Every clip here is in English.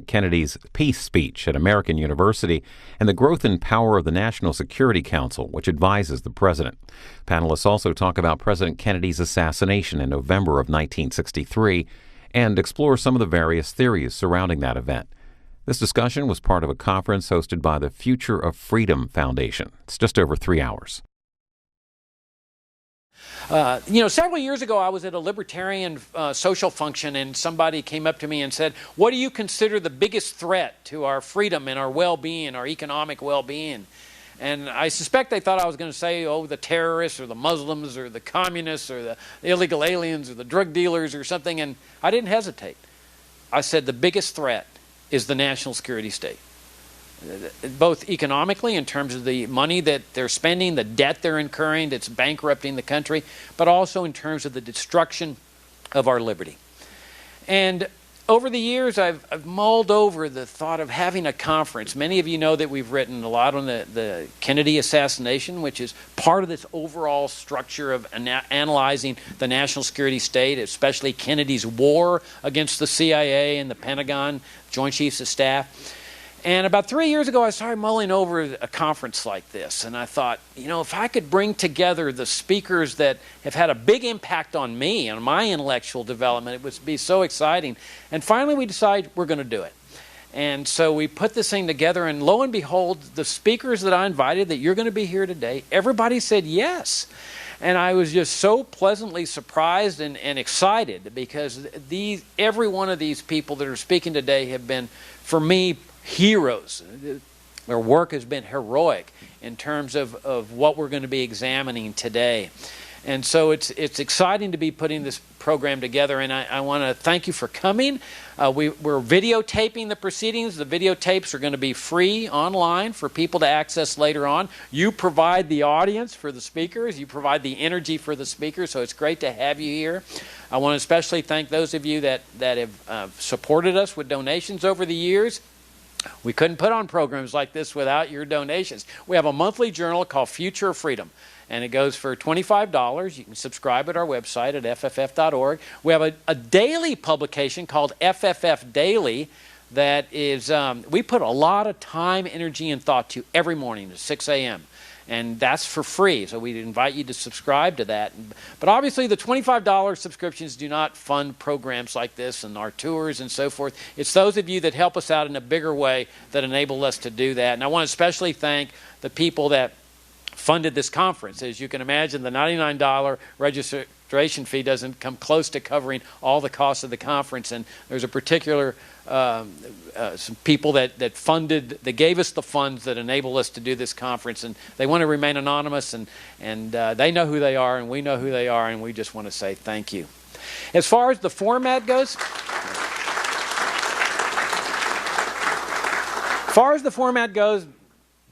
President Kennedy's peace speech at American University and the growth and power of the National Security Council, which advises the president. Panelists also talk about President Kennedy's assassination in November of 1963 and explore some of the various theories surrounding that event. This discussion was part of a conference hosted by the Future of Freedom Foundation. It's just over 3 hours. Several years ago, I was at a libertarian social function, and somebody came up to me and said, "What do you consider the biggest threat to our freedom and our well-being, our economic well-being?" And I suspect they thought I was going to say, the terrorists or the Muslims or the communists or the illegal aliens or the drug dealers or something, and I didn't hesitate. I said the biggest threat is the national security state. Both economically in terms of the money that they're spending, the debt they're incurring that's bankrupting the country, but also in terms of the destruction of our liberty. And over the years, I've mulled over the thought of having a conference. Many of you know that we've written a lot on the Kennedy assassination, which is part of this overall structure of analyzing the national security state, especially Kennedy's war against the CIA and the Pentagon, Joint Chiefs of Staff. And about 3 years ago, I started mulling over a conference like this. And I thought, if I could bring together the speakers that have had a big impact on me, on my intellectual development, it would be so exciting. And finally, we decided we're going to do it. And so we put this thing together, and lo and behold, the speakers that I invited, that you're going to be here today, everybody said yes. And I was just so pleasantly surprised and excited, because every one of these people that are speaking today have been, for me, heroes. Their work has been heroic in terms of what we're going to be examining today. And so it's exciting to be putting this program together, and I want to thank you for coming. We're videotaping the proceedings. The videotapes are going to be free online for people to access later on. You provide the audience for the speakers. You provide the energy for the speakers, so it's great to have you here. I want to especially thank those of you that have supported us with donations over the years. We couldn't put on programs like this without your donations. We have a monthly journal called Future of Freedom, and it goes for $25. You can subscribe at our website at fff.org. We have a daily publication called FFF Daily that is, we put a lot of time, energy, and thought to every morning at 6 a.m., and that's for free, so we invite you to subscribe to that. But obviously the $25 subscriptions do not fund programs like this and our tours and so forth. It's those of you that help us out in a bigger way that enable us to do that. And I want to especially thank the people that funded this conference. As you can imagine, the $99 registration fee doesn't come close to covering all the costs of the conference, and there's a particular some people that gave us the funds that enable us to do this conference, and they want to remain anonymous, and they know who they are, and we know who they are, and we just want to say thank you. As far as the format goes,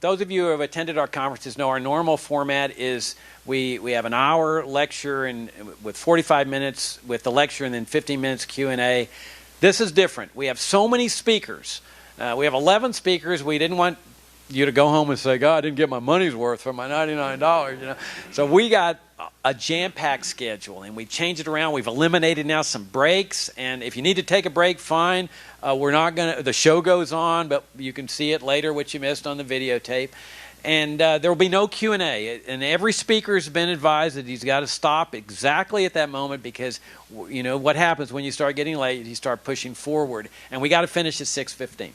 those of you who have attended our conferences know our normal format is we have an hour lecture and with 45 minutes with the lecture and then 15 minutes Q&A. This is different. We have so many speakers. We have 11 speakers. We didn't want you to go home and say, God, I didn't get my money's worth for my $99. So we got a jam-packed schedule, and we changed it around. We've eliminated now some breaks, and if you need to take a break, fine. We're not going to. The show goes on, but you can see it later, what you missed on the videotape. And there will be no Q&A. And every speaker has been advised that he's got to stop exactly at that moment, because what happens when you start getting late, you start pushing forward. And we got to finish at 6:15.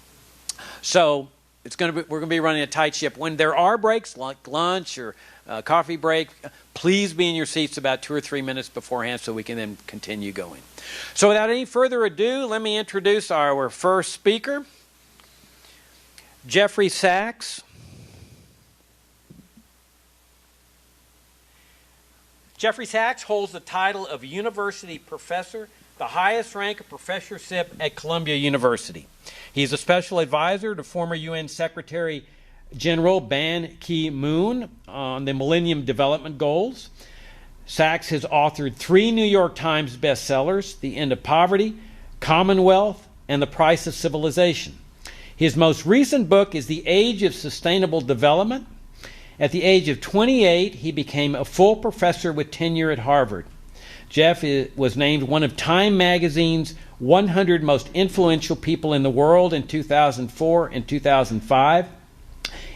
So we're going to be running a tight ship. When there are breaks, like lunch or coffee break, please be in your seats about 2 or 3 minutes beforehand so we can then continue going. So without any further ado, let me introduce our first speaker, Jeffrey Sachs. Jeffrey Sachs holds the title of University Professor, the highest rank of professorship at Columbia University. He's a special advisor to former UN Secretary General Ban Ki-moon on the Millennium Development Goals. Sachs has authored 3 New York Times bestsellers, The End of Poverty, Commonwealth, and The Price of Civilization. His most recent book is The Age of Sustainable Development. At the age of 28, he became a full professor with tenure at Harvard. Jeff was named one of Time Magazine's 100 Most Influential People in the World in 2004 and 2005.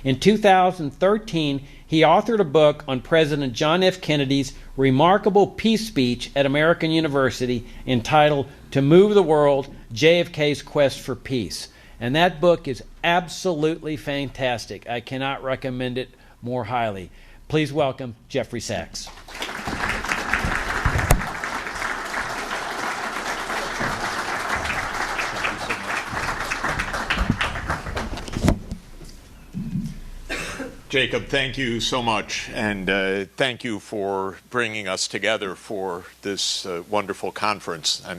In 2013, he authored a book on President John F. Kennedy's remarkable peace speech at American University entitled To Move the World, JFK's Quest for Peace. And that book is absolutely fantastic. I cannot recommend it more highly. Please welcome Jeffrey Sachs. Jacob, thank you so much, and thank you for bringing us together for this wonderful conference. I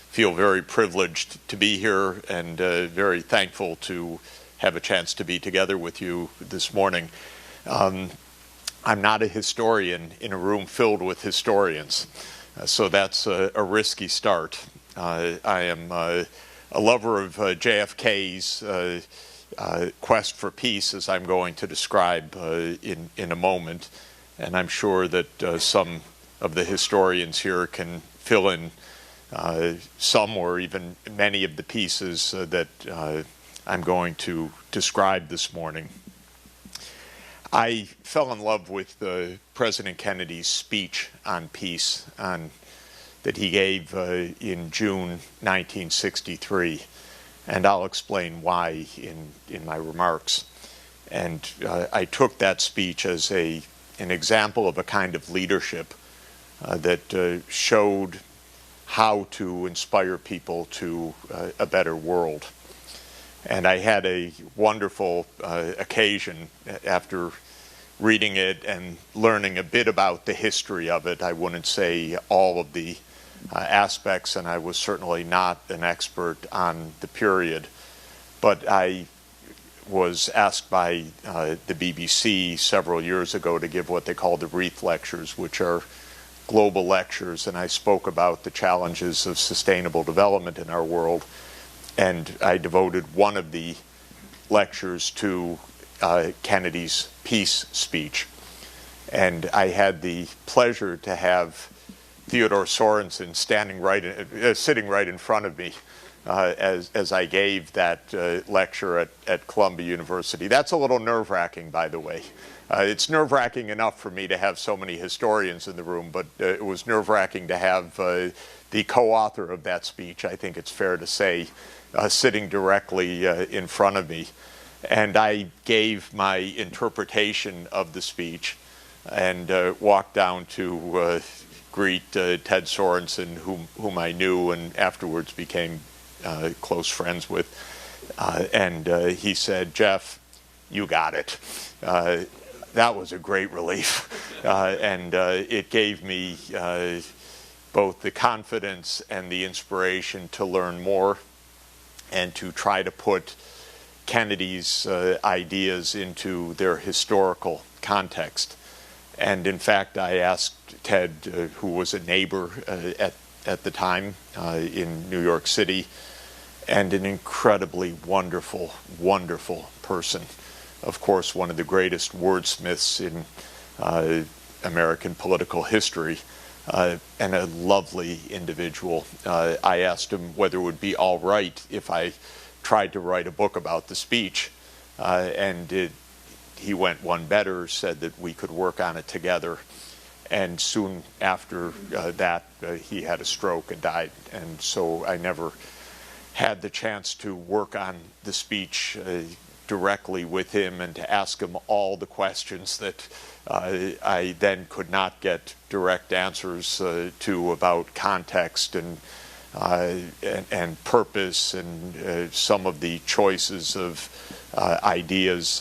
feel very privileged to be here and very thankful to have a chance to be together with you this morning. I'm not a historian in a room filled with historians, so that's a risky start. I am a lover of JFK's quest for peace, as I'm going to describe in a moment, and I'm sure that some of the historians here can fill in some or even many of the pieces that I'm going to describe this morning. I fell in love with President Kennedy's speech on peace that he gave in June 1963. And I'll explain why in my remarks. And I took that speech as an example of a kind of leadership that showed how to inspire people to a better world. And I had a wonderful occasion after reading it and learning a bit about the history of it. I wouldn't say all of the aspects, and I was certainly not an expert on the period, but I was asked by the BBC several years ago to give what they call the Wreath Lectures, which are global lectures, and I spoke about the challenges of sustainable development in our world, and I devoted one of the lectures to Kennedy's peace speech. And I had the pleasure to have Theodore Sorensen sitting right in front of me as I gave that lecture at Columbia University. That's a little nerve-wracking, by the way. It's nerve-wracking enough for me to have so many historians in the room, but it was nerve-wracking to have the co-author of that speech, I think it's fair to say, sitting directly in front of me. And I gave my interpretation of the speech and walked down to greet Ted Sorensen, whom I knew and afterwards became close friends with. And he said, "Jeff, you got it." That was a great relief. And it gave me both the confidence and the inspiration to learn more and to try to put Kennedy's ideas into their historical context. And in fact, I asked Ted, who was a neighbor at the time in New York City, and an incredibly wonderful, wonderful person. Of course, one of the greatest wordsmiths in American political history, and a lovely individual. I asked him whether it would be all right if I tried to write a book about the speech, and he went one better, said that we could work on it together. And soon after that, he had a stroke and died. And so I never had the chance to work on the speech directly with him and to ask him all the questions that I then could not get direct answers to about context and purpose and some of the choices of ideas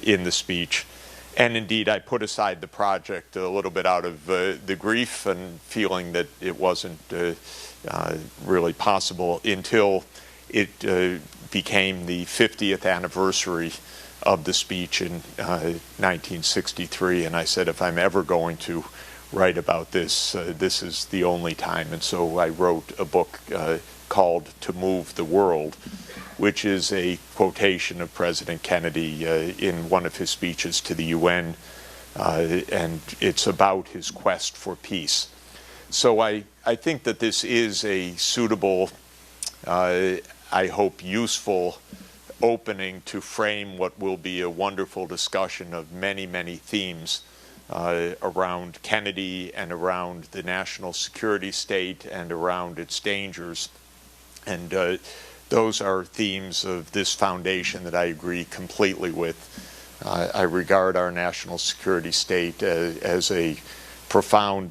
in the speech. And indeed, I put aside the project a little bit out of the grief and feeling that it wasn't really possible until it became the 50th anniversary of the speech in 1963. And I said, if I'm ever going to write about this, this is the only time. And so I wrote a book called To Move the World, which is a quotation of President Kennedy in one of his speeches to the UN, and it's about his quest for peace. So I think that this is a suitable I hope, useful opening to frame what will be a wonderful discussion of many, many themes around Kennedy and around the national security state and around its dangers. And those are themes of this foundation that I agree completely with. I regard our national security state as a profound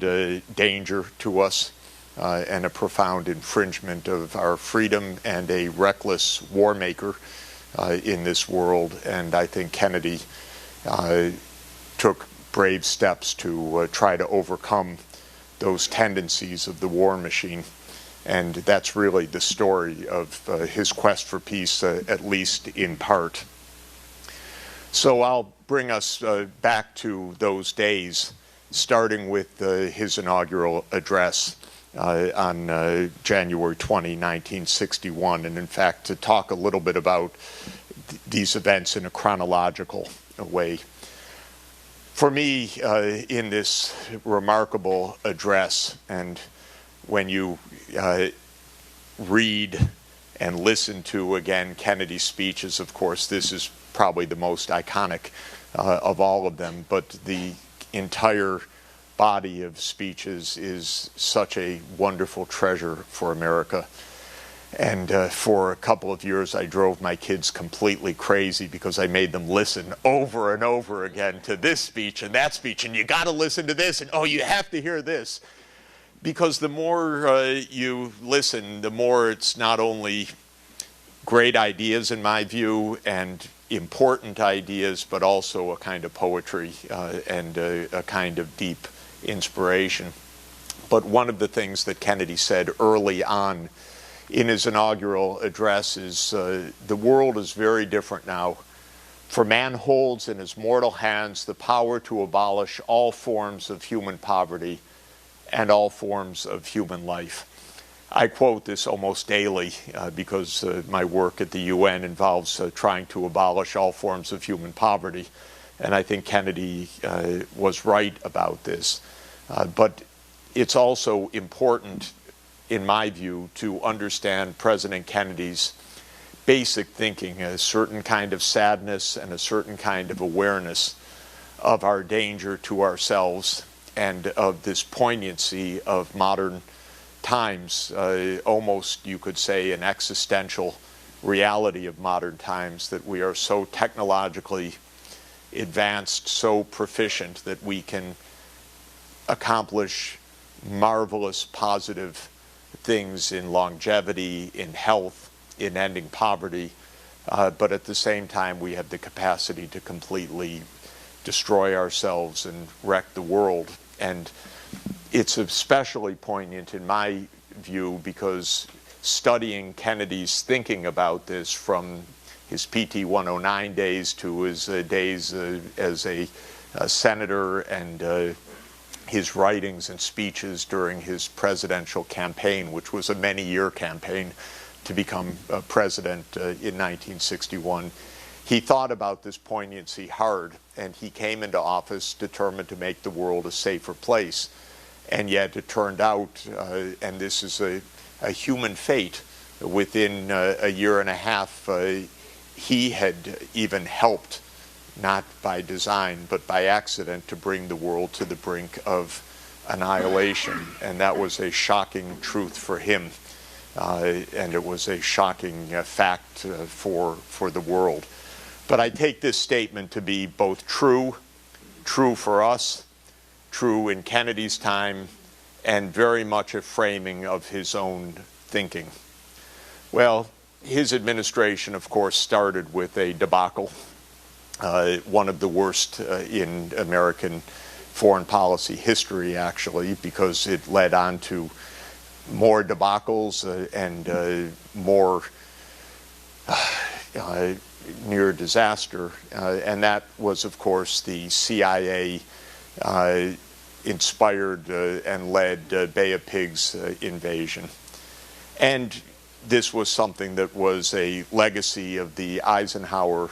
danger to us and a profound infringement of our freedom and a reckless war maker in this world. And I think Kennedy took brave steps to try to overcome those tendencies of the war machine. And that's really the story of his quest for peace, at least in part. So I'll bring us back to those days, starting with his inaugural address on January 20, 1961. And in fact, to talk a little bit about these events in a chronological way. For me, in this remarkable address, and when you read and listen to, again, Kennedy's speeches, of course, this is probably the most iconic of all of them, but the entire body of speeches is such a wonderful treasure for America. And for a couple of years, I drove my kids completely crazy because I made them listen over and over again to this speech and that speech, and you got to listen to this, and oh, you have to hear this. Because the more you listen, the more it's not only great ideas, in my view, and important ideas, but also a kind of poetry and a kind of deep inspiration. But one of the things that Kennedy said early on in his inaugural address is, the world is very different now, for man holds in his mortal hands the power to abolish all forms of human poverty and all forms of human life. I quote this almost daily because my work at the UN involves trying to abolish all forms of human poverty, and I think Kennedy was right about this. But it's also important, in my view, to understand President Kennedy's basic thinking, a certain kind of sadness and a certain kind of awareness of our danger to ourselves and of this poignancy of modern times, almost, you could say, an existential reality of modern times, that we are so technologically advanced, so proficient, that we can accomplish marvelous positive things in longevity, in health, in ending poverty, but at the same time we have the capacity to completely destroy ourselves and wreck the world. And it's especially poignant in my view because studying Kennedy's thinking about this from his PT 109 days to his days as a senator and his writings and speeches during his presidential campaign, which was a many-year campaign to become president in 1961. He thought about this poignancy hard, and he came into office determined to make the world a safer place. And yet it turned out, and this is a human fate, within a year and a half, he had even helped, not by design, but by accident, to bring the world to the brink of annihilation. And that was a shocking truth for him. And it was a shocking fact for the world. But I take this statement to be both true for us, true in Kennedy's time, and very much a framing of his own thinking. Well, his administration, of course, started with a debacle, one of the worst in American foreign policy history, actually, because it led on to more debacles and more near disaster. And that was, of course, the CIA inspired and led Bay of Pigs invasion. And this was something that was a legacy of the Eisenhower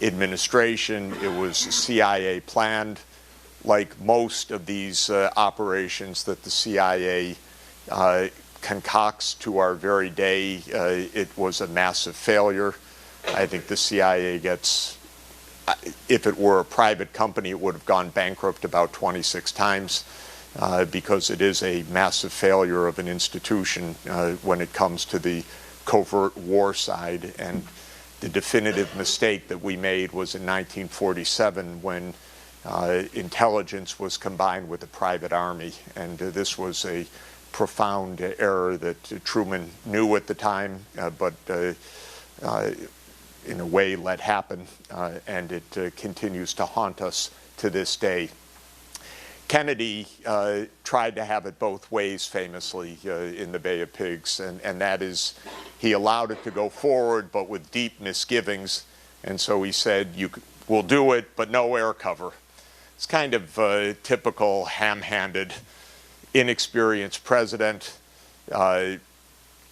administration. It was CIA planned. Like most of these operations that the CIA concocts to our very day. It was a massive failure. I think the CIA gets, if it were a private company, it would have gone bankrupt about 26 times because it is a massive failure of an institution when it comes to the covert war side. And the definitive mistake that we made was in 1947 when intelligence was combined with the private army. And this was a profound error that Truman knew at the time, but in a way let happen, and it continues to haunt us to this day. Kennedy tried to have it both ways famously in the Bay of Pigs, and that is he allowed it to go forward but with deep misgivings, and so he said, we'll do it but no air cover. It's kind of typical ham-handed, inexperienced president,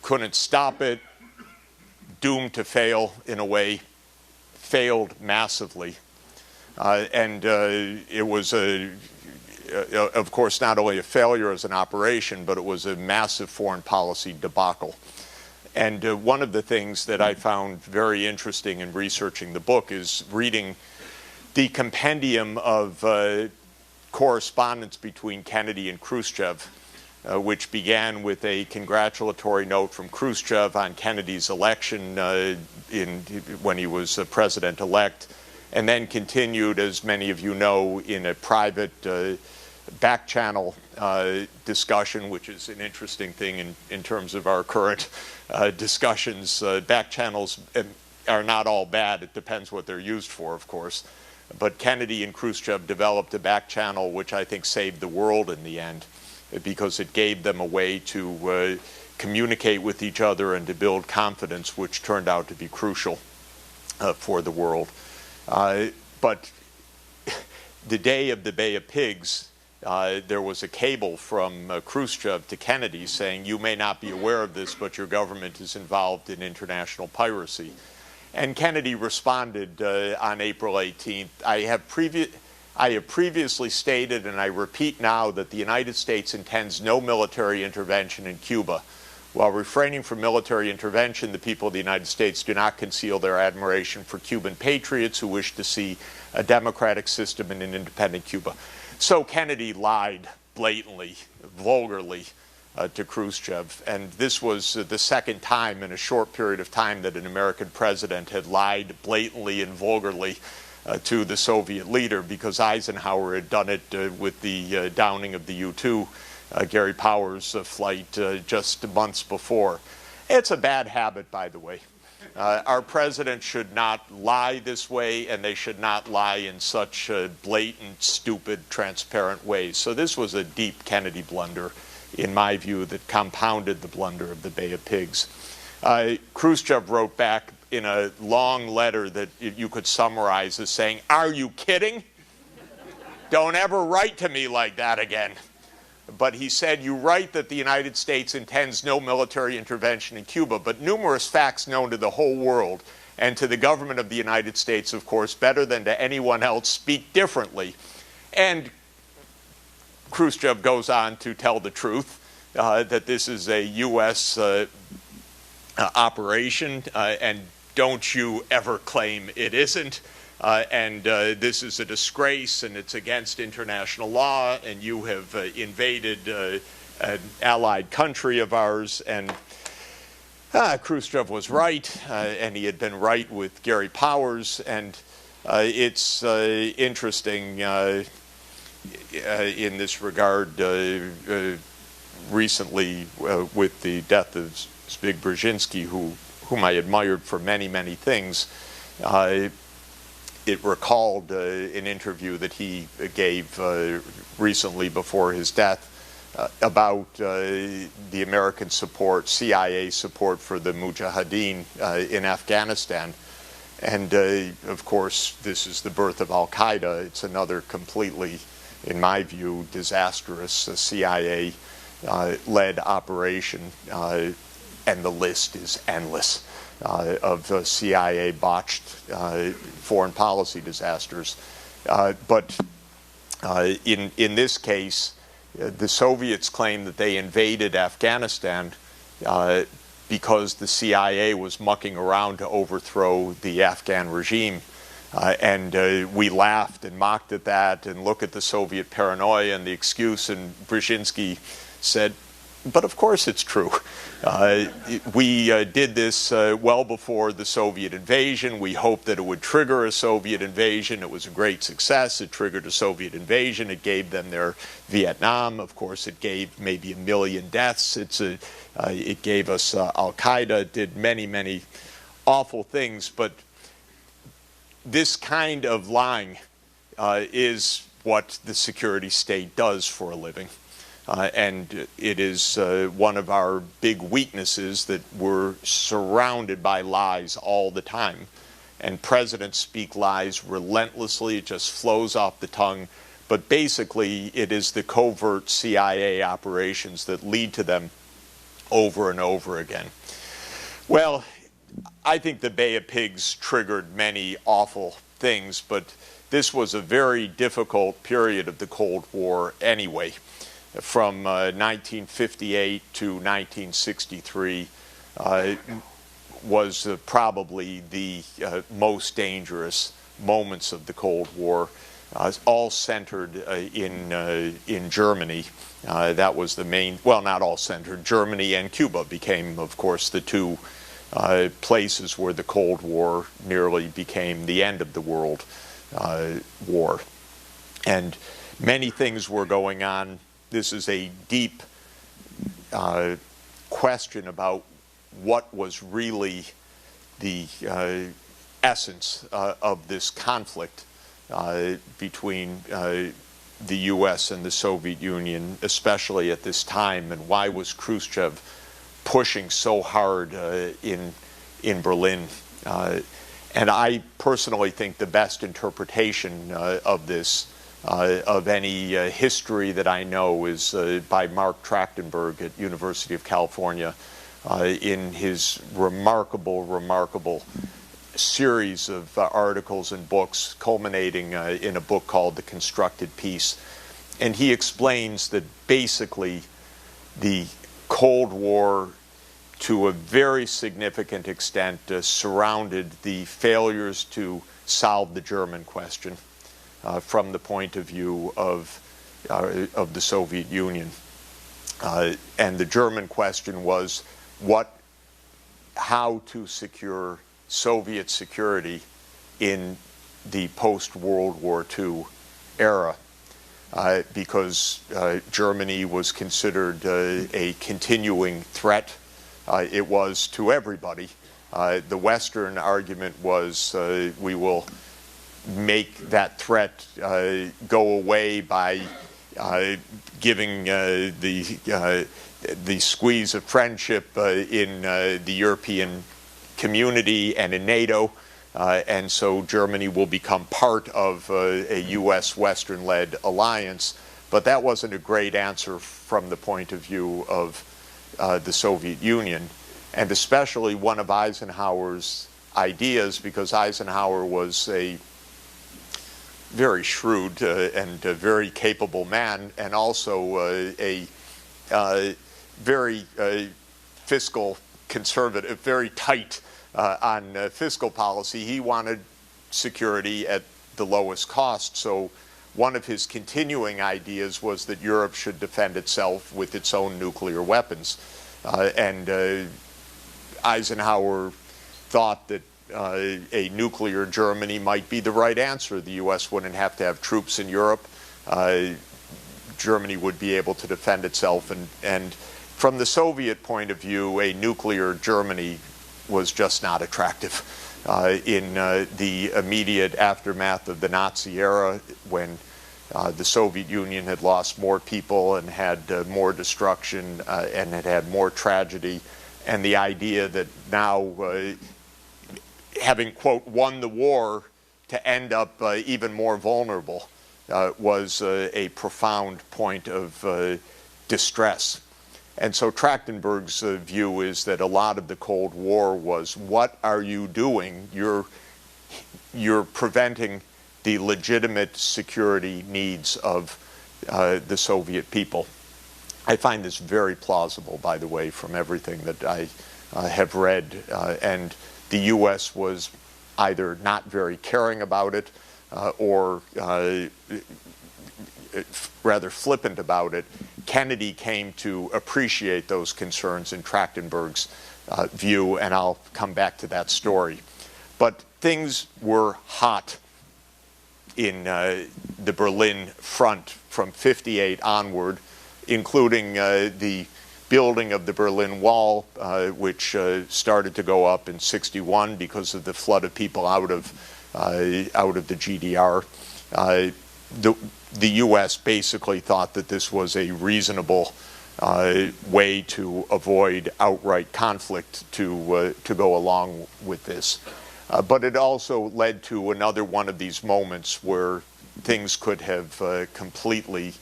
couldn't stop it, doomed to fail in a way, failed massively. And it was, of course, not only a failure as an operation, but it was a massive foreign policy debacle. And one of the things that I found very interesting in researching the book is reading the compendium of correspondence between Kennedy and Khrushchev, which began with a congratulatory note from Khrushchev on Kennedy's election when he was president-elect, and then continued, as many of you know, in a private back-channel discussion, which is an interesting thing in terms of our current discussions. Back channels are not all bad. It depends what they're used for, of course. But Kennedy and Khrushchev developed a back channel which I think saved the world in the end, because it gave them a way to communicate with each other and to build confidence, which turned out to be crucial for the world. But the day of the Bay of Pigs, there was a cable from Khrushchev to Kennedy saying, you may not be aware of this, but your government is involved in international piracy. And Kennedy responded on April 18th, I have previously stated, and I repeat now, that the United States intends no military intervention in Cuba. While refraining from military intervention, the people of the United States do not conceal their admiration for Cuban patriots who wish to see a democratic system in an independent Cuba. So Kennedy lied blatantly, vulgarly, to Khrushchev, and this was the second time in a short period of time that an American president had lied blatantly and vulgarly to the Soviet leader, because Eisenhower had done it with the downing of the U-2 Gary Powers flight just months before. It's a bad habit, by the way. Our president should not lie this way, and they should not lie in such blatant, stupid, transparent ways. So this was a deep Kennedy blunder, in my view, that compounded the blunder of the Bay of Pigs. Khrushchev wrote back in a long letter that you could summarize as saying, "Are you kidding? Don't ever write to me like that again." But he said, you write that the United States intends no military intervention in Cuba, but numerous facts known to the whole world and to the government of the United States, of course, better than to anyone else, speak differently. And Khrushchev goes on to tell the truth, that this is a U.S. Operation, and don't you ever claim it isn't. And this is a disgrace, and it's against international law, and you have invaded an allied country of ours. And Khrushchev was right, and he had been right with Gary Powers. And it's interesting in this regard, recently with the death of Zbigniew Brzezinski, whom I admired for many, many things. It recalled an interview that he gave recently before his death about the American support, CIA support for the Mujahideen in Afghanistan. And of course, this is the birth of Al-Qaeda. It's another completely, in my view, disastrous CIA-led operation, and the list is endless. Of CIA botched foreign policy disasters. But in this case, The Soviets claimed that they invaded Afghanistan because the CIA was mucking around to overthrow the Afghan regime. And we laughed and mocked at that and looked at the Soviet paranoia and the excuse, and Brzezinski said, but of course it's true. We did this well before the Soviet invasion. We hoped that it would trigger a Soviet invasion. It was a great success. It triggered a Soviet invasion. It gave them their Vietnam. Of course, it gave maybe 1 million deaths. It gave us Al-Qaeda. It did many, many awful things. But this kind of lying is what the security state does for a living. And it is one of our big weaknesses, that we're surrounded by lies all the time. And presidents speak lies relentlessly. It just flows off the tongue. But basically, it is the covert CIA operations that lead to them over and over again. Well, I think the Bay of Pigs triggered many awful things, but this was a very difficult period of the Cold War anyway. From 1958 to 1963 was probably the most dangerous moments of the Cold War, all centered in Germany. That was the main, well, not all centered. Germany and Cuba became, of course, the two places where the Cold War nearly became the end of the World War. And many things were going on. This is a deep question about what was really the essence of this conflict between the U.S. and the Soviet Union, especially at this time, and why was Khrushchev pushing so hard in Berlin. And I personally think the best interpretation of this, of any history that I know, is by Mark Trachtenberg at University of California in his remarkable series of articles and books, culminating in a book called The Constructed Peace. And he explains that basically the Cold War, to a very significant extent, surrounded the failures to solve the German question from the point of view of the Soviet Union. And the German question was how to secure Soviet security in the post-World War II era. Because Germany was considered a continuing threat. It was to everybody. The Western argument was we will make that threat go away by giving the squeeze of friendship in the European community and in NATO. And so Germany will become part of a U.S. Western-led alliance. But that wasn't a great answer from the point of view of the Soviet Union, and especially one of Eisenhower's ideas, because Eisenhower was a very shrewd and very capable man, and also a very fiscal conservative, very tight on fiscal policy. He wanted security at the lowest cost. So one of his continuing ideas was that Europe should defend itself with its own nuclear weapons. And Eisenhower thought that a nuclear Germany might be the right answer. The U.S. wouldn't have to have troops in Europe. Germany would be able to defend itself. And from the Soviet point of view, a nuclear Germany was just not attractive. In the immediate aftermath of the Nazi era, when the Soviet Union had lost more people and had more destruction and had had more tragedy, and the idea that now, having, quote, won the war, to end up even more vulnerable was a profound point of distress. And so Trachtenberg's view is that a lot of the Cold War was, what are you doing? You're preventing the legitimate security needs of the Soviet people. I find this very plausible, by the way, from everything that I have read, and the U.S. was either not very caring about it or rather flippant about it. Kennedy came to appreciate those concerns in Trachtenberg's view, and I'll come back to that story. But things were hot in the Berlin front from '58 onward, including the building of the Berlin Wall, which started to go up in '61 because of the flood of people out of the GDR. The U.S. basically thought that this was a reasonable way to avoid outright conflict to go along with this. But it also led to another one of these moments where things could have completely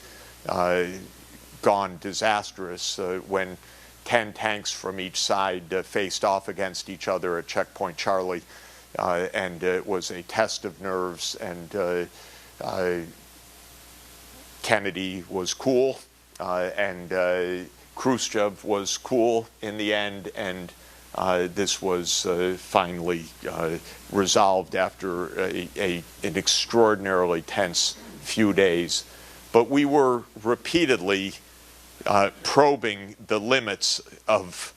gone disastrous when 10 tanks from each side faced off against each other at Checkpoint Charlie, and it was a test of nerves, and Kennedy was cool, and Khrushchev was cool in the end, and this was finally resolved after an extraordinarily tense few days. But we were repeatedly probing the limits of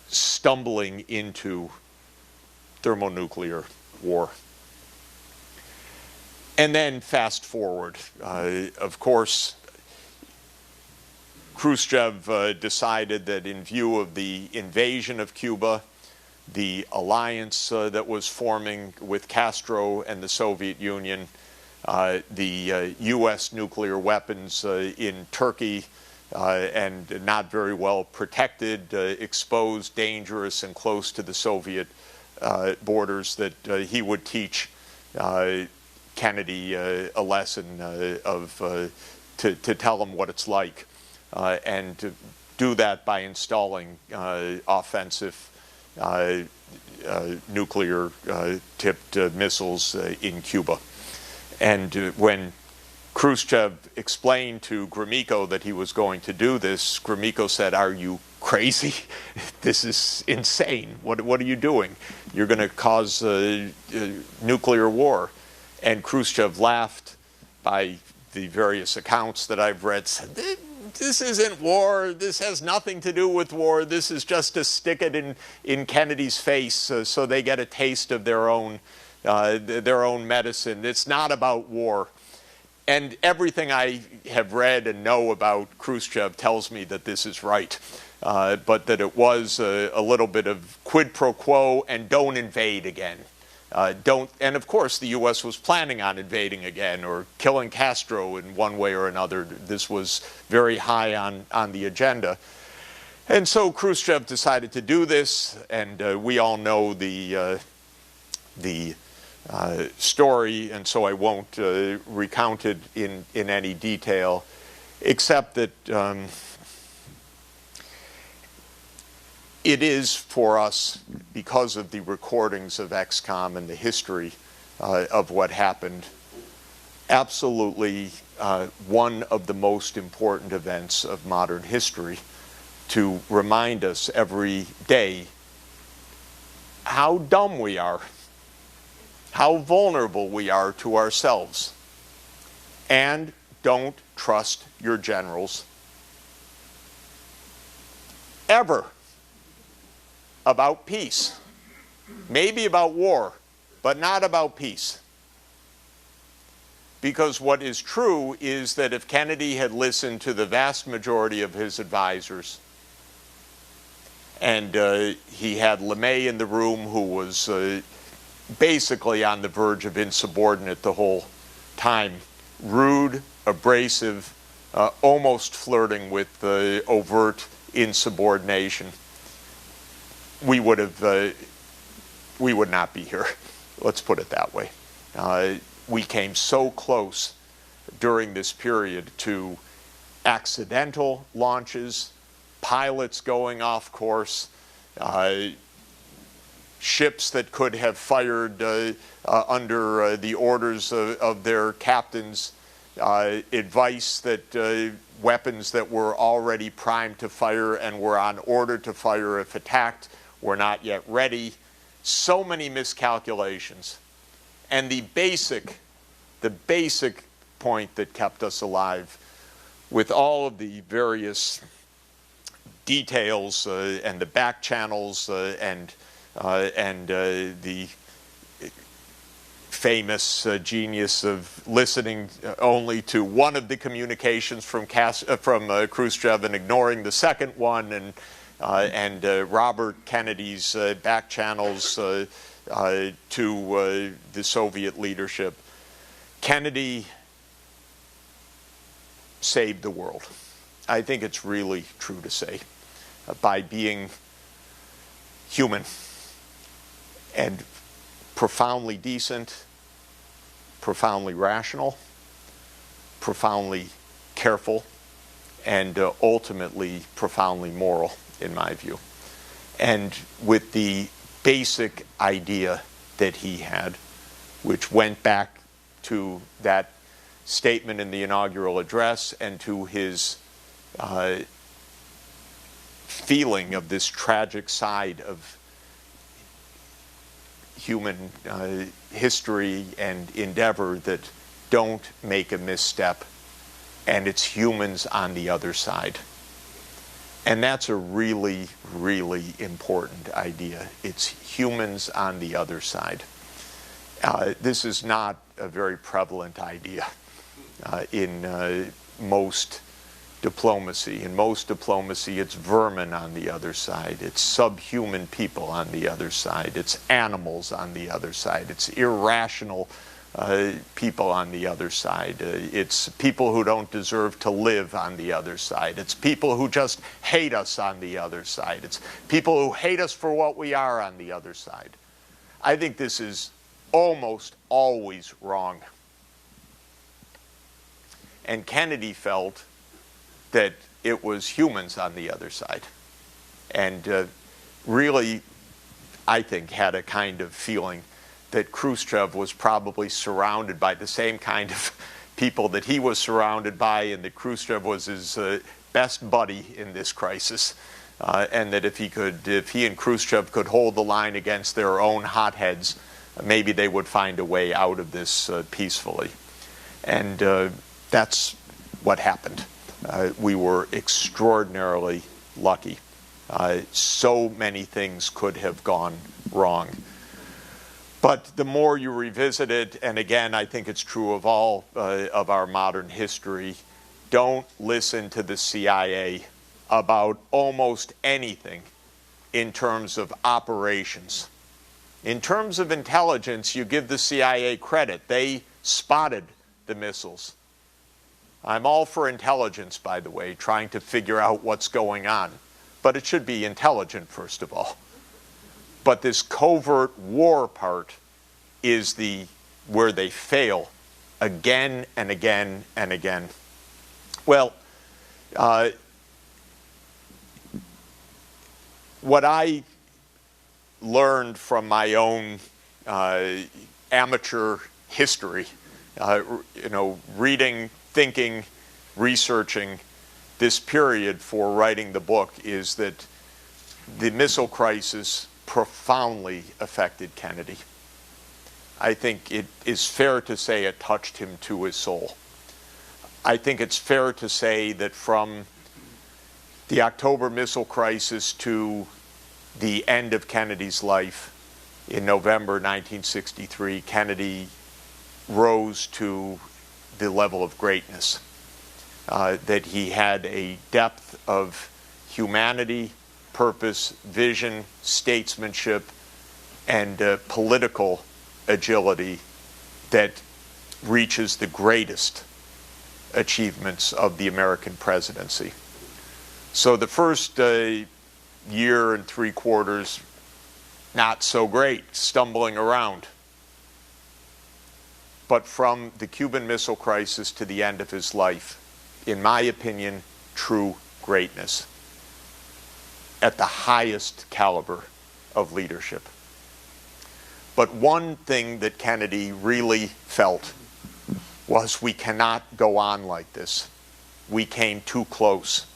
stumbling into thermonuclear war. And then fast forward, of course, Khrushchev decided that in view of the invasion of Cuba, the alliance that was forming with Castro and the Soviet Union, the U.S. nuclear weapons in Turkey, and not very well protected, exposed, dangerous, and close to the Soviet borders, that he would teach Kennedy a lesson to tell him what it's like, and to do that by installing offensive nuclear-tipped missiles in Cuba. And when Khrushchev explained to Gromyko that he was going to do this, Gromyko said, "Are you crazy? This is insane. What are you doing? You're going to cause nuclear war." And Khrushchev laughed. By the various accounts that I've read, said, "This isn't war. This has nothing to do with war. This is just to stick it in Kennedy's face so they get a taste of their own medicine. It's not about war." And everything I have read and know about Khrushchev tells me that this is right, but that it was a little bit of quid pro quo and don't invade again. And of course, the U.S. was planning on invading again or killing Castro in one way or another. This was very high on the agenda. And so Khrushchev decided to do this, and we all know the story, and so I won't recount it in any detail, except that it is for us, because of the recordings of XCOM and the history of what happened, absolutely one of the most important events of modern history, to remind us every day how dumb we are, how vulnerable we are to ourselves. And don't trust your generals ever about peace. Maybe about war, but not about peace. Because what is true is that if Kennedy had listened to the vast majority of his advisors, and he had LeMay in the room, who was basically on the verge of insubordinate the whole time, rude, abrasive, almost flirting with overt insubordination, we would not be here. Let's put it that way. We came so close during this period to accidental launches, pilots going off course, ships that could have fired under the orders of their captains, advice that weapons that were already primed to fire and were on order to fire if attacked were not yet ready. So many miscalculations. And the basic point that kept us alive, with all of the various details and the back channels and the famous genius of listening only to one of the communications from Khrushchev and ignoring the second one, and Robert Kennedy's back channels to the Soviet leadership. Kennedy saved the world. I think it's really true to say, by being human and profoundly decent, profoundly rational, profoundly careful, and ultimately profoundly moral, in my view. And with the basic idea that he had, which went back to that statement in the inaugural address and to his feeling of this tragic side of human history and endeavor, that don't make a misstep, and it's humans on the other side. And that's a really, really important idea. It's humans on the other side. This is not a very prevalent idea in most diplomacy. In most diplomacy, it's vermin on the other side. It's subhuman people on the other side. It's animals on the other side. It's irrational people on the other side. It's people who don't deserve to live on the other side. It's people who just hate us on the other side. It's people who hate us for what we are on the other side. I think this is almost always wrong. And Kennedy felt that it was humans on the other side. And really, I think, had a kind of feeling that Khrushchev was probably surrounded by the same kind of people that he was surrounded by, and that Khrushchev was his best buddy in this crisis. And that if he and Khrushchev could hold the line against their own hotheads, maybe they would find a way out of this peacefully. And that's what happened. We were extraordinarily lucky. So many things could have gone wrong. But the more you revisit it, and again, I think it's true of all of our modern history, don't listen to the CIA about almost anything in terms of operations. In terms of intelligence, you give the CIA credit. They spotted the missiles. I'm all for intelligence, by the way, trying to figure out what's going on. But it should be intelligent, first of all. But this covert war part is where they fail again and again and again. Well, what I learned from my own amateur history, reading, thinking, researching this period for writing the book, is that the missile crisis profoundly affected Kennedy. I think it is fair to say it touched him to his soul. I think it's fair to say that from the October missile crisis to the end of Kennedy's life in November 1963, Kennedy rose to the level of greatness. That he had a depth of humanity, purpose, vision, statesmanship, and political agility that reaches the greatest achievements of the American presidency. So the first year and 3/4, not so great, stumbling around. But from the Cuban Missile Crisis to the end of his life, in my opinion, true greatness at the highest caliber of leadership. But one thing that Kennedy really felt was we cannot go on like this. We came too close.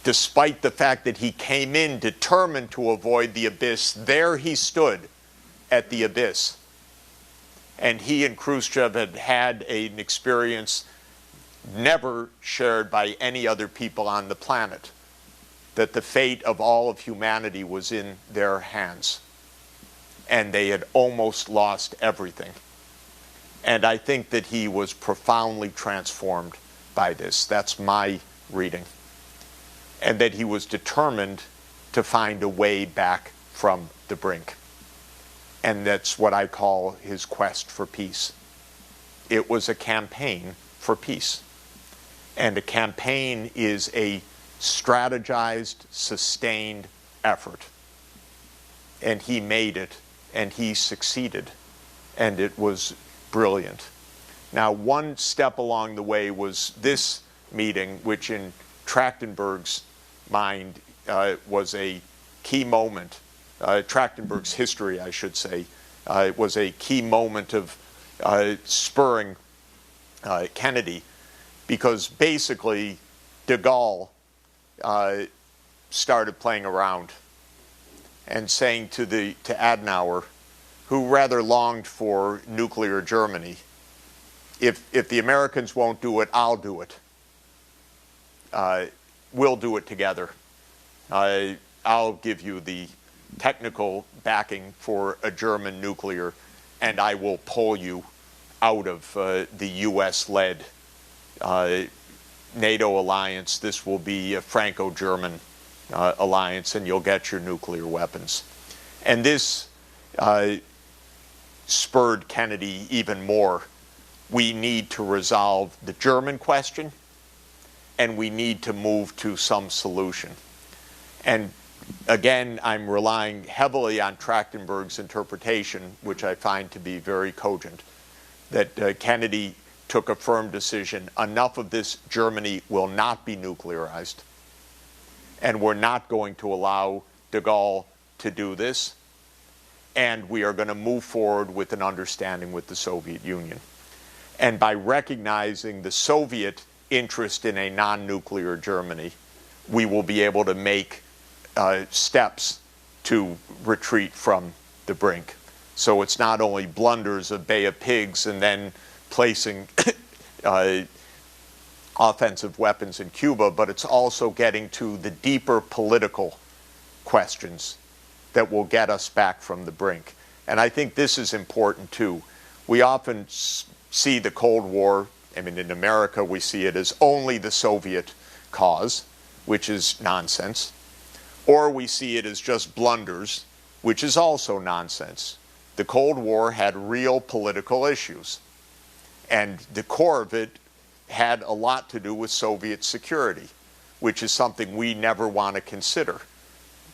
Despite the fact that he came in determined to avoid the abyss, there he stood at the abyss. And he and Khrushchev had had an experience never shared by any other people on the planet, that the fate of all of humanity was in their hands. And they had almost lost everything. And I think that he was profoundly transformed by this. That's my reading. And that he was determined to find a way back from the brink. And that's what I call his quest for peace. It was a campaign for peace. And a campaign is a strategized, sustained effort. And he made it, and he succeeded. And it was brilliant. Now, one step along the way was this meeting, which in Trachtenberg's mind was a key moment. Trachtenberg's history, I should say, was a key moment of spurring Kennedy, because basically de Gaulle started playing around and saying to Adenauer, who rather longed for nuclear Germany, if the Americans won't do it, I'll do it. We'll do it together. I'll give you the technical backing for a German nuclear, and I will pull you out of the US-led NATO alliance. This will be a Franco-German alliance, and you'll get your nuclear weapons. And this spurred Kennedy even more. We need to resolve the German question, and we need to move to some solution. And again, I'm relying heavily on Trachtenberg's interpretation, which I find to be very cogent, that Kennedy took a firm decision. Enough of this. Germany will not be nuclearized, and we're not going to allow de Gaulle to do this, and we are going to move forward with an understanding with the Soviet Union. And by recognizing the Soviet interest in a non-nuclear Germany, we will be able to make steps to retreat from the brink. So it's not only blunders of Bay of Pigs and then placing offensive weapons in Cuba, but it's also getting to the deeper political questions that will get us back from the brink. And I think this is important too. We often see the Cold War, I mean, in America we see it as only the Soviet cause, which is nonsense. Or we see it as just blunders, which is also nonsense. The Cold War had real political issues. And the core of it had a lot to do with Soviet security, which is something we never want to consider.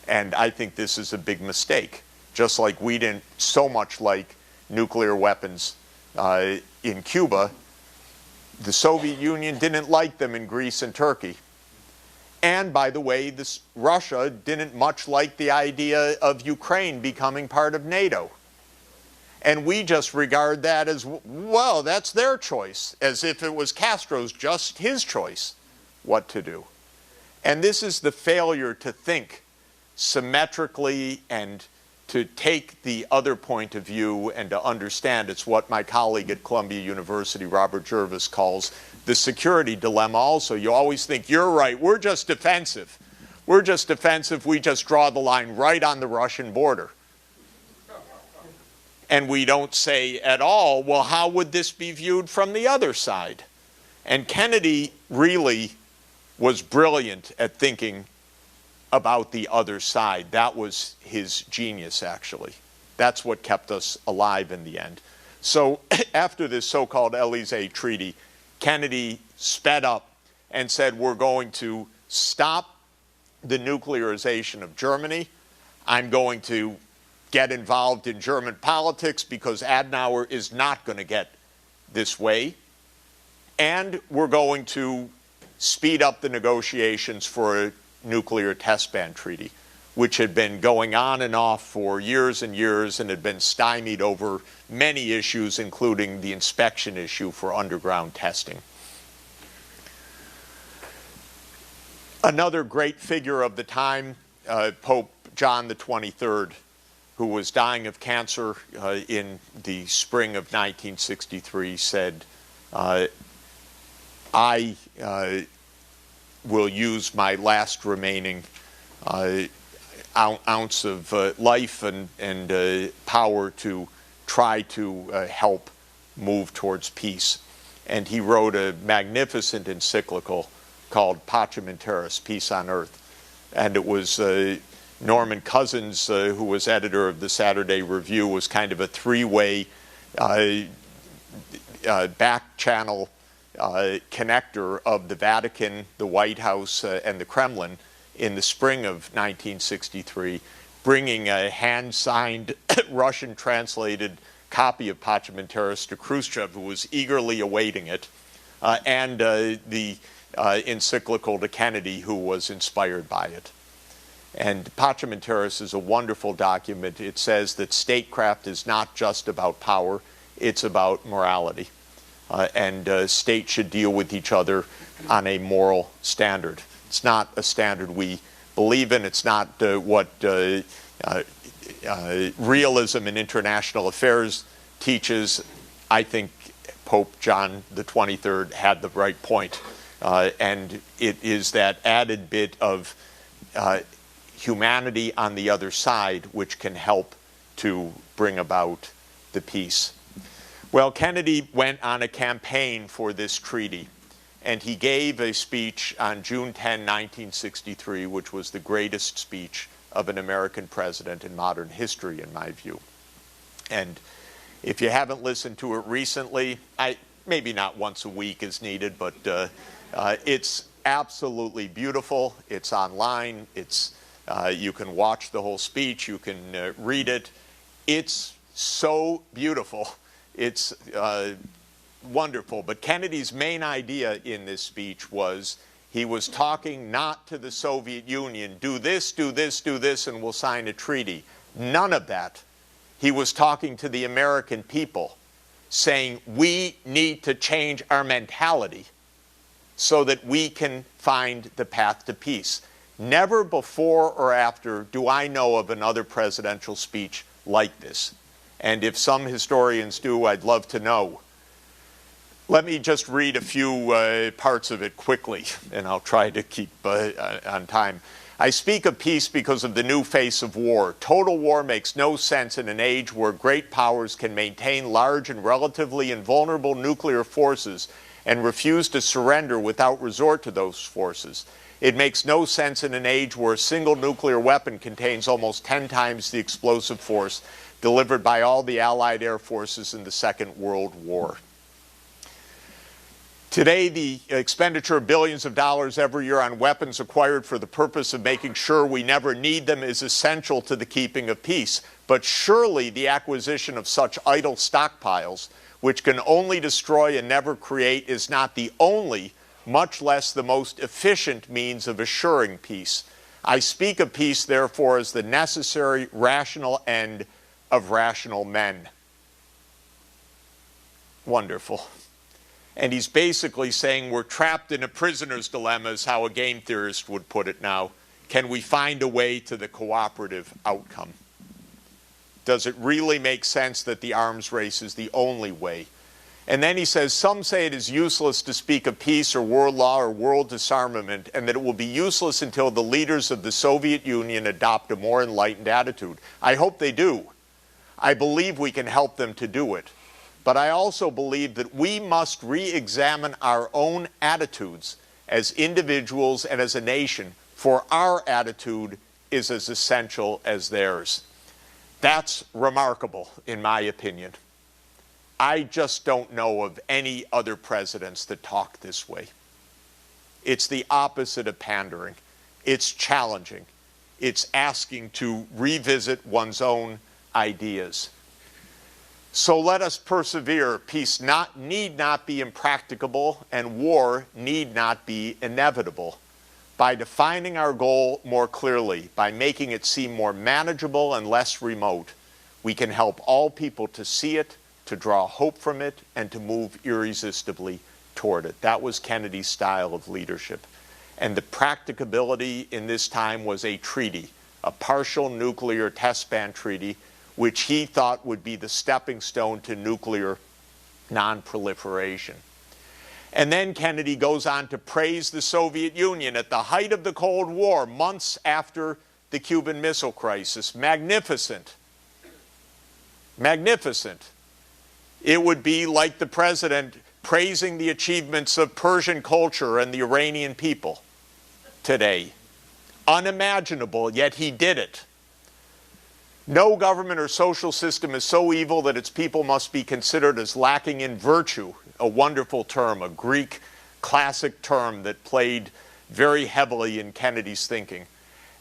And I think this is a big mistake. Just like we didn't so much like nuclear weapons in Cuba, the Soviet Union didn't like them in Greece and Turkey. And by the way, Russia didn't much like the idea of Ukraine becoming part of NATO. And we just regard that as, well, that's their choice, as if it was Castro's just his choice what to do. And this is the failure to think symmetrically and to take the other point of view and to understand. It's what my colleague at Columbia University, Robert Jervis, calls the security dilemma also. You always think, you're right, we're just defensive. We're just defensive, we just draw the line right on the Russian border. And we don't say at all, well, how would this be viewed from the other side? And Kennedy really was brilliant at thinking about the other side. That was his genius, actually. That's what kept us alive in the end. So after this so-called Élysée Treaty, Kennedy sped up and said, we're going to stop the nuclearization of Germany. I'm going to get involved in German politics because Adenauer is not going to get this way. And we're going to speed up the negotiations for a nuclear test ban treaty, which had been going on and off for years and years and had been stymied over many issues, including the inspection issue for underground testing. Another great figure of the time, Pope John the 23rd, who was dying of cancer in the spring of 1963, said, I will use my last remaining ounce of life and power to try to help move towards peace. And he wrote a magnificent encyclical called Pacem in Terris, Peace on Earth. And it was Norman Cousins, who was editor of the Saturday Review, was kind of a three-way back channel connector of the Vatican, the White House, and the Kremlin in the spring of 1963, bringing a hand-signed Russian-translated copy of Pacem in Terris to Khrushchev, who was eagerly awaiting it, and the encyclical to Kennedy, who was inspired by it. And Pacem in Terris is a wonderful document. It says that statecraft is not just about power, it's about morality. And states should deal with each other on a moral standard. It's not a standard we believe in. It's not what realism in international affairs teaches. I think Pope John the 23rd had the right point. And it is that added bit of humanity on the other side which can help to bring about the peace. Well, Kennedy went on a campaign for this treaty, and he gave a speech on June 10, 1963, which was the greatest speech of an American president in modern history, in my view. And if you haven't listened to it recently, maybe not once a week is needed, but it's absolutely beautiful. It's online. You can watch the whole speech. You can read it. It's so beautiful. It's wonderful. But Kennedy's main idea in this speech was he was talking not to the Soviet Union, do this, do this, do this, and we'll sign a treaty. None of that. He was talking to the American people, saying we need to change our mentality so that we can find the path to peace. Never before or after do I know of another presidential speech like this. And if some historians do, I'd love to know. Let me just read a few parts of it quickly, and I'll try to keep on time. I speak of peace because of the new face of war. Total war makes no sense in an age where great powers can maintain large and relatively invulnerable nuclear forces and refuse to surrender without resort to those forces. It makes no sense in an age where a single nuclear weapon contains almost 10 times the explosive force delivered by all the Allied air forces in the Second World War. Today, the expenditure of billions of dollars every year on weapons acquired for the purpose of making sure we never need them is essential to the keeping of peace. But surely the acquisition of such idle stockpiles, which can only destroy and never create, is not the only, much less the most efficient means of assuring peace. I speak of peace, therefore, as the necessary, rational end of rational men. Wonderful. And he's basically saying we're trapped in a prisoner's dilemma, is how a game theorist would put it now. Can we find a way to the cooperative outcome? Does it really make sense that the arms race is the only way? And then he says, some say it is useless to speak of peace or world law or world disarmament, and that it will be useless until the leaders of the Soviet Union adopt a more enlightened attitude. I hope they do. I believe we can help them to do it. But I also believe that we must re-examine our own attitudes as individuals and as a nation, for our attitude is as essential as theirs. That's remarkable, in my opinion. I just don't know of any other presidents that talk this way. It's the opposite of pandering. It's challenging. It's asking to revisit one's own ideas. So let us persevere. Peace need not be impracticable, and war need not be inevitable. By defining our goal more clearly, by making it seem more manageable and less remote, we can help all people to see it, to draw hope from it, and to move irresistibly toward it. That was Kennedy's style of leadership. And the practicability in this time was a treaty, a partial nuclear test ban treaty, which he thought would be the stepping stone to nuclear non-proliferation. And then Kennedy goes on to praise the Soviet Union at the height of the Cold War, months after the Cuban Missile Crisis. Magnificent. Magnificent. It would be like the president praising the achievements of Persian culture and the Iranian people today. Unimaginable, yet he did it. No government or social system is so evil that its people must be considered as lacking in virtue. A wonderful term, a Greek classic term that played very heavily in Kennedy's thinking.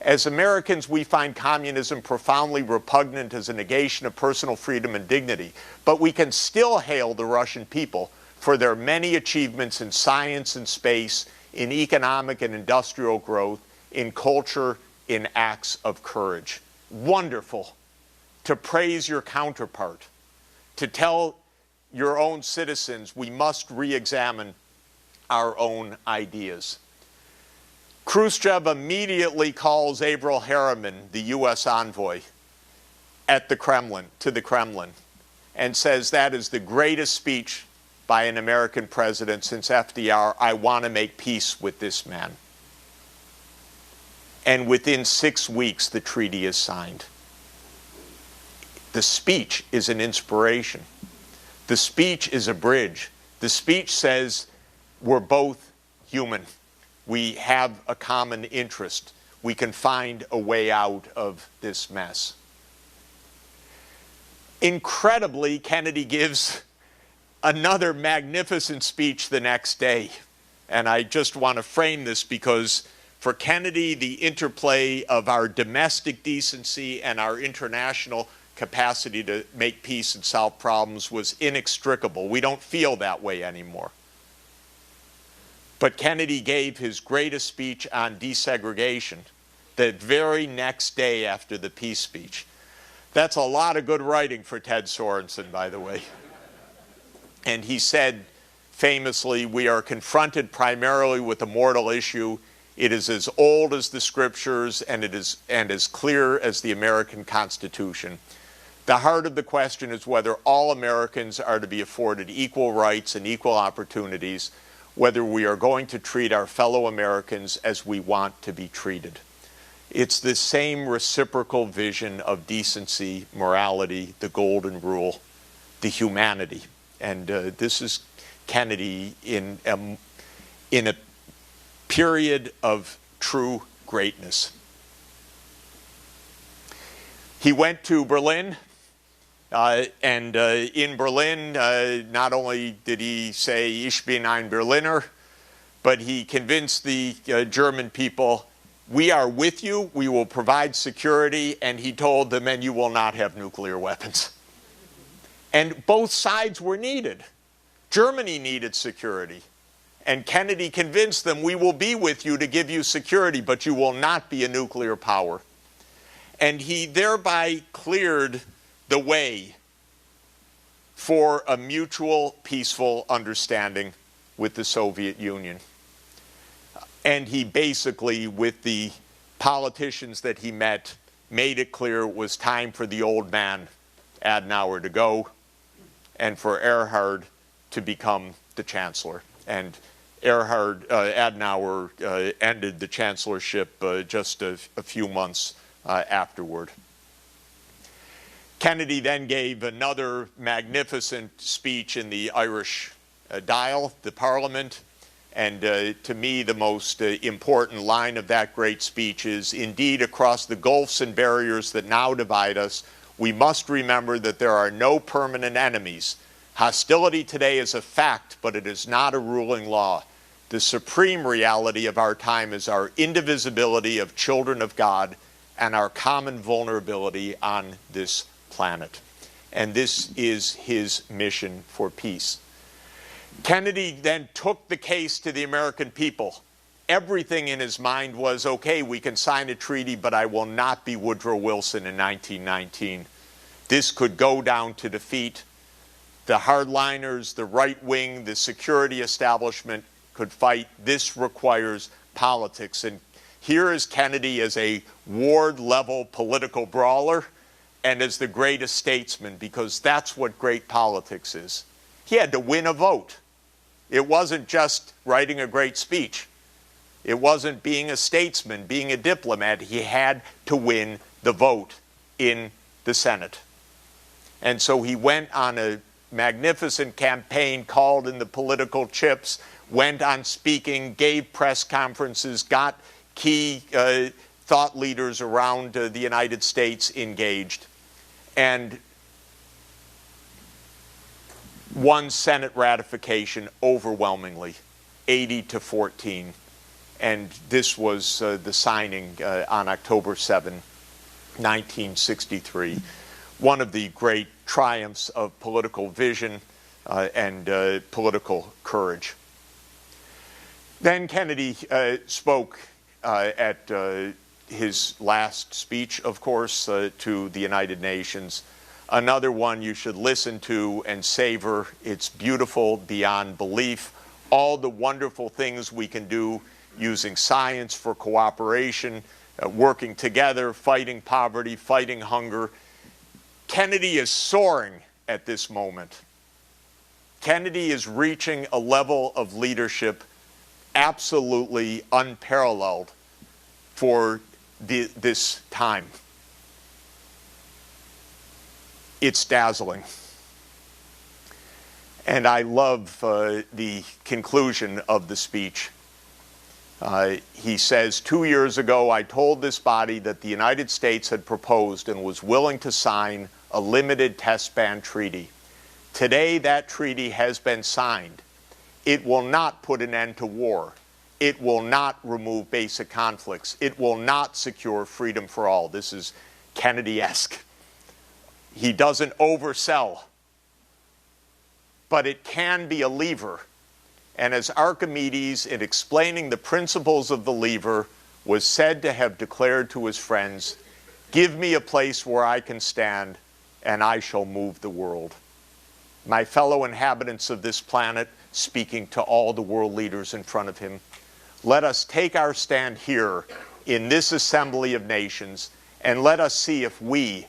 As Americans, we find communism profoundly repugnant as a negation of personal freedom and dignity, but we can still hail the Russian people for their many achievements in science and space, in economic and industrial growth, in culture, in acts of courage. Wonderful to praise your counterpart, to tell your own citizens we must re-examine our own ideas. Khrushchev immediately calls Averell Harriman, the U.S. envoy, to the Kremlin, and says that is the greatest speech by an American president since FDR. I want to make peace with this man. And within 6 weeks, the treaty is signed. The speech is an inspiration. The speech is a bridge. The speech says we're both human. We have a common interest. We can find a way out of this mess. Incredibly, Kennedy gives another magnificent speech the next day. And I just want to frame this because for Kennedy, the interplay of our domestic decency and our international capacity to make peace and solve problems was inextricable. We don't feel that way anymore. But Kennedy gave his greatest speech on desegregation the very next day after the peace speech. That's a lot of good writing for Ted Sorensen, by the way. And he said famously, we are confronted primarily with a mortal issue. It is as old as the scriptures and as clear as the American Constitution. The heart of the question is whether all Americans are to be afforded equal rights and equal opportunities, whether we are going to treat our fellow Americans as we want to be treated. It's the same reciprocal vision of decency, morality, the golden rule, the humanity. And this is Kennedy in a period of true greatness. He went to Berlin. In Berlin, not only did he say, Ich bin ein Berliner, but he convinced the German people, we are with you, we will provide security, and he told them, and you will not have nuclear weapons. And both sides were needed. Germany needed security. And Kennedy convinced them, we will be with you to give you security, but you will not be a nuclear power. And he thereby cleared the way for a mutual peaceful understanding with the Soviet Union. And he basically, with the politicians that he met, made it clear it was time for the old man, Adenauer, to go and for Erhard to become the chancellor. And Adenauer ended the chancellorship just a few months afterward. Kennedy then gave another magnificent speech in the Irish Dáil, the Parliament, and to me the most important line of that great speech is, indeed, across the gulfs and barriers that now divide us, we must remember that there are no permanent enemies. Hostility today is a fact, but it is not a ruling law. The supreme reality of our time is our indivisibility of children of God and our common vulnerability on this planet. And this is his mission for peace. Kennedy then took the case to the American people everything in his mind was, okay, we can sign a treaty, but I will not be Woodrow Wilson in 1919. This could go down to defeat. The hardliners, the right wing, the security establishment could fight. This requires politics. And here is Kennedy as a ward-level political brawler and as the greatest statesman, because that's what great politics is. He had to win a vote. It wasn't just writing a great speech. It wasn't being a statesman, being a diplomat. He had to win the vote in the Senate. And so he went on a magnificent campaign, called in the political chips, went on speaking, gave press conferences, got key thought leaders around the United States engaged, and won Senate ratification overwhelmingly, 80-14. And this was the signing on October 7, 1963. One of the great triumphs of political vision and political courage. Then Kennedy spoke at his last speech, of course, to the United Nations. Another one you should listen to and savor. It's beautiful beyond belief. All the wonderful things we can do using science for cooperation, working together, fighting poverty, fighting hunger. Kennedy is soaring at this moment. Kennedy is reaching a level of leadership absolutely unparalleled for this time. It's dazzling. And I love the conclusion of the speech. He says, 2 years ago, I told this body that the United States had proposed and was willing to sign a limited test ban treaty. Today, that treaty has been signed. It will not put an end to war. It will not remove basic conflicts. It will not secure freedom for all. This is Kennedy-esque. He doesn't oversell, but it can be a lever. And as Archimedes, in explaining the principles of the lever, was said to have declared to his friends, "Give me a place where I can stand, and I shall move the world." My fellow inhabitants of this planet, speaking to all the world leaders in front of him, let us take our stand here in this assembly of nations, and let us see if we,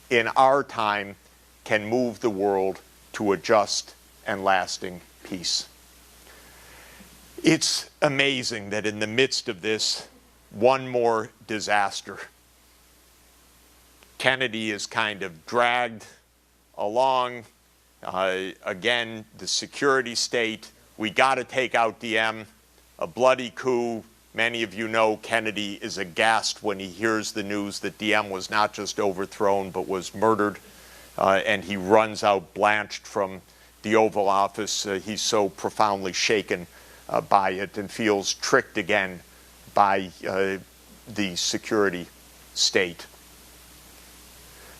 in our time, can move the world to a just and lasting peace. It's amazing that in the midst of this, one more disaster, Kennedy is kind of dragged along. Again, the security state, we got to take out Diem, a bloody coup. Many of you know Kennedy is aghast when he hears the news that Diem was not just overthrown but was murdered, and he runs out blanched from the Oval Office. He's so profoundly shaken by it and feels tricked again by the security state.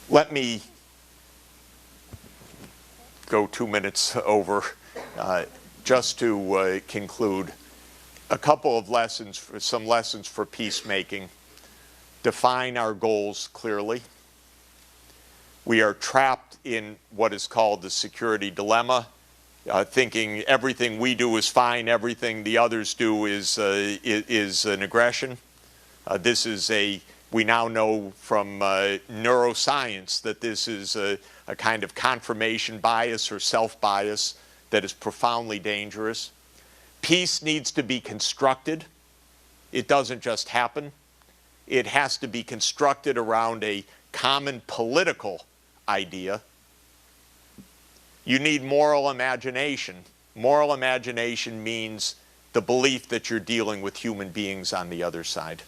Let me go 2 minutes over just to conclude. A couple of lessons, some lessons for peacemaking. Define our goals clearly. We are trapped in what is called the security dilemma, thinking everything we do is fine, everything the others do is an aggression. We now know from neuroscience that this is a kind of confirmation bias or self-bias that is profoundly dangerous. Peace needs to be constructed. It doesn't just happen. It has to be constructed around a common political idea. You need moral imagination. Moral imagination means the belief that you're dealing with human beings on the other side.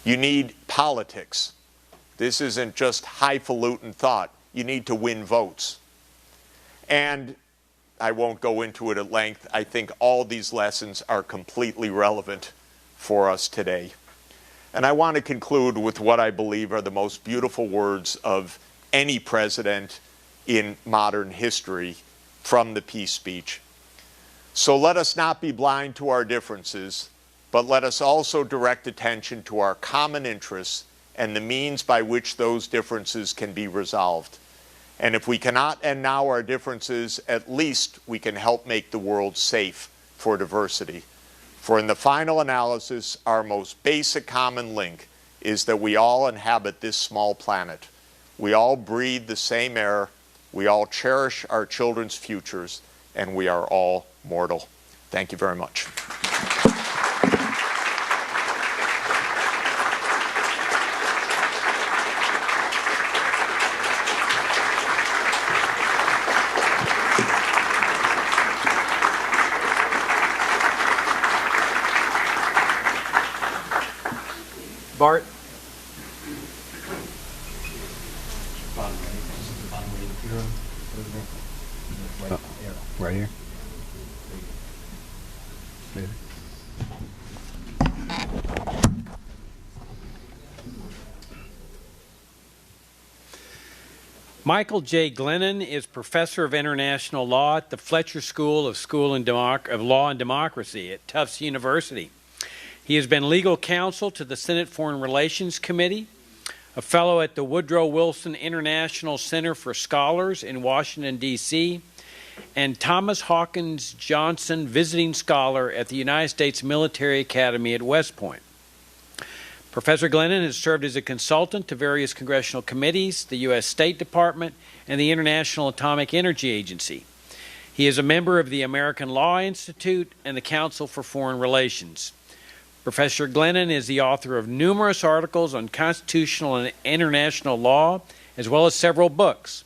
You need politics. This isn't just highfalutin thought. You need to win votes. And I won't go into it at length. I think all these lessons are completely relevant for us today. And I want to conclude with what I believe are the most beautiful words of any president in modern history from the peace speech. So let us not be blind to our differences, but let us also direct attention to our common interests and the means by which those differences can be resolved. And if we cannot end now our differences, at least we can help make the world safe for diversity. For in the final analysis, our most basic common link is that we all inhabit this small planet. We all breathe the same air, we all cherish our children's futures, and we are all mortal. Thank you very much. Bart? Right here. Michael J. Glennon is professor of international law at the Fletcher School of Law and Democracy at Tufts University. He has been legal counsel to the Senate Foreign Relations Committee, a fellow at the Woodrow Wilson International Center for Scholars in Washington, D.C., and Thomas Hawkins Johnson Visiting Scholar at the United States Military Academy at West Point. Professor Glennon has served as a consultant to various congressional committees, the U.S. State Department, and the International Atomic Energy Agency. He is a member of the American Law Institute and the Council for Foreign Relations. Professor Glennon is the author of numerous articles on constitutional and international law, as well as several books.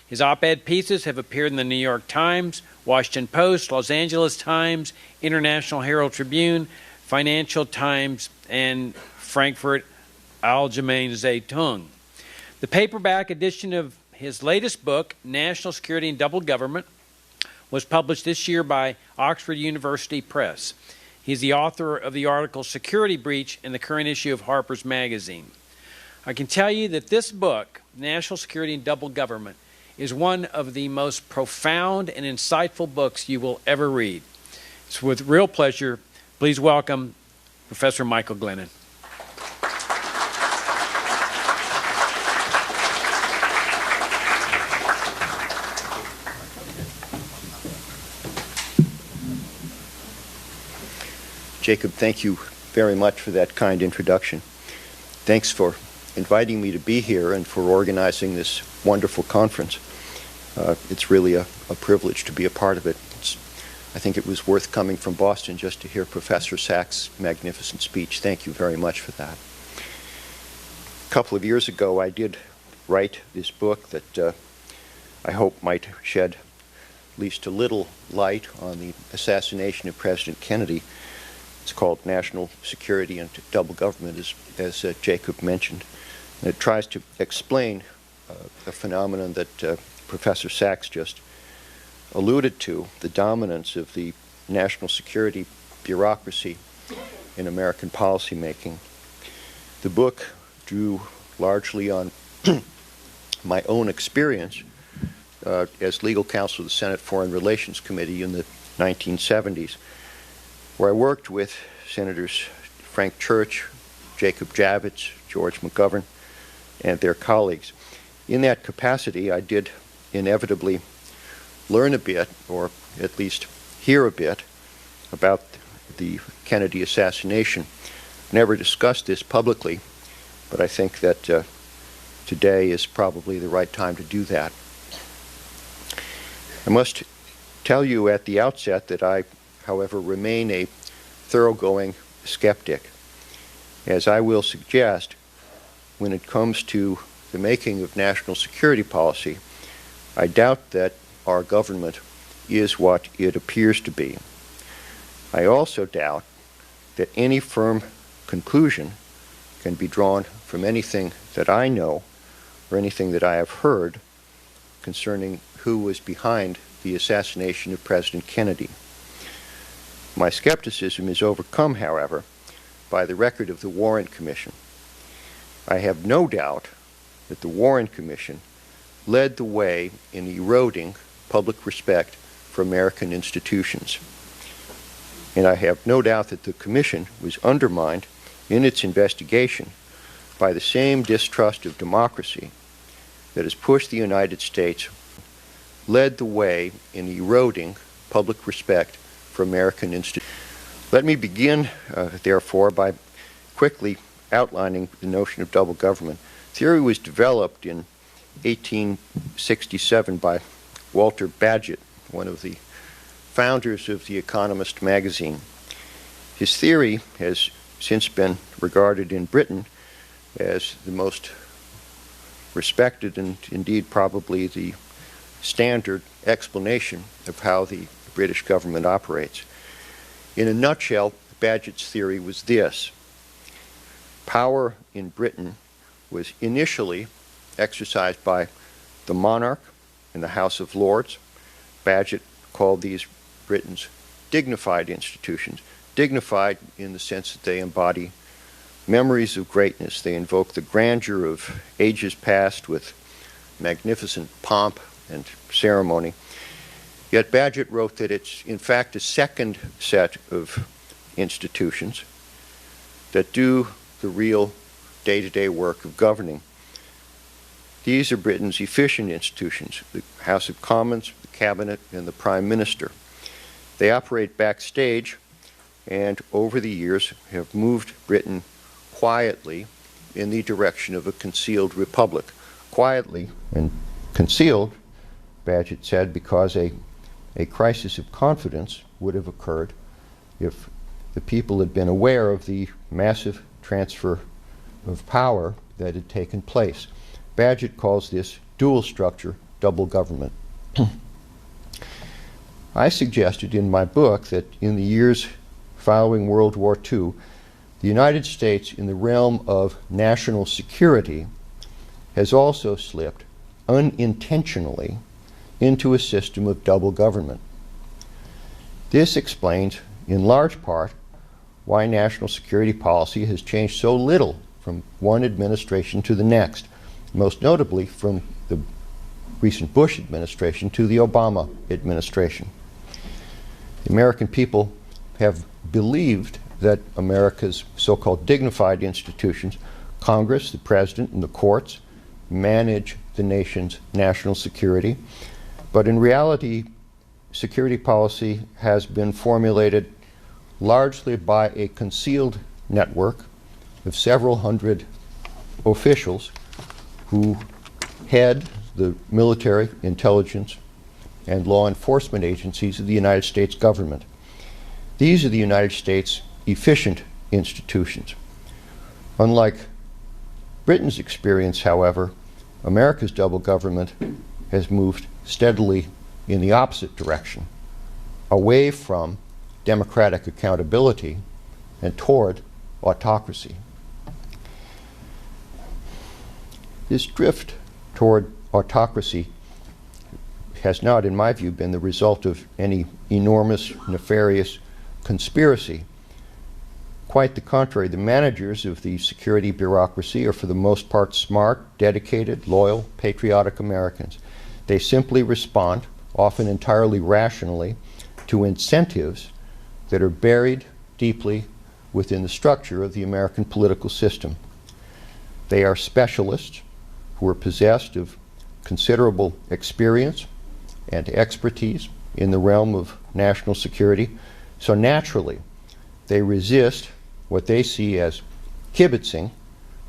His op-ed pieces have appeared in the New York Times, Washington Post, Los Angeles Times, International Herald Tribune, Financial Times, and Frankfurt Allgemeine Zeitung. The paperback edition of his latest book, National Security and Double Government, was published this year by Oxford University Press. He's the author of the article Security Breach in the current issue of Harper's Magazine. I can tell you that this book, National Security and Double Government, is one of the most profound and insightful books you will ever read. It's with real pleasure. Please welcome Professor Michael Glennon. Jacob, thank you very much for that kind introduction. Thanks for inviting me to be here and for organizing this wonderful conference. It's really a privilege to be a part of it. I think it was worth coming from Boston just to hear Professor Sachs' magnificent speech. Thank you very much for that. A couple of years ago, I did write this book that I hope might shed at least a little light on the assassination of President Kennedy. It's called National Security and Double Government, as Jacob mentioned. And it tries to explain a phenomenon that Professor Sachs just alluded to, the dominance of the national security bureaucracy in American policymaking. The book drew largely on my own experience as legal counsel of the Senate Foreign Relations Committee in the 1970s, where I worked with Senators Frank Church, Jacob Javits, George McGovern, and their colleagues. In that capacity, I did inevitably learn a bit, or at least hear a bit, about the Kennedy assassination. Never discussed this publicly, but I think that today is probably the right time to do that. I must tell you at the outset that I, however, remain a thoroughgoing skeptic. As I will suggest, when it comes to the making of national security policy, I doubt that our government is what it appears to be. I also doubt that any firm conclusion can be drawn from anything that I know or anything that I have heard concerning who was behind the assassination of President Kennedy. My skepticism is overcome, however, by the record of the Warren Commission. I have no doubt that the Warren Commission led the way in eroding public respect for American institutions. and I have no doubt that the Commission was undermined in its investigation by the same distrust of democracy that has pushed the United States, led the way in eroding public respect for American institutions. Let me begin, therefore, by quickly outlining the notion of double government. Theory was developed in 1867 by Walter Bagehot, one of the founders of The Economist magazine. His theory has since been regarded in Britain as the most respected and indeed probably the standard explanation of how the British government operates. In a nutshell, Bagehot's theory was this: power in Britain was initially exercised by the monarch in the House of Lords. Bagehot called these Britain's dignified institutions. Dignified in the sense that they embody memories of greatness. They invoke the grandeur of ages past with magnificent pomp and ceremony. Yet Bagehot wrote that it's in fact a second set of institutions that do the real day-to-day work of governing. These are Britain's efficient institutions: the House of Commons, the Cabinet, and the Prime Minister. They operate backstage and over the years have moved Britain quietly in the direction of a concealed republic. Quietly and concealed, Bagehot said, because a crisis of confidence would have occurred if the people had been aware of the massive transfer of power that had taken place. Bagehot calls this dual structure double government. I suggested in my book that in the years following World War II, the United States, in the realm of national security, has also slipped unintentionally into a system of double government. This explains, in large part, why national security policy has changed so little from one administration to the next, most notably from the recent Bush administration to the Obama administration. The American people have believed that America's so-called dignified institutions, Congress, the President, and the courts, manage the nation's national security. But in reality, security policy has been formulated largely by a concealed network of several hundred officials who head the military, intelligence, and law enforcement agencies of the United States government. These are the United States' efficient institutions. Unlike Britain's experience, however, America's double government has moved steadily in the opposite direction, away from democratic accountability and toward autocracy. This drift toward autocracy has not, in my view, been the result of any enormous, nefarious conspiracy. Quite the contrary, the managers of the security bureaucracy are for the most part smart, dedicated, loyal, patriotic Americans. They simply respond, often entirely rationally, to incentives that are buried deeply within the structure of the American political system. They are specialists who are possessed of considerable experience and expertise in the realm of national security, so naturally they resist what they see as kibitzing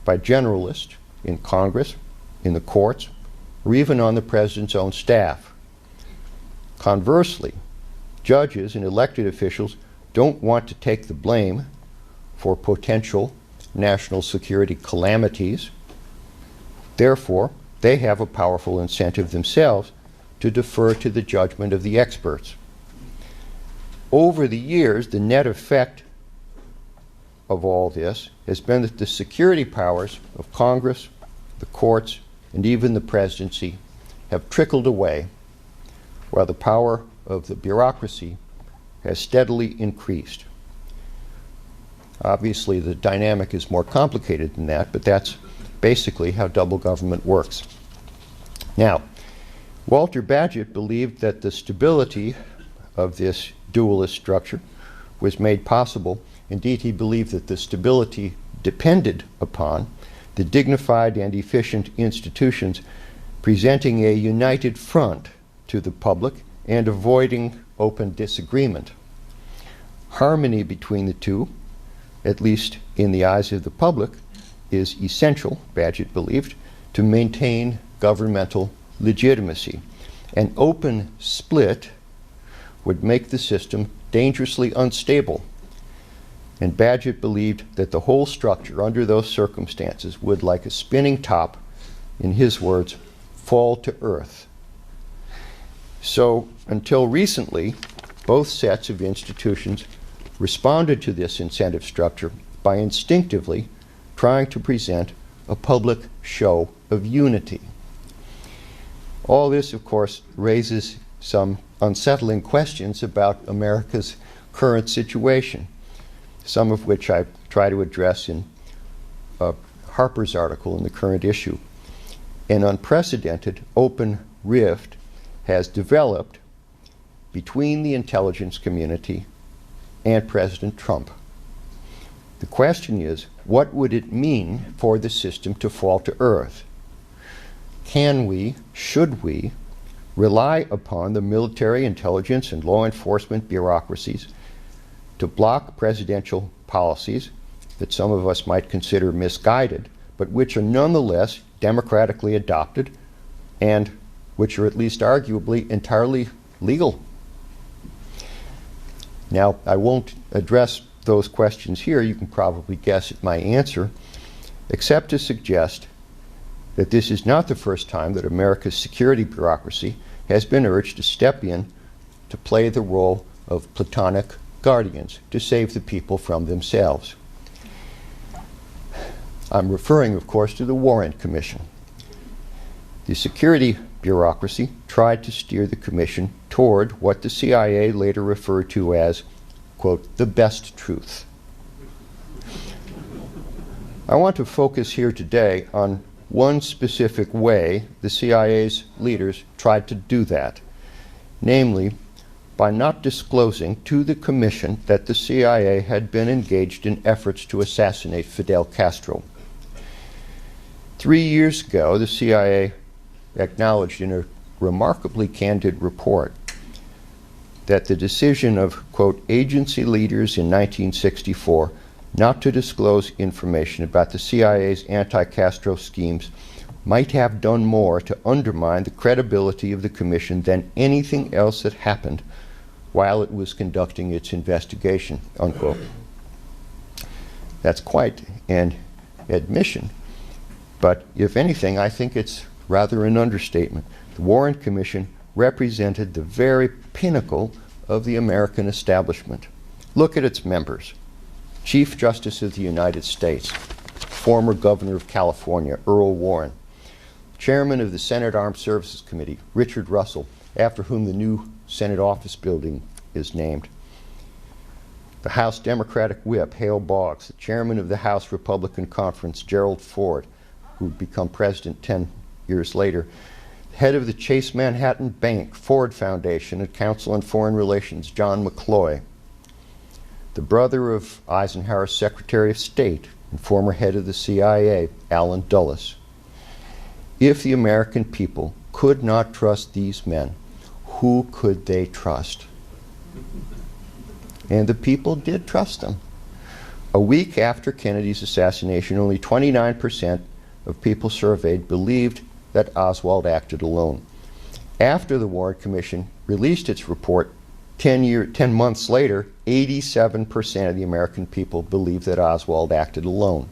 by generalists in Congress, in the courts, or even on the President's own staff. Conversely, judges and elected officials don't want to take the blame for potential national security calamities. Therefore, they have a powerful incentive themselves to defer to the judgment of the experts. Over the years, the net effect of all this has been that the security powers of Congress, the courts, and even the presidency have trickled away, while the power of the bureaucracy has steadily increased. Obviously, the dynamic is more complicated than that, but that's basically how double government works. Now, Walter Bagehot believed that the stability of this dualist structure was made possible. Indeed, he believed that the stability depended upon the dignified and efficient institutions presenting a united front to the public and avoiding open disagreement. Harmony between the two, at least in the eyes of the public, is essential, Bagehot believed, to maintain governmental legitimacy. An open split would make the system dangerously unstable, and Bagehot believed that the whole structure under those circumstances would, like a spinning top, in his words, fall to earth. So, until recently, both sets of institutions responded to this incentive structure by instinctively trying to present a public show of unity. All this, of course, raises some unsettling questions about America's current situation, some of which I try to address in Harper's article in the current issue. An unprecedented open rift has developed between the intelligence community and President Trump. The question is, what would it mean for the system to fall to earth? Can we, should we, rely upon the military, intelligence, and law enforcement bureaucracies to block presidential policies that some of us might consider misguided, but which are nonetheless democratically adopted and which are at least arguably entirely legal? Now, I won't address those questions here. You can probably guess at my answer, except to suggest that this is not the first time that America's security bureaucracy has been urged to step in to play the role of platonic guardians to save the people from themselves. I'm referring, of course, to the Warren Commission. The security bureaucracy tried to steer the commission toward what the CIA later referred to as, quote, the best truth. I want to focus here today on one specific way the CIA's leaders tried to do that, namely by not disclosing to the commission that the CIA had been engaged in efforts to assassinate Fidel Castro. 3 years ago, the CIA acknowledged in a remarkably candid report that the decision of, quote, agency leaders in 1964 not to disclose information about the CIA's anti-Castro schemes might have done more to undermine the credibility of the commission than anything else that happened while it was conducting its investigation, unquote. That's quite an admission, but if anything, I think it's rather an understatement. The Warren Commission represented the very pinnacle of the American establishment. Look at its members. Chief Justice of the United States, former Governor of California, Earl Warren. Chairman of the Senate Armed Services Committee, Richard Russell, after whom the new Senate office building is named. The House Democratic Whip, Hale Boggs. The Chairman of the House Republican Conference, Gerald Ford, who would become president 10 years later. Head of the Chase Manhattan Bank, Ford Foundation, and Council on Foreign Relations, John McCloy. The brother of Eisenhower's Secretary of State and former head of the CIA, Allen Dulles. If the American people could not trust these men, who could they trust? And the people did trust them. A week after Kennedy's assassination, only 29% of people surveyed believed that Oswald acted alone. After the Warren Commission released its report 10 months later, 87% of the American people believed that Oswald acted alone.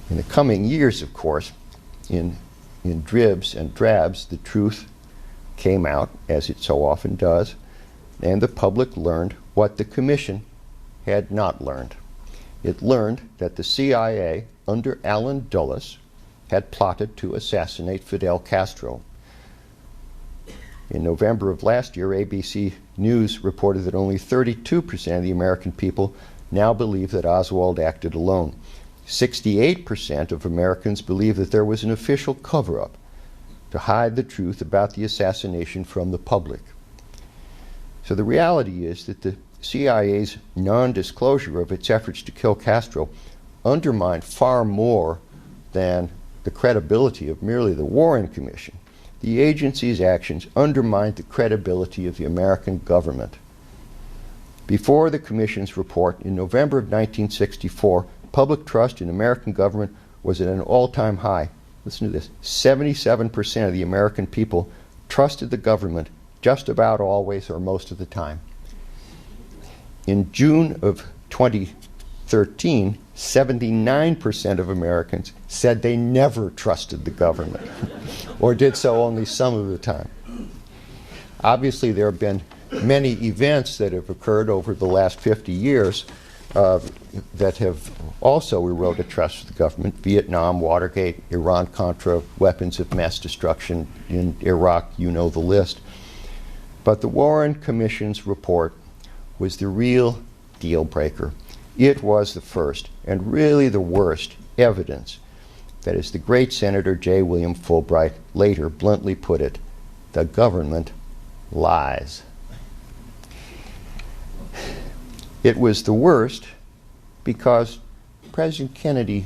In the coming years, of course, in dribs and drabs, the truth came out, as it so often does, and the public learned what the Commission had not learned. It learned that the CIA, under Allen Dulles, had plotted to assassinate Fidel Castro. In November of last year, ABC News reported that only 32% of the American people now believe that Oswald acted alone. 68% of Americans believe that there was an official cover-up to hide the truth about the assassination from the public. So the reality is that the CIA's non-disclosure of its efforts to kill Castro undermined far more than the credibility of merely the Warren Commission. The agency's actions undermined the credibility of the American government. Before the Commission's report in November of 1964, public trust in American government was at an all-time high. Listen to this. 77% of the American people trusted the government just about always or most of the time. In June of 2013, 79% of Americans said they never trusted the government or did so only some of the time. Obviously, there have been many events that have occurred over the last 50 years that have also eroded trust for the government. Vietnam, Watergate, Iran-Contra, weapons of mass destruction in Iraq, you know the list. But the Warren Commission's report was the real deal breaker. It was the first, and really the worst, evidence that, as the great Senator J. William Fulbright later bluntly put it, the government lies. It was the worst because President Kennedy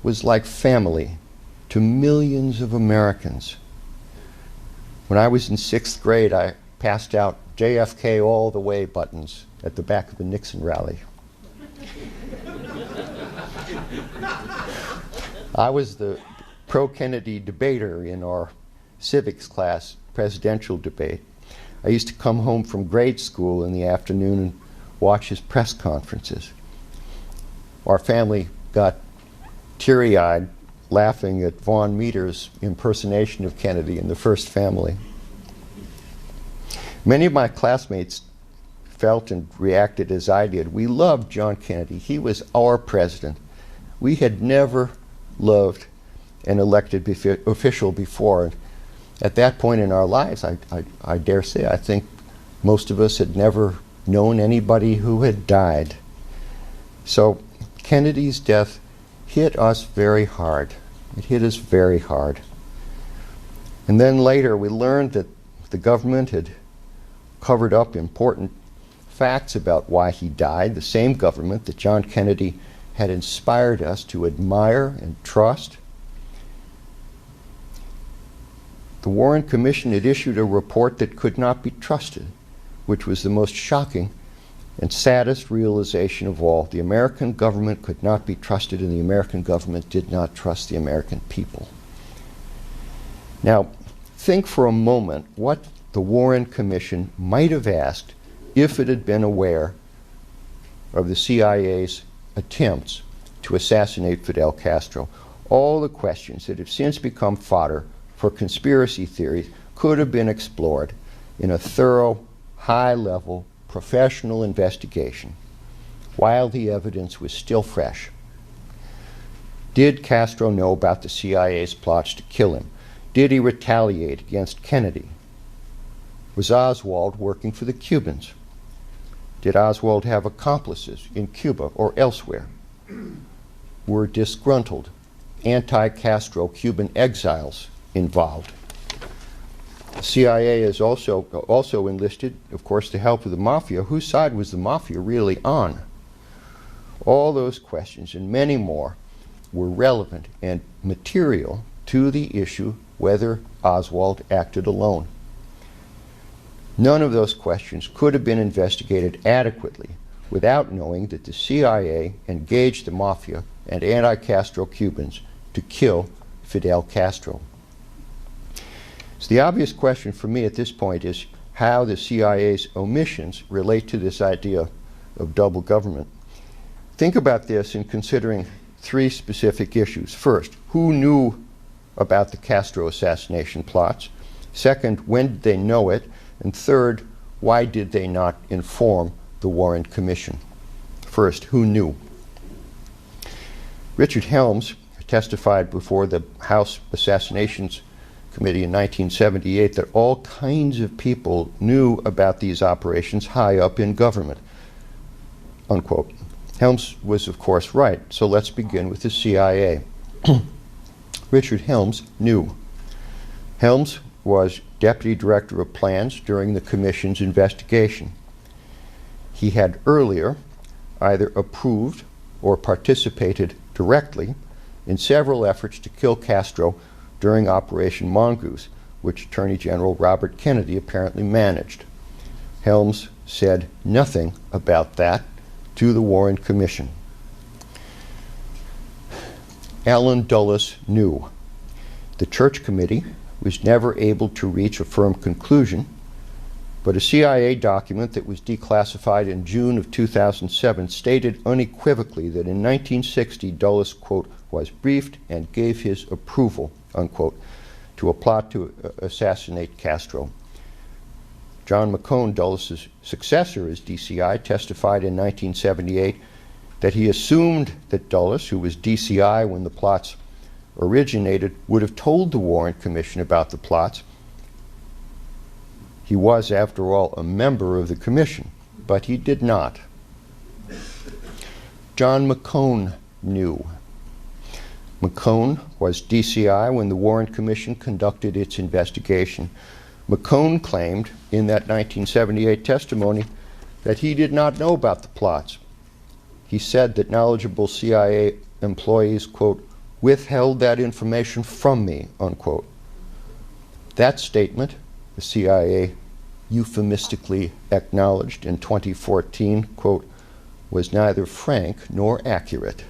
was like family to millions of Americans. When I was in 6th grade, I passed out JFK all the way buttons at the back of the Nixon rally. I was the pro-Kennedy debater in our civics class presidential debate. I used to come home from grade school in the afternoon and watch his press conferences. Our family got teary-eyed laughing at Vaughn Meader's impersonation of Kennedy in The First Family. Many of my classmates felt and reacted as I did. We loved John Kennedy. He was our president. We had never loved an elected official before. At that point in our lives, I dare say, I think most of us had never known anybody who had died. So Kennedy's death hit us very hard. It hit us very hard. And then later we learned that the government had covered up important facts about why he died, the same government that John Kennedy had inspired us to admire and trust. The Warren Commission had issued a report that could not be trusted, which was the most shocking and saddest realization of all. The American government could not be trusted, and the American government did not trust the American people. Now, think for a moment what the Warren Commission might have asked if it had been aware of the CIA's attempts to assassinate Fidel Castro. All the questions that have since become fodder for conspiracy theories could have been explored in a thorough, high-level, professional investigation while the evidence was still fresh. Did Castro know about the CIA's plots to kill him? Did he retaliate against Kennedy? Was Oswald working for the Cubans? Did Oswald have accomplices in Cuba or elsewhere? Were disgruntled anti-Castro Cuban exiles involved? The CIA is also enlisted, of course, to help with the mafia. Whose side was the mafia really on? All those questions and many more were relevant and material to the issue whether Oswald acted alone. None of those questions could have been investigated adequately without knowing that the CIA engaged the mafia and anti-Castro Cubans to kill Fidel Castro. So the obvious question for me at this point is how the CIA's omissions relate to this idea of double government. Think about this in considering three specific issues. First, who knew about the Castro assassination plots? Second, when did they know it? And third, why did they not inform the Warren Commission? First, who knew? Richard Helms testified before the House Assassinations Committee in 1978 that all kinds of people knew about these operations high up in government, unquote. Helms was, of course, right, so let's begin with the CIA. Richard Helms knew. Helms was Deputy Director of Plans during the Commission's investigation. he had earlier either approved or participated directly in several efforts to kill Castro during Operation Mongoose, which Attorney General Robert Kennedy apparently managed. Helms said nothing about that to the Warren Commission. Allen Dulles knew. The Church Committee was never able to reach a firm conclusion, but a CIA document that was declassified in June of 2007 stated unequivocally that in 1960 Dulles, quote, was briefed and gave his approval, unquote, to a plot to assassinate Castro. John McCone, Dulles' successor as DCI, testified in 1978 that he assumed that Dulles, who was DCI when the plots originated, would have told the Warren Commission about the plots. He was, after all, a member of the commission, but he did not. John McCone knew. McCone was DCI when the Warren Commission conducted its investigation. McCone claimed in that 1978 testimony that he did not know about the plots. He said that knowledgeable CIA employees, quote, withheld that information from me, unquote. That statement, the CIA euphemistically acknowledged in 2014, quote, was neither frank nor accurate.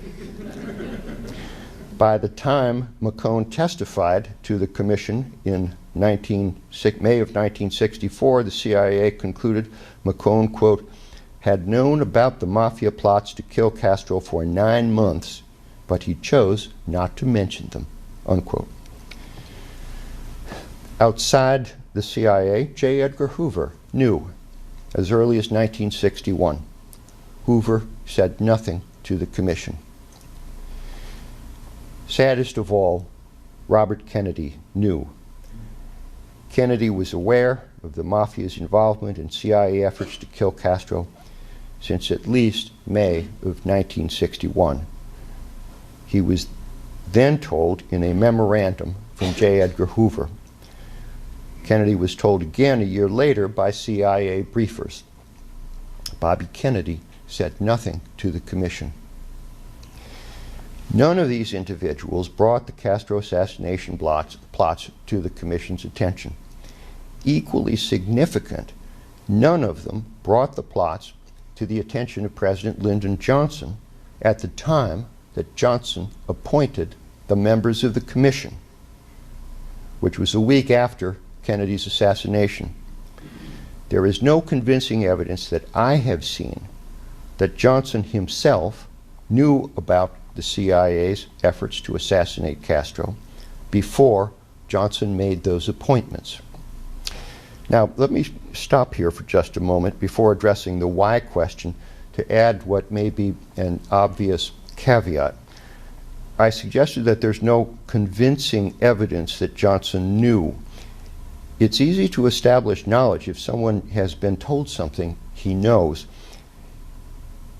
By the time McCone testified to the commission in May of 1964, the CIA concluded McCone, quote, had known about the mafia plots to kill Castro for 9 months, but he chose not to mention them, unquote. Outside the CIA, J. Edgar Hoover knew as early as 1961. Hoover said nothing to the commission. Saddest of all, Robert Kennedy knew. Kennedy was aware of the mafia's involvement in CIA efforts to kill Castro since at least May of 1961. He was then told in a memorandum from J. Edgar Hoover. Kennedy was told again a year later by CIA briefers. Bobby Kennedy said nothing to the commission. None of these individuals brought the Castro assassination plots to the commission's attention. Equally significant, none of them brought the plots to the attention of President Lyndon Johnson at the time that Johnson appointed the members of the commission, which was a week after Kennedy's assassination. There is no convincing evidence that I have seen that Johnson himself knew about the CIA's efforts to assassinate Castro before Johnson made those appointments. Now, let me stop here for just a moment before addressing the why question to add what may be an obvious caveat. I suggested that there's no convincing evidence that Johnson knew. It's easy to establish knowledge if someone has been told something he knows.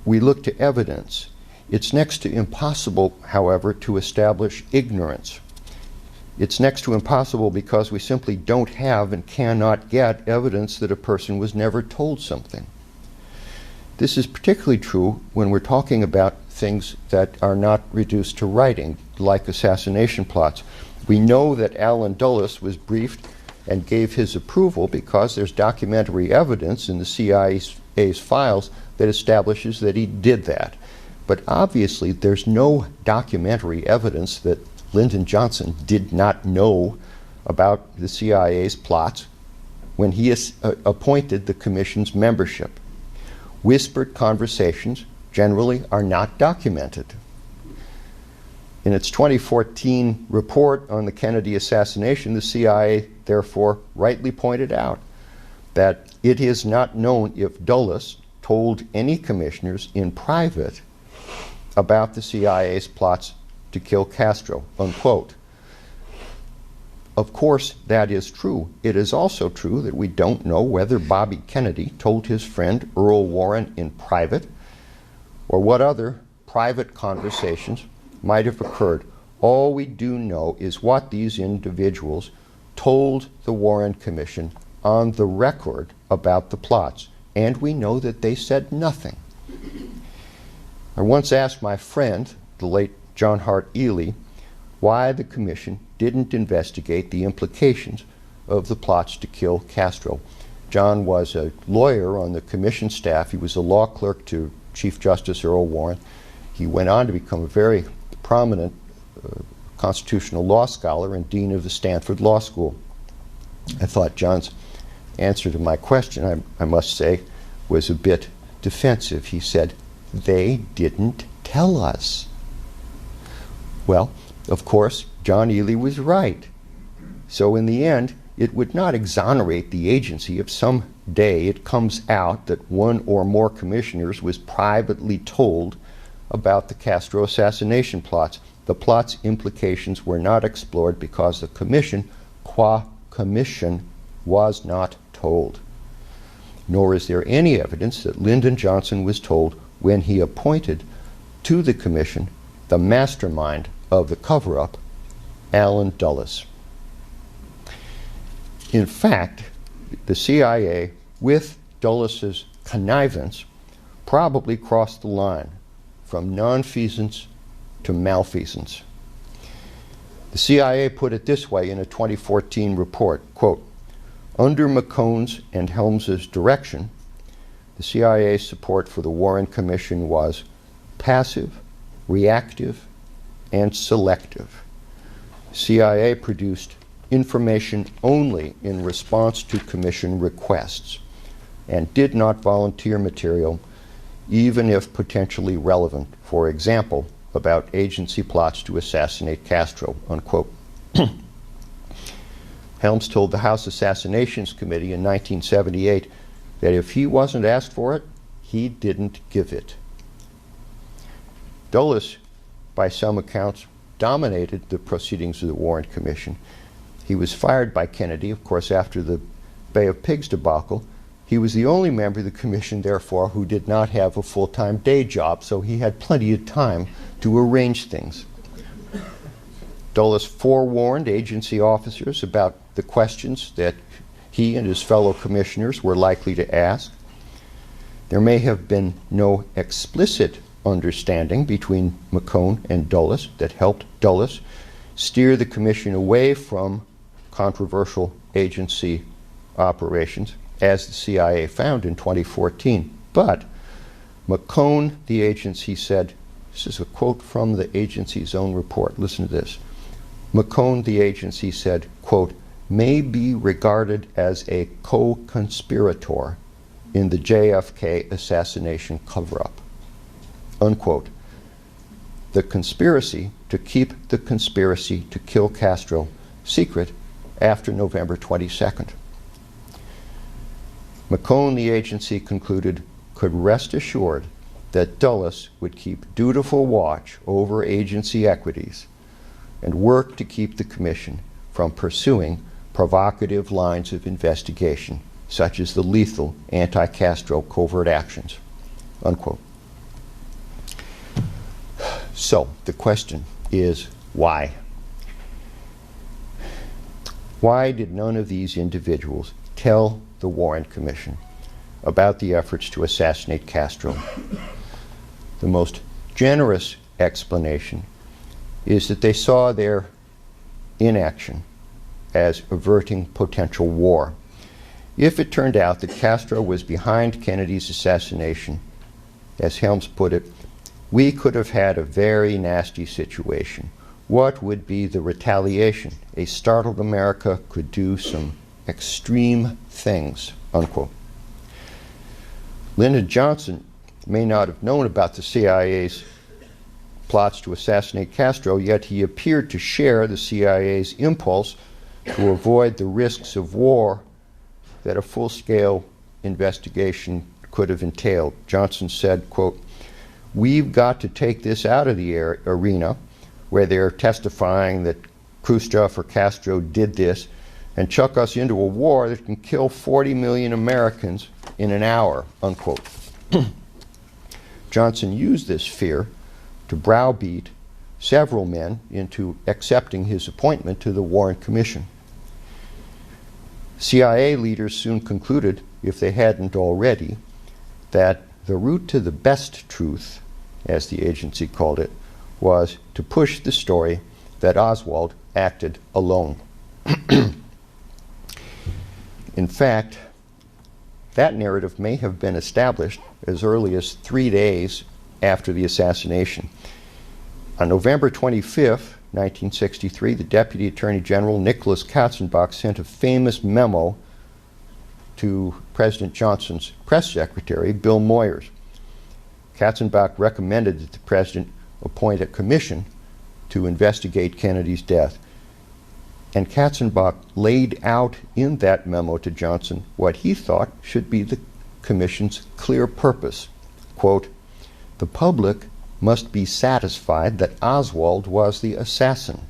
We look to evidence. It's next to impossible, however, to establish ignorance. It's next to impossible because we simply don't have and cannot get evidence that a person was never told something. This is particularly true when we're talking about things that are not reduced to writing, like assassination plots. We know that Allen Dulles was briefed and gave his approval because there's documentary evidence in the CIA's files that establishes that he did that. But obviously there's no documentary evidence that Lyndon Johnson did not know about the CIA's plots when he appointed the commission's membership. Whispered conversations generally are not documented. In its 2014 report on the Kennedy assassination, the CIA therefore rightly pointed out that it is not known if Dulles told any commissioners in private about the CIA's plots to kill Castro, unquote. Of course, that is true. It is also true that we don't know whether Bobby Kennedy told his friend Earl Warren in private or what other private conversations might have occurred. All we do know is what these individuals told the Warren Commission on the record about the plots and we know that they said nothing. I once asked my friend, the late John Hart Ely, why the commission didn't investigate the implications of the plots to kill Castro. John was a lawyer on the commission staff. He was a law clerk to Chief Justice Earl Warren. He went on to become a very prominent constitutional law scholar and dean of the Stanford Law School. I thought John's answer to my question, I must say, was a bit defensive. He said, "They didn't tell us." Well, of course, John Ely was right. So in the end, it would not exonerate the agency if some day it comes out that one or more commissioners was privately told about the Castro assassination plots. The plot's implications were not explored because the commission, qua commission, was not told. Nor is there any evidence that Lyndon Johnson was told when he appointed to the commission the mastermind of the cover-up, Allen Dulles. In fact, the CIA, with Dulles' connivance, probably crossed the line from nonfeasance to malfeasance. The CIA put it this way in a 2014 report, quote, "Under McCone's and Helms's direction, the CIA's support for the Warren Commission was passive, reactive, and selective. CIA produced information only in response to commission requests and did not volunteer material even if potentially relevant, for example, about agency plots to assassinate Castro," unquote. Helms told the House Assassinations Committee in 1978 that if he wasn't asked for it, he didn't give it. Dulles, by some accounts, dominated the proceedings of the Warren Commission. He was fired by Kennedy, of course, after the Bay of Pigs debacle. He was the only member of the commission, therefore, who did not have a full-time day job, so he had plenty of time to arrange things. Dulles forewarned agency officers about the questions that he and his fellow commissioners were likely to ask. There may have been no explicit understanding between McCone and Dulles that helped Dulles steer the commission away from controversial agency operations, as the CIA found in 2014. But McCone, the agency, said, this is a quote from the agency's own report, listen to this. McCone, the agency, said, quote, "may be regarded as a co-conspirator in the JFK assassination cover-up," unquote. The conspiracy to keep the conspiracy to kill Castro secret after November 22nd. McCone, the agency, concluded, could rest assured that Dulles would keep dutiful watch over agency equities and work to keep the commission from pursuing provocative lines of investigation, such as the lethal anti-Castro covert actions, unquote. So the question is, why? Why did none of these individuals tell the Warren Commission about the efforts to assassinate Castro? The most generous explanation is that they saw their inaction as averting potential war. If it turned out that Castro was behind Kennedy's assassination, as Helms put it, we could have had a very nasty situation. What would be the retaliation? A startled America could do some extreme things, unquote. Lyndon Johnson may not have known about the CIA's plots to assassinate Castro, yet he appeared to share the CIA's impulse to avoid the risks of war that a full-scale investigation could have entailed. Johnson said, quote, "We've got to take this out of the arena where they're testifying that Khrushchev or Castro did this and chuck us into a war that can kill 40 million Americans in an hour," unquote. Johnson used this fear to browbeat several men into accepting his appointment to the Warren Commission. CIA leaders soon concluded if they hadn't already, that the route to the best truth, as the agency called it, was to push the story that Oswald acted alone. In fact, that narrative may have been established as early as 3 days after the assassination. On November 25th, 1963, the Deputy Attorney General Nicholas Katzenbach sent a famous memo to President Johnson's press secretary, Bill Moyers. Katzenbach recommended that the president appoint a commission to investigate Kennedy's death. And Katzenbach laid out in that memo to Johnson what he thought should be the commission's clear purpose. Quote, "The public must be satisfied that Oswald was the assassin,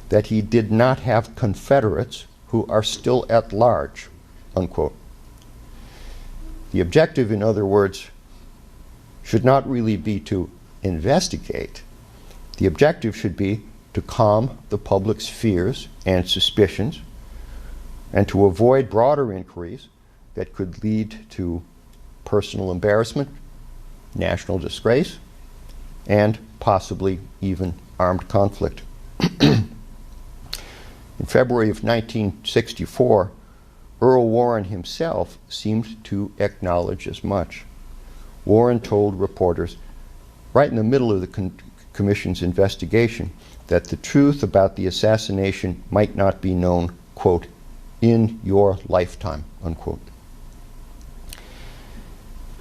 that he did not have Confederates who are still at large," unquote. The objective, in other words, should not really be to investigate. The objective should be to calm the public's fears and suspicions and to avoid broader inquiries that could lead to personal embarrassment, national disgrace, and possibly even armed conflict. In February of 1964, Earl Warren himself seemed to acknowledge as much. Warren told reporters, right in the middle of the commission's investigation, that the truth about the assassination might not be known, quote, "in your lifetime," unquote.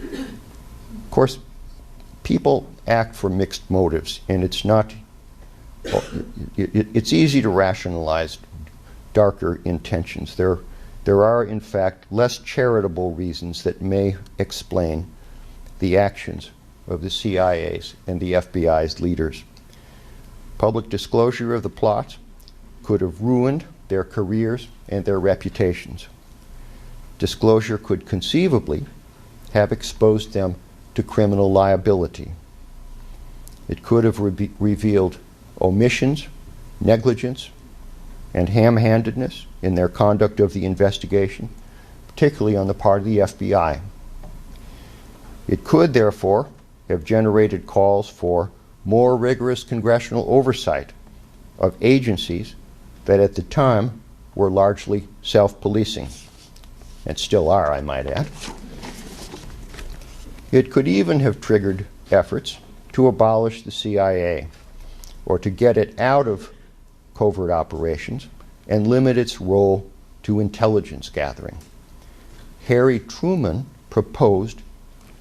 Of course, people act for mixed motives, and it's easy to rationalize darker intentions. There are, in fact, less charitable reasons that may explain the actions of the CIA's and the FBI's leaders. Public disclosure of the plots could have ruined their careers and their reputations. Disclosure could conceivably have exposed them to criminal liability. It could have revealed omissions, negligence, and ham-handedness in their conduct of the investigation, particularly on the part of the FBI. It could, therefore, have generated calls for more rigorous congressional oversight of agencies that at the time were largely self-policing, and still are, I might add. It could even have triggered efforts to abolish the CIA or to get it out of covert operations and limit its role to intelligence gathering. Harry Truman proposed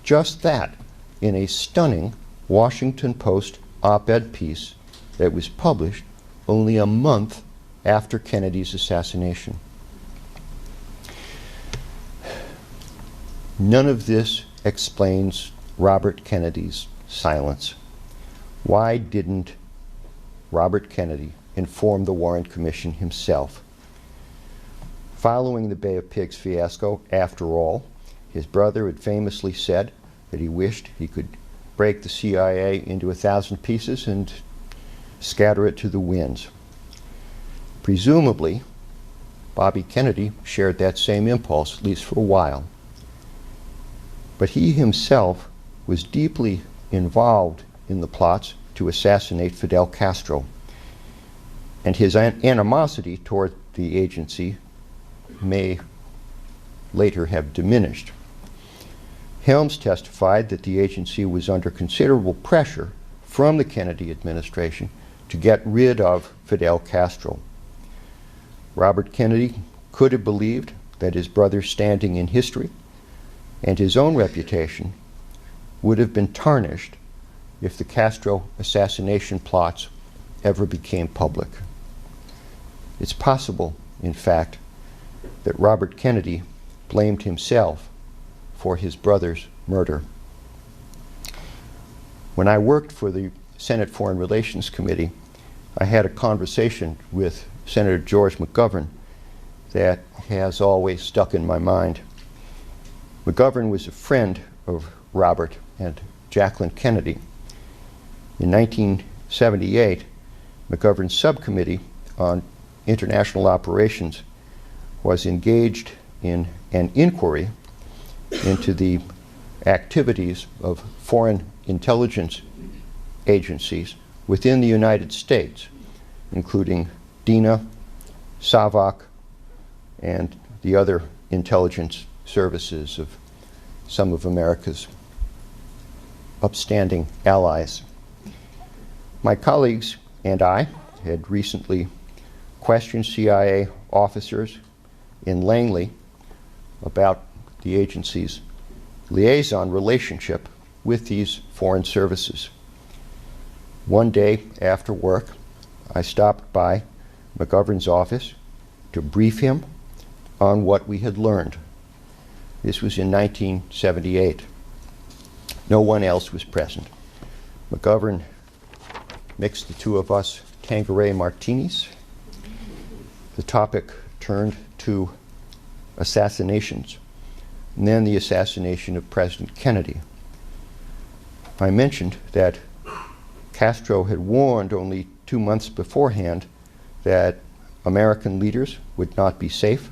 just that in a stunning Washington Post op-ed piece that was published only a month after Kennedy's assassination. None of this explains Robert Kennedy's silence. Why didn't Robert Kennedy inform the Warren Commission himself? Following the Bay of Pigs fiasco, after all, his brother had famously said that he wished he could break the CIA into 1,000 pieces and scatter it to the winds. Presumably, Bobby Kennedy shared that same impulse, at least for a while. But he himself was deeply involved in the plots to assassinate Fidel Castro, and his animosity toward the agency may later have diminished. Helms testified that the agency was under considerable pressure from the Kennedy administration to get rid of Fidel Castro. Robert Kennedy could have believed that his brother's standing in history and his own reputation would have been tarnished if the Castro assassination plots ever became public. It's possible, in fact, that Robert Kennedy blamed himself for his brother's murder. When I worked for the Senate Foreign Relations Committee, I had a conversation with Senator George McGovern that has always stuck in my mind. McGovern was a friend of Robert and Jacqueline Kennedy. In 1978, McGovern's subcommittee on international operations was engaged in an inquiry into the activities of foreign intelligence agencies within the United States, including DINA, SAVAK, and the other intelligence services of some of America's upstanding allies. My colleagues and I had recently questioned CIA officers in Langley about the agency's liaison relationship with these foreign services. One day after work, I stopped by McGovern's office to brief him on what we had learned. This was in 1978. No one else was present. McGovern mixed the two of us Tanqueray martinis. The topic turned to assassinations, and then the assassination of President Kennedy. I mentioned that Castro had warned only 2 months beforehand that American leaders would not be safe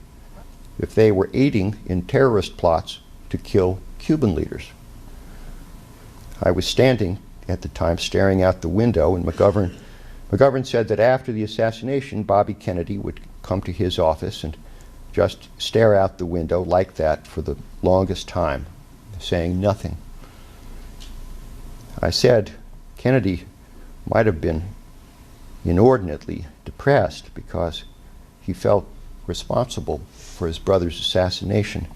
if they were aiding in terrorist plots to kill Cuban leaders. I was standing at the time staring out the window, and McGovern said that after the assassination, Bobby Kennedy would come to his office and just stare out the window like that for the longest time, saying nothing. I said Kennedy might have been inordinately depressed because he felt responsible for his brother's assassination,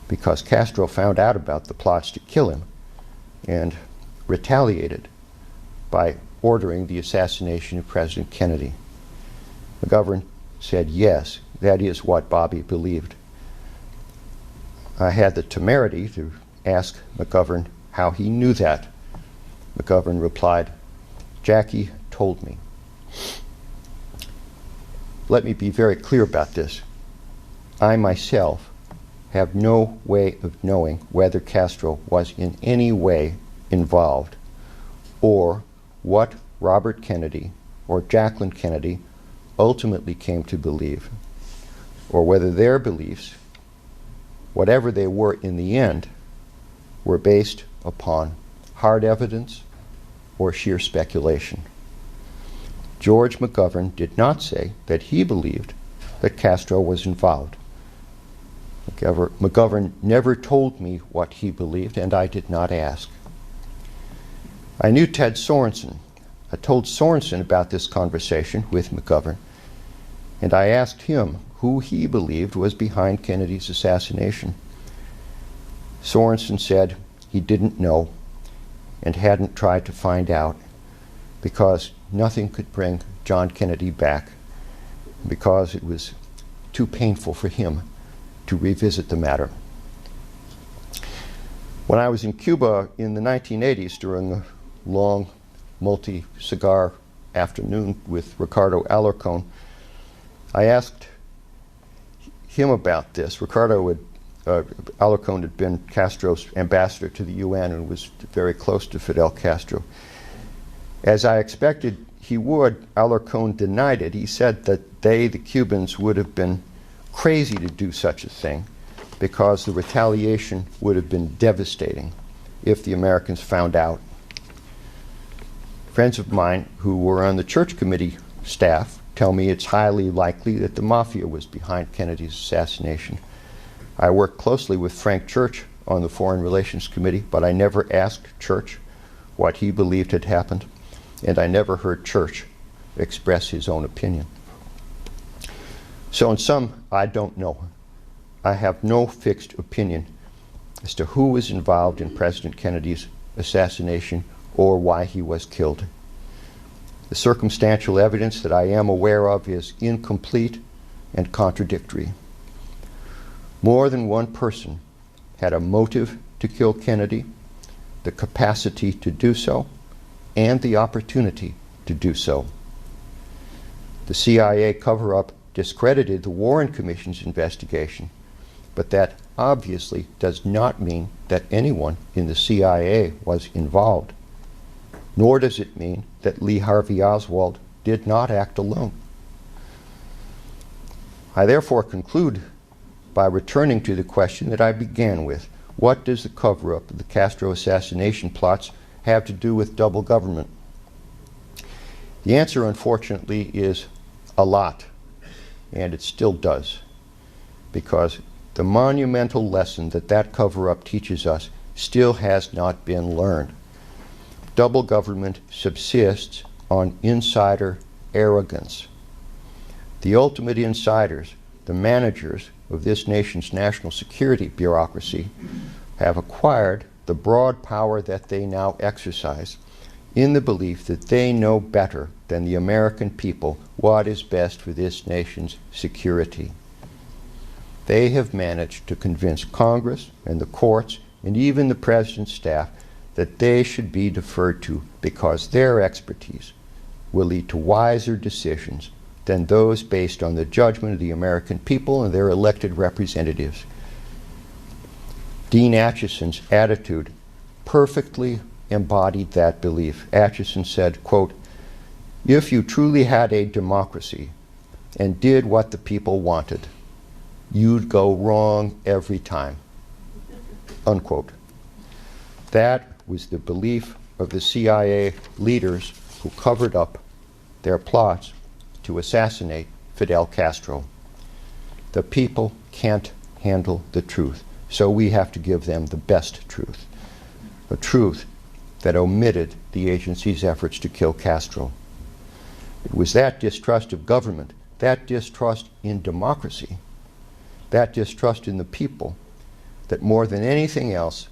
because Castro found out about the plots to kill him and retaliated by ordering the assassination of President Kennedy. McGovern said yes, that is what Bobby believed. I had the temerity to ask McGovern how he knew that. McGovern replied, "Jackie told me." Let me be very clear about this. I myself have no way of knowing whether Castro was in any way involved, or what Robert Kennedy or Jacqueline Kennedy ultimately came to believe, or whether their beliefs, whatever they were in the end, were based upon hard evidence or sheer speculation. George McGovern did not say that he believed that Castro was involved. McGovern never told me what he believed, and I did not ask. I knew Ted Sorensen. I told Sorensen about this conversation with McGovern, and I asked him who he believed was behind Kennedy's assassination. Sorensen said he didn't know and hadn't tried to find out because nothing could bring John Kennedy back, because it was too painful for him to revisit the matter. When I was in Cuba in the 1980s during a long multi-cigar afternoon with Ricardo Alarcón, I asked him about this. Alarcón had been Castro's ambassador to the UN and was very close to Fidel Castro. As I expected he would, Alarcón denied it. He said that they, the Cubans, would have been crazy to do such a thing because the retaliation would have been devastating if the Americans found out. Friends of mine who were on the church committee staff tell me it's highly likely that the mafia was behind Kennedy's assassination. I worked closely with Frank Church on the Foreign Relations Committee, but I never asked Church what he believed had happened, and I never heard Church express his own opinion. So in sum, I don't know. I have no fixed opinion as to who was involved in President Kennedy's assassination or why he was killed. The circumstantial evidence that I am aware of is incomplete and contradictory. More than one person had a motive to kill Kennedy, the capacity to do so, and the opportunity to do so. The CIA cover-up discredited the Warren Commission's investigation, but that obviously does not mean that anyone in the CIA was involved, nor does it mean that Lee Harvey Oswald did not act alone. I therefore conclude by returning to the question that I began with. What does the cover-up of the Castro assassination plots have to do with double government? The answer, unfortunately, is a lot, and it still does, because the monumental lesson that that cover-up teaches us still has not been learned. Double government subsists on insider arrogance. The ultimate insiders, the managers of this nation's national security bureaucracy, have acquired the broad power that they now exercise in the belief that they know better than the American people what is best for this nation's security. They have managed to convince Congress and the courts and even the President's staff that they should be deferred to because their expertise will lead to wiser decisions than those based on the judgment of the American people and their elected representatives. Dean Acheson's attitude perfectly embodied that belief. Acheson said, quote, "If you truly had a democracy and did what the people wanted, you'd go wrong every time," unquote. That was the belief of the CIA leaders who covered up their plots to assassinate Fidel Castro. The people can't handle the truth, so we have to give them the best truth, a truth that omitted the agency's efforts to kill Castro. It was that distrust of government, that distrust in democracy, that distrust in the people that more than anything else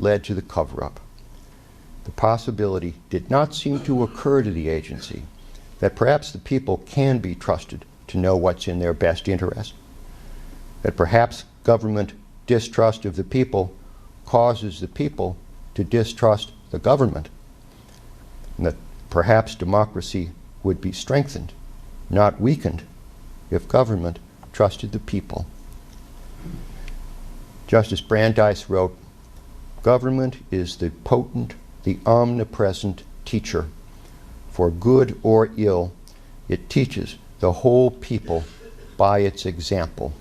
led to the cover-up. The possibility did not seem to occur to the agency that perhaps the people can be trusted to know what's in their best interest, that perhaps government distrust of the people causes the people to distrust the government, and that perhaps democracy would be strengthened, not weakened, if government trusted the people. Justice Brandeis wrote, "Government is the potent, the omnipresent teacher. For good or ill, it teaches the whole people by its example."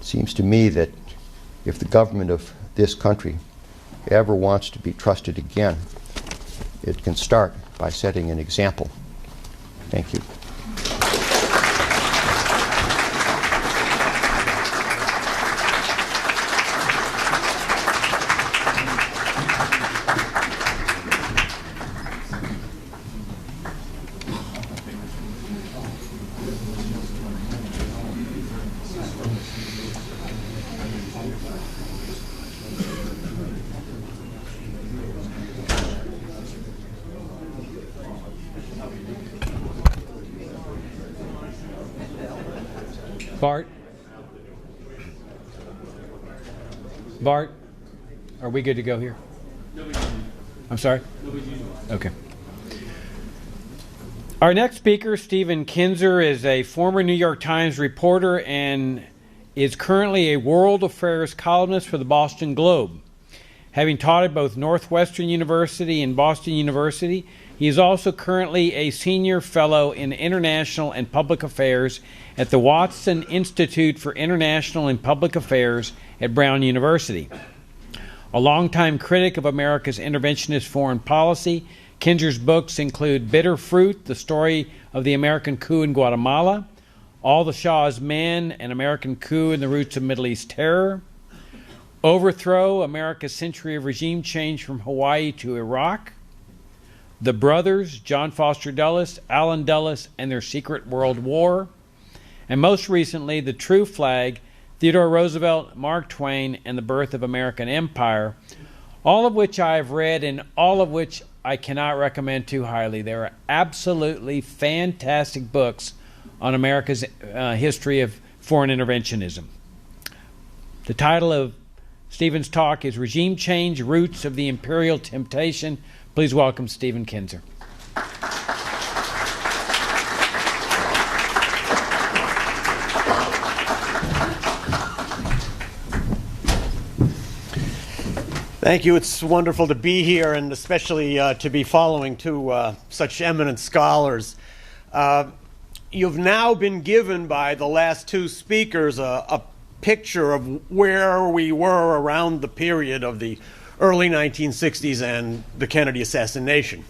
It seems to me that if the government of this country ever wants to be trusted again, it can start by setting an example. Thank you. Bart, are we good to go here? I'm sorry? Okay. Our next speaker, Stephen Kinzer, is a former New York Times reporter and is currently a world affairs columnist for the Boston Globe. Having taught at both Northwestern University and Boston University, he is also currently a senior fellow in international and public affairs at the Watson Institute for International and Public Affairs at Brown University. A longtime critic of America's interventionist foreign policy, Kinzer's books include Bitter Fruit, the story of the American coup in Guatemala, All the Shah's Men, an American coup and the roots of Middle East terror, Overthrow, America's Century of Regime Change from Hawaii to Iraq, The Brothers, John Foster Dulles, Allen Dulles, and Their Secret World War, and most recently, The True Flag, Theodore Roosevelt, Mark Twain, and the Birth of American Empire, all of which I have read and all of which I cannot recommend too highly. They are absolutely fantastic books on America's history of foreign interventionism. The title of Stephen's talk is Regime Change, Roots of the Imperial Temptation. Please welcome Stephen Kinzer. Thank you. It's wonderful to be here, and especially to be following two such eminent scholars. you've now been given by the last two speakers a picture of where we were around the period of the early 1960s and the Kennedy assassination.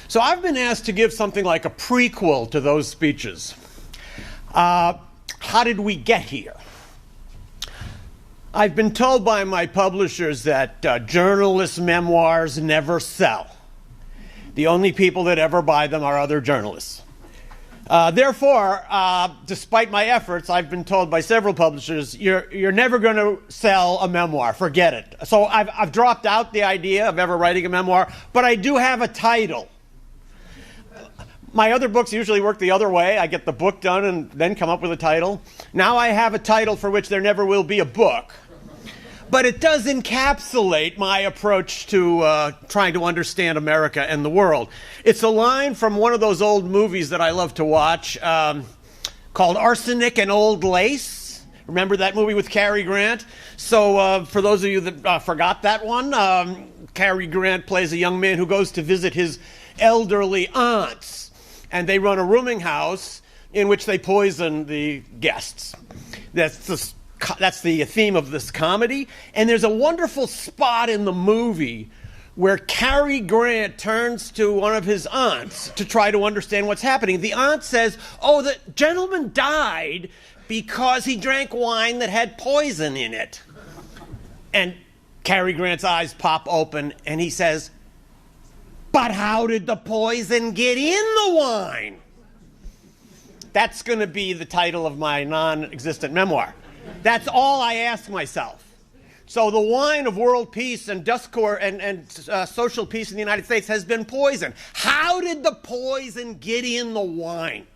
So I've been asked to give something like a prequel to those speeches. How did we get here? I've been told by my publishers that journalists' memoirs never sell. The only people that ever buy them are other journalists. Therefore, despite my efforts, I've been told by several publishers, you're never going to sell a memoir. Forget it. So I've dropped out the idea of ever writing a memoir, but I do have a title. My other books usually work the other way. I get the book done and then come up with a title. Now I have a title for which there never will be a book. But it does encapsulate my approach to trying to understand America and the world. It's a line from one of those old movies that I love to watch called Arsenic and Old Lace. Remember that movie with Cary Grant? So for those of you that forgot that one, Cary Grant plays a young man who goes to visit his elderly aunts. And they run a rooming house in which they poison the guests. That's the theme of this comedy. And there's a wonderful spot in the movie where Cary Grant turns to one of his aunts to try to understand what's happening. The aunt says, oh, the gentleman died because he drank wine that had poison in it. And Cary Grant's eyes pop open and he says, but how did the poison get in the wine? That's going to be the title of my non-existent memoir. That's all I ask myself. So the wine of world peace and discord and social peace in the United States has been poisoned. How did the poison get in the wine?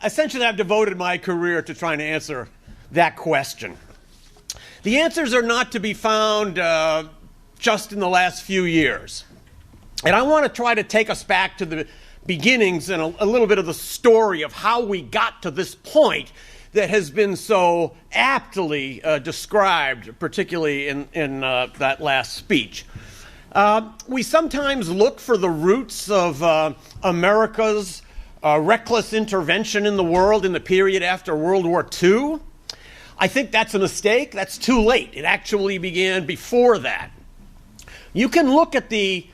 Essentially, I've devoted my career to trying to answer that question. The answers are not to be found just in the last few years. And I want to try to take us back to the beginnings and a little bit of the story of how we got to this point that has been so aptly described, particularly in that last speech. We sometimes look for the roots of America's reckless intervention in the world in the period after World War II. I think that's a mistake. That's too late. It actually began before that. You can look at the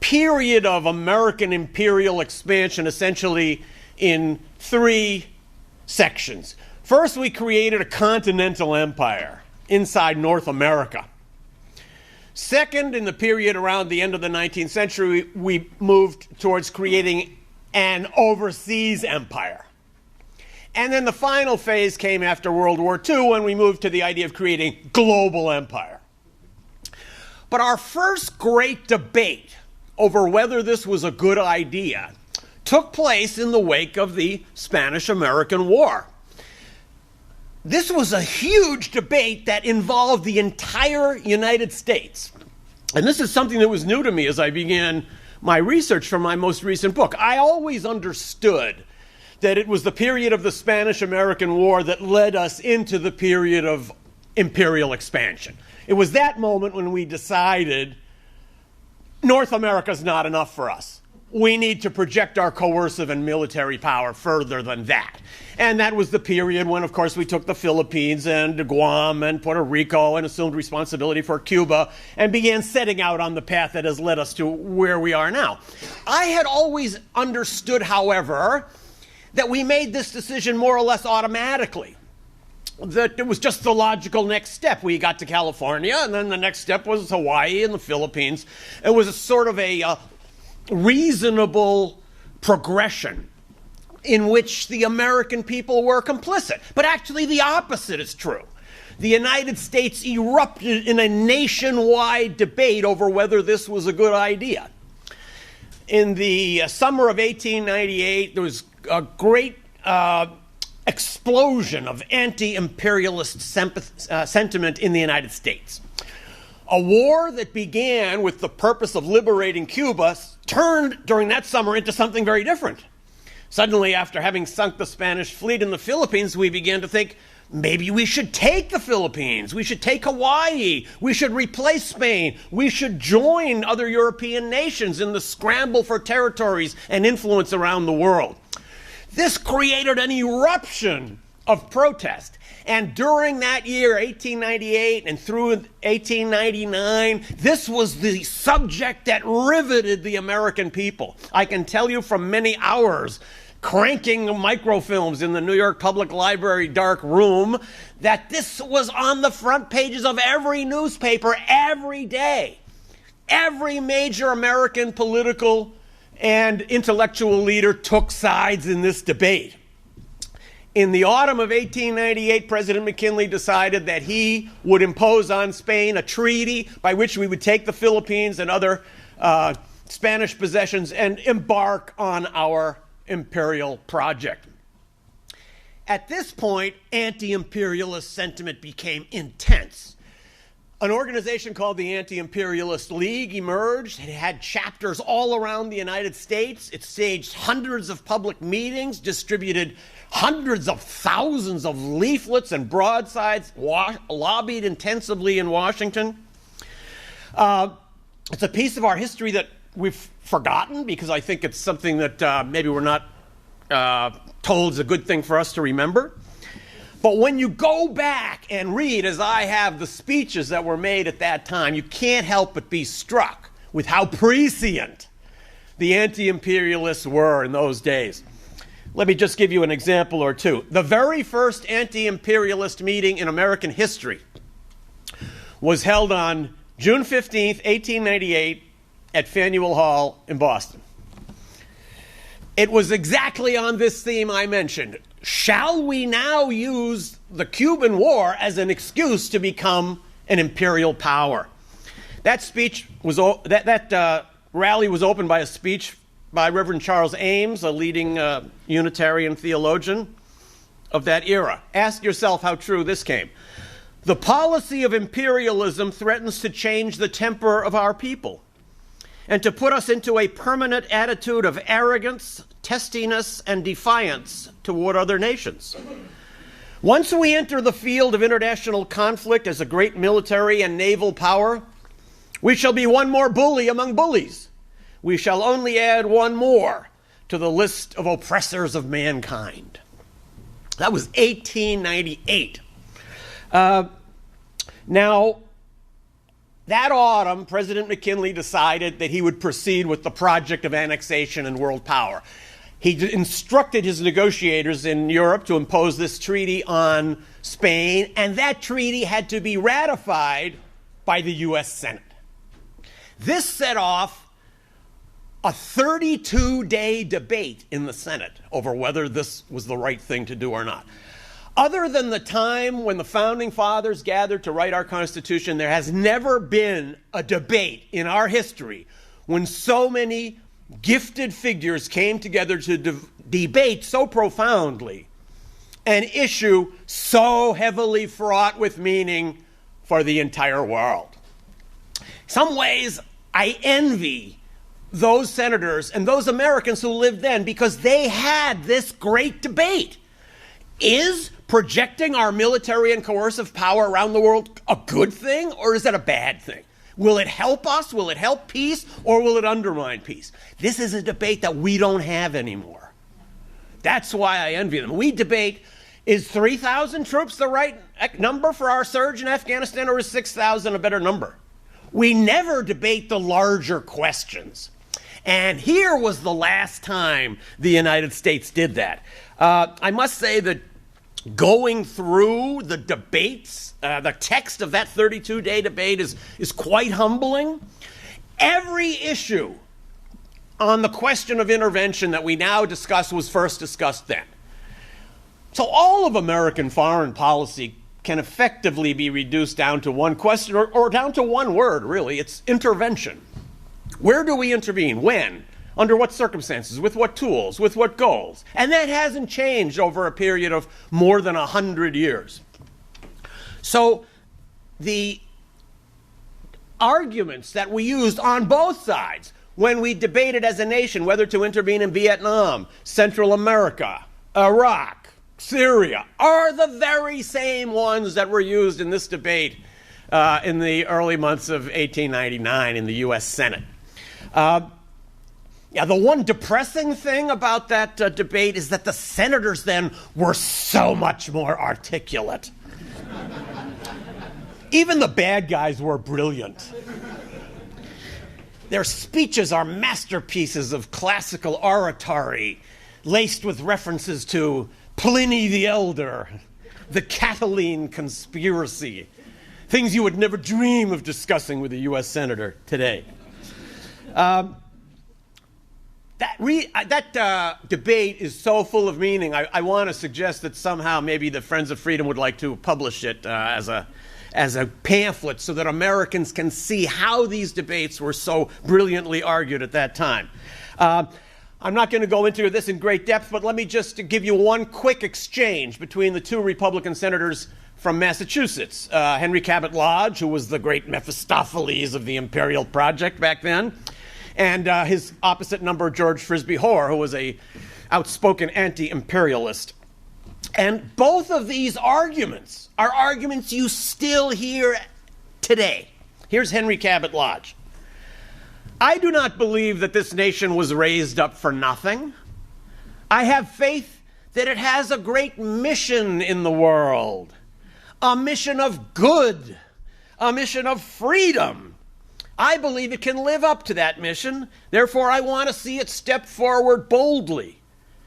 period of American imperial expansion essentially in three sections. First, we created a continental empire inside North America. Second, in the period around the end of the 19th century, we moved towards creating an overseas empire. And then the final phase came after World War II when we moved to the idea of creating global empire. But our first great debate over whether this was a good idea took place in the wake of the Spanish-American War. This was a huge debate that involved the entire United States. And this is something that was new to me as I began my research for my most recent book. I always understood that it was the period of the Spanish-American War that led us into the period of imperial expansion. It was that moment when we decided North America's not enough for us. We need to project our coercive and military power further than that. And that was the period when, of course, we took the Philippines and Guam and Puerto Rico and assumed responsibility for Cuba and began setting out on the path that has led us to where we are now. I had always understood, however, that we made this decision more or less automatically. That it was just the logical next step. We got to California, and then the next step was Hawaii and the Philippines. It was a sort of a reasonable progression in which the American people were complicit. But actually the opposite is true. The United States erupted in a nationwide debate over whether this was a good idea. In the summer of 1898, there was a great explosion of anti-imperialist sentiment in the United States. A war that began with the purpose of liberating Cuba turned during that summer into something very different. Suddenly, after having sunk the Spanish fleet in the Philippines, we began to think, maybe we should take the Philippines, we should take Hawaii, we should replace Spain, we should join other European nations in the scramble for territories and influence around the world. This created an eruption of protest. And during that year, 1898 and through 1899, this was the subject that riveted the American people. I can tell you from many hours cranking microfilms in the New York Public Library dark room that this was on the front pages of every newspaper every day. Every major American political and intellectual leader took sides in this debate. In the autumn of 1898, President McKinley decided that he would impose on Spain a treaty by which we would take the Philippines and other Spanish possessions and embark on our imperial project. At this point, anti-imperialist sentiment became intense. An organization called the Anti-Imperialist League emerged. It had chapters all around the United States. It staged hundreds of public meetings, distributed hundreds of thousands of leaflets and broadsides, lobbied intensively in Washington. It's a piece of our history that we've forgotten because I think it's something that maybe we're not told is a good thing for us to remember. But when you go back and read, as I have, the speeches that were made at that time, you can't help but be struck with how prescient the anti-imperialists were in those days. Let me just give you an example or two. The very first anti-imperialist meeting in American history was held on June 15th, 1898 at Faneuil Hall in Boston. It was exactly on this theme I mentioned. Shall we now use the Cuban War as an excuse to become an imperial power? That speech was rally was opened by a speech by Reverend Charles Ames, a leading Unitarian theologian of that era. Ask yourself how true this came. The policy of imperialism threatens to change the temper of our people and to put us into a permanent attitude of arrogance, testiness, and defiance toward other nations. Once we enter the field of international conflict as a great military and naval power, we shall be one more bully among bullies. We shall only add one more to the list of oppressors of mankind. That was 1898. Now, that autumn, President McKinley decided that he would proceed with the project of annexation and world power. He instructed his negotiators in Europe to impose this treaty on Spain, and that treaty had to be ratified by the U.S. Senate. This set off a 32-day debate in the Senate over whether this was the right thing to do or not. Other than the time when the Founding Fathers gathered to write our Constitution, there has never been a debate in our history when so many gifted figures came together to debate so profoundly an issue so heavily fraught with meaning for the entire world. In some ways, I envy those senators and those Americans who lived then because they had this great debate. Is projecting our military and coercive power around the world a good thing, or is it a bad thing? Will it help us? Will it help peace? Or will it undermine peace? This is a debate that we don't have anymore. That's why I envy them. We debate, is 3,000 troops the right number for our surge in Afghanistan, or is 6,000 a better number? We never debate the larger questions. And here was the last time the United States did that. I must say that going through the debates, the text of that 32-day debate is quite humbling. Every issue on the question of intervention that we now discuss was first discussed then. So all of American foreign policy can effectively be reduced down to one question, or down to one word, really. It's intervention. Where do we intervene? When? Under what circumstances? With what tools? With what goals? And that hasn't changed over a period of more than 100 years. So the arguments that we used on both sides when we debated as a nation whether to intervene in Vietnam, Central America, Iraq, Syria, are the very same ones that were used in this debate in the early months of 1899 in the U.S. Senate. Yeah, the one depressing thing about that debate is that the senators then were so much more articulate. Even the bad guys were brilliant. Their speeches are masterpieces of classical oratory, laced with references to Pliny the Elder, the Catiline conspiracy, things you would never dream of discussing with a U.S. senator today. That debate is so full of meaning. I want to suggest that somehow maybe the Friends of Freedom would like to publish it as a pamphlet so that Americans can see how these debates were so brilliantly argued at that time. I'm not going to go into this in great depth, but let me just give you one quick exchange between the two Republican senators from Massachusetts. Henry Cabot Lodge, who was the great Mephistopheles of the Imperial Project back then, and his opposite number, George Frisbee Hoar, who was an outspoken anti-imperialist. And both of these arguments are arguments you still hear today. Here's Henry Cabot Lodge. I do not believe that this nation was raised up for nothing. I have faith that it has a great mission in the world, a mission of good, a mission of freedom. I believe it can live up to that mission. Therefore, I want to see it step forward boldly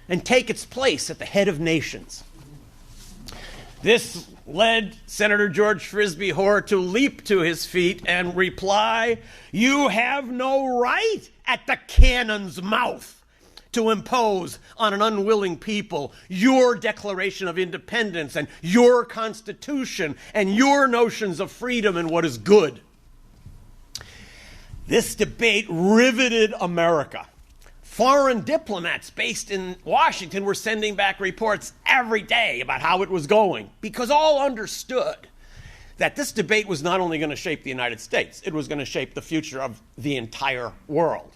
and take its place at the head of nations. This led Senator George Frisbee Hoar to leap to his feet and reply, "You have no right at the cannon's mouth to impose on an unwilling people your Declaration of Independence and your Constitution and your notions of freedom and what is good." This debate riveted America. Foreign diplomats based in Washington were sending back reports every day about how it was going, because all understood that this debate was not only going to shape the United States, it was going to shape the future of the entire world.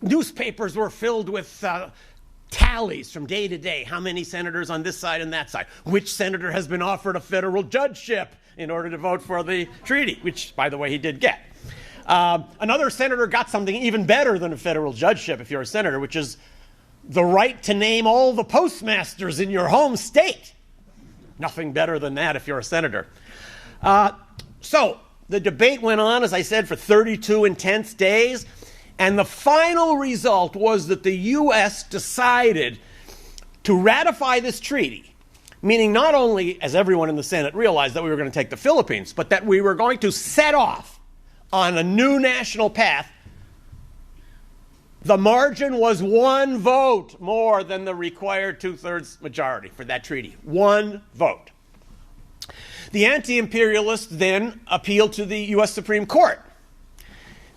Newspapers were filled with tallies from day to day. How many senators on this side and that side? Which senator has been offered a federal judgeship in order to vote for the treaty, which, by the way, he did get. Another senator got something even better than a federal judgeship if you're a senator, which is the right to name all the postmasters in your home state. Nothing better than that if you're a senator. So the debate went on, as I said, for 32 intense days. And the final result was that the U.S. decided to ratify this treaty, meaning not only, as everyone in the Senate realized, that we were going to take the Philippines, but that we were going to set off on a new national path. The margin was one vote more than the required two-thirds majority for that treaty. One vote. The anti-imperialists then appealed to the U.S. Supreme Court.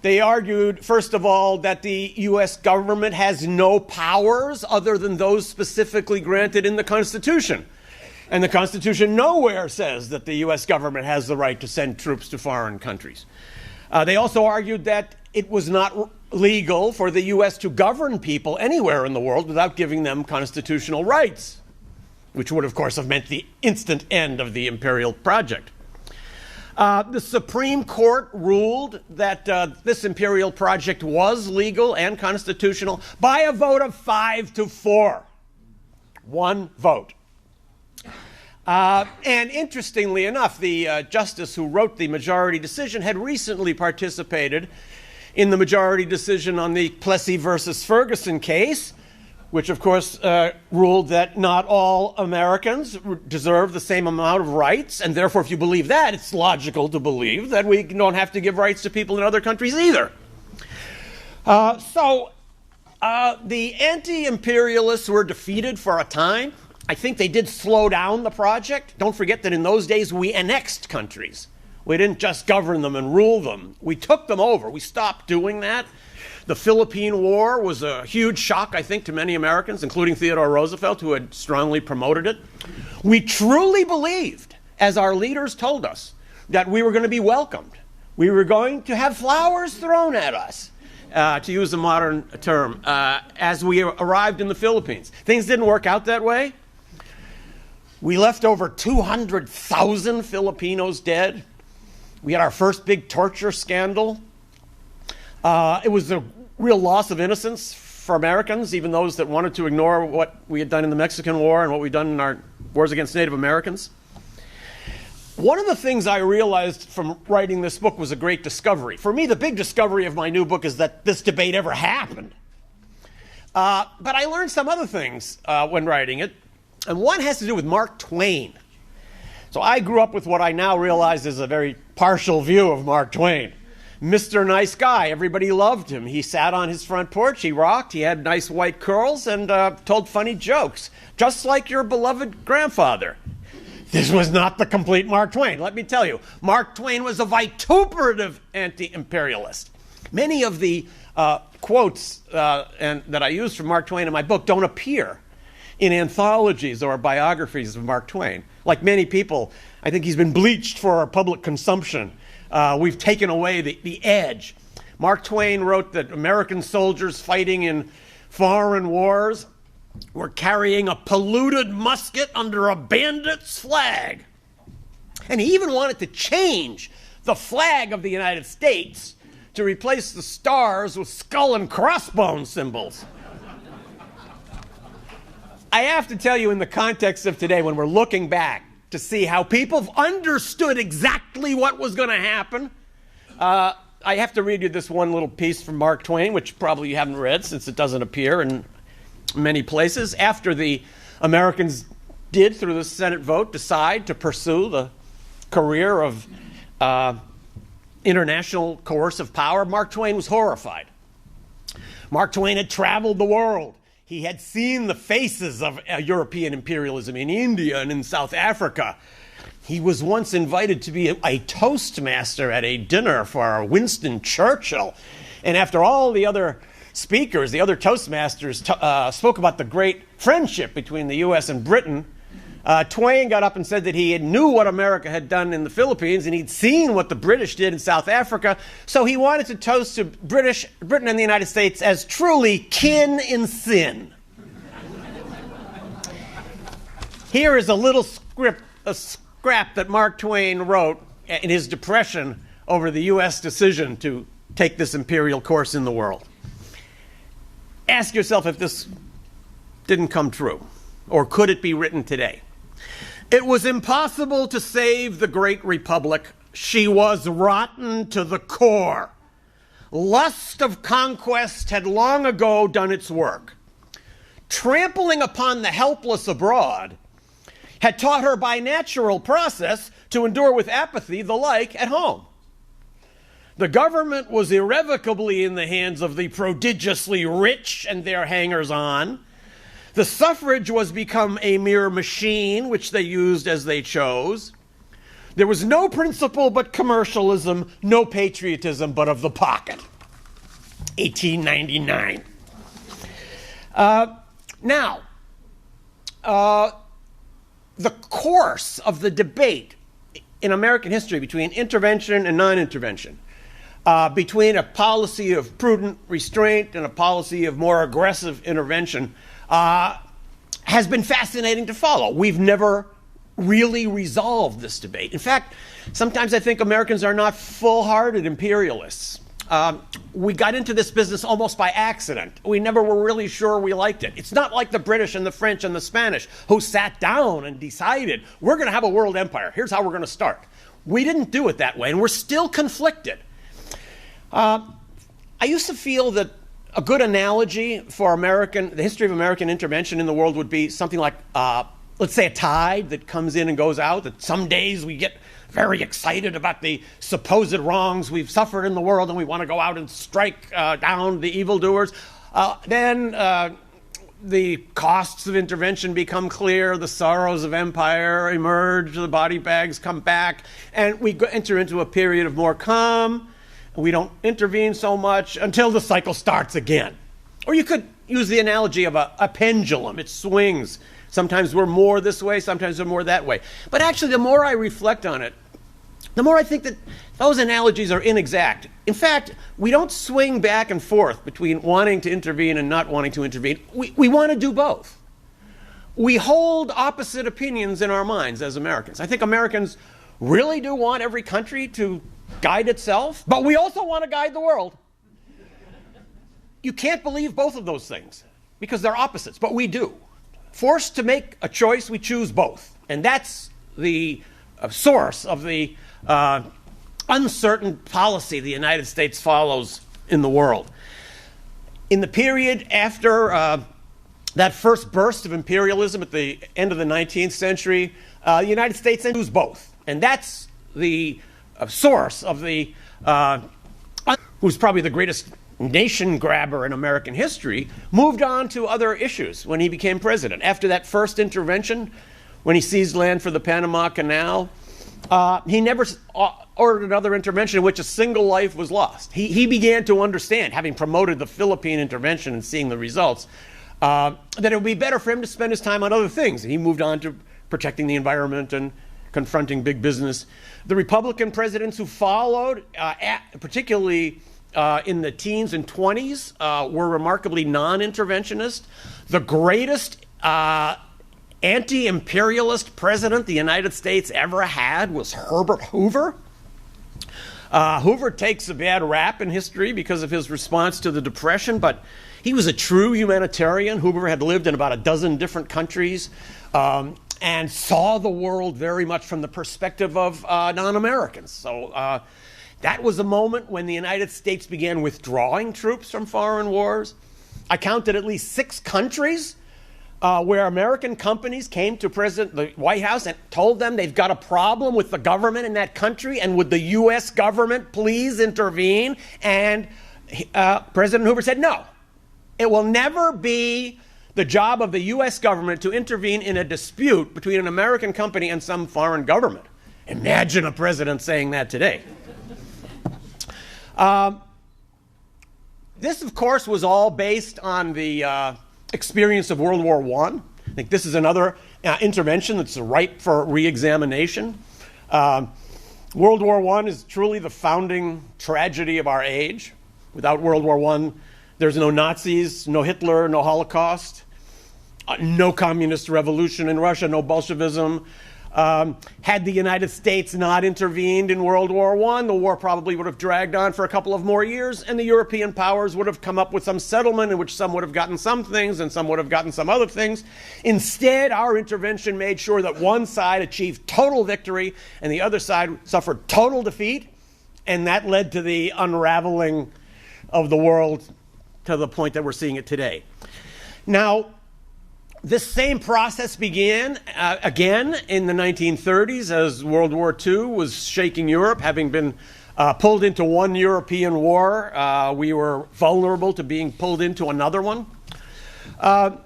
They argued, first of all, that the U.S. government has no powers other than those specifically granted in the Constitution. And the Constitution nowhere says that the U.S. government has the right to send troops to foreign countries. They also argued that it was not legal for the U.S. to govern people anywhere in the world without giving them constitutional rights, which would, of course, have meant the instant end of the imperial project. The Supreme Court ruled that this imperial project was legal and constitutional by a vote of 5-4. One vote. And interestingly enough, the justice who wrote the majority decision had recently participated in the majority decision on the Plessy versus Ferguson case, which of course ruled that not all Americans deserve the same amount of rights, and therefore if you believe that, it's logical to believe that we don't have to give rights to people in other countries either. So the anti-imperialists were defeated for a time. I think they did slow down the project. Don't forget that in those days we annexed countries. We didn't just govern them and rule them. We took them over. We stopped doing that. The Philippine War was a huge shock, I think, to many Americans, including Theodore Roosevelt, who had strongly promoted it. We truly believed, as our leaders told us, that we were going to be welcomed. We were going to have flowers thrown at us, to use a modern term, as we arrived in the Philippines. Things didn't work out that way. We left over 200,000 Filipinos dead. We had our first big torture scandal. It was the real loss of innocence for Americans, even those that wanted to ignore what we had done in the Mexican War and what we'd done in our wars against Native Americans. One of the things I realized from writing this book was a great discovery. For me, the big discovery of my new book is that this debate ever happened. But I learned some other things when writing it, and one has to do with Mark Twain. So I grew up with what I now realize is a very partial view of Mark Twain. Mr. Nice Guy, everybody loved him. He sat on his front porch, he rocked, he had nice white curls, and told funny jokes, just like your beloved grandfather. This was not the complete Mark Twain, let me tell you. Mark Twain was a vituperative anti-imperialist. Many of the quotes that I use from Mark Twain in my book don't appear in anthologies or biographies of Mark Twain. Like many people, I think he's been bleached for our public consumption. We've taken away the edge. Mark Twain wrote that American soldiers fighting in foreign wars were carrying a polluted musket under a bandit's flag. And he even wanted to change the flag of the United States to replace the stars with skull and crossbone symbols. I have to tell you, in the context of today, when we're looking back to see how people understood exactly what was going to happen, I have to read you this one little piece from Mark Twain, which probably you haven't read since it doesn't appear in many places. After the Americans did, through the Senate vote, decide to pursue the career of international coercive power, Mark Twain was horrified. Mark Twain had traveled the world. He had seen the faces of European imperialism in India and in South Africa. He was once invited to be a toastmaster at a dinner for Winston Churchill. And after all the other speakers, the other toastmasters, spoke about the great friendship between the U.S. and Britain, Twain got up and said that he knew what America had done in the Philippines and he'd seen what the British did in South Africa, so he wanted to toast to Britain and the United States as truly kin in sin. Here is a little scrap that Mark Twain wrote in his depression over the U.S. decision to take this imperial course in the world. Ask yourself if this didn't come true, or could it be written today? It was impossible to save the great republic. She was rotten to the core. Lust of conquest had long ago done its work. Trampling upon the helpless abroad had taught her by natural process to endure with apathy the like at home. The government was irrevocably in the hands of the prodigiously rich and their hangers-on. The suffrage was become a mere machine which they used as they chose. There was no principle but commercialism, no patriotism but of the pocket. 1899. The course of the debate in American history between intervention and non-intervention, between a policy of prudent restraint and a policy of more aggressive intervention, has been fascinating to follow. We've never really resolved this debate. In fact, sometimes I think Americans are not full-hearted imperialists. We got into this business almost by accident. We never were really sure we liked it. It's not like the British and the French and the Spanish who sat down and decided, we're going to have a world empire. Here's how we're going to start. We didn't do it that way, and we're still conflicted. I used to feel that a good analogy for the history of American intervention in the world would be something like, let's say, a tide that comes in and goes out, that some days we get very excited about the supposed wrongs we've suffered in the world and we want to go out and strike down the evildoers. Then the costs of intervention become clear, the sorrows of empire emerge, the body bags come back, and we enter into a period of more calm. We don't intervene so much until the cycle starts again. Or you could use the analogy of a pendulum. It swings. Sometimes we're more this way, sometimes we're more that way. But actually, the more I reflect on it, the more I think that those analogies are inexact. In fact, we don't swing back and forth between wanting to intervene and not wanting to intervene. We want to do both. We hold opposite opinions in our minds as Americans. I think Americans really do want every country to guide itself, but we also want to guide the world. you can't believe both of those things because they're opposites, but we do. Forced to make a choice, we choose both. And that's the source of the uncertain policy the United States follows in the world. In the period after that first burst of imperialism at the end of the 19th century, the United States choose both. And that's the source of the, who's probably the greatest nation grabber in American history, moved on to other issues when he became president. After that first intervention, when he seized land for the Panama Canal, he never ordered another intervention in which a single life was lost. He began to understand, having promoted the Philippine intervention and seeing the results, that it would be better for him to spend his time on other things. And he moved on to protecting the environment and confronting big business. The Republican presidents who followed, particularly in the teens and 20s, were remarkably non-interventionist. The greatest anti-imperialist president the United States ever had was Herbert Hoover. Hoover takes a bad rap in history because of his response to the Depression, but he was a true humanitarian. Hoover had lived in about a dozen different countries and saw the world very much from the perspective of non-Americans. So that was a moment when the United States began withdrawing troops from foreign wars. I counted at least 6 countries where American companies came to the White House and told them they've got a problem with the government in that country and would the U.S. government please intervene? And President Hoover said, no, it will never be the job of the U.S. government to intervene in a dispute between an American company and some foreign government. Imagine a president saying that today. This, of course, was all based on the experience of World War I. I think this is another intervention that's ripe for re-examination. World War I is truly the founding tragedy of our age. Without World War I, there's no Nazis, no Hitler, no Holocaust, no communist revolution in Russia, no Bolshevism. Had the United States not intervened in World War I, the war probably would have dragged on for a couple of more years, and the European powers would have come up with some settlement in which some would have gotten some things and some would have gotten some other things. Instead, our intervention made sure that one side achieved total victory and the other side suffered total defeat, and that led to the unraveling of the world to the point that we're seeing it today. Now, this same process began again in the 1930s as World War II was shaking Europe. Having been pulled into one European war, we were vulnerable to being pulled into another one. The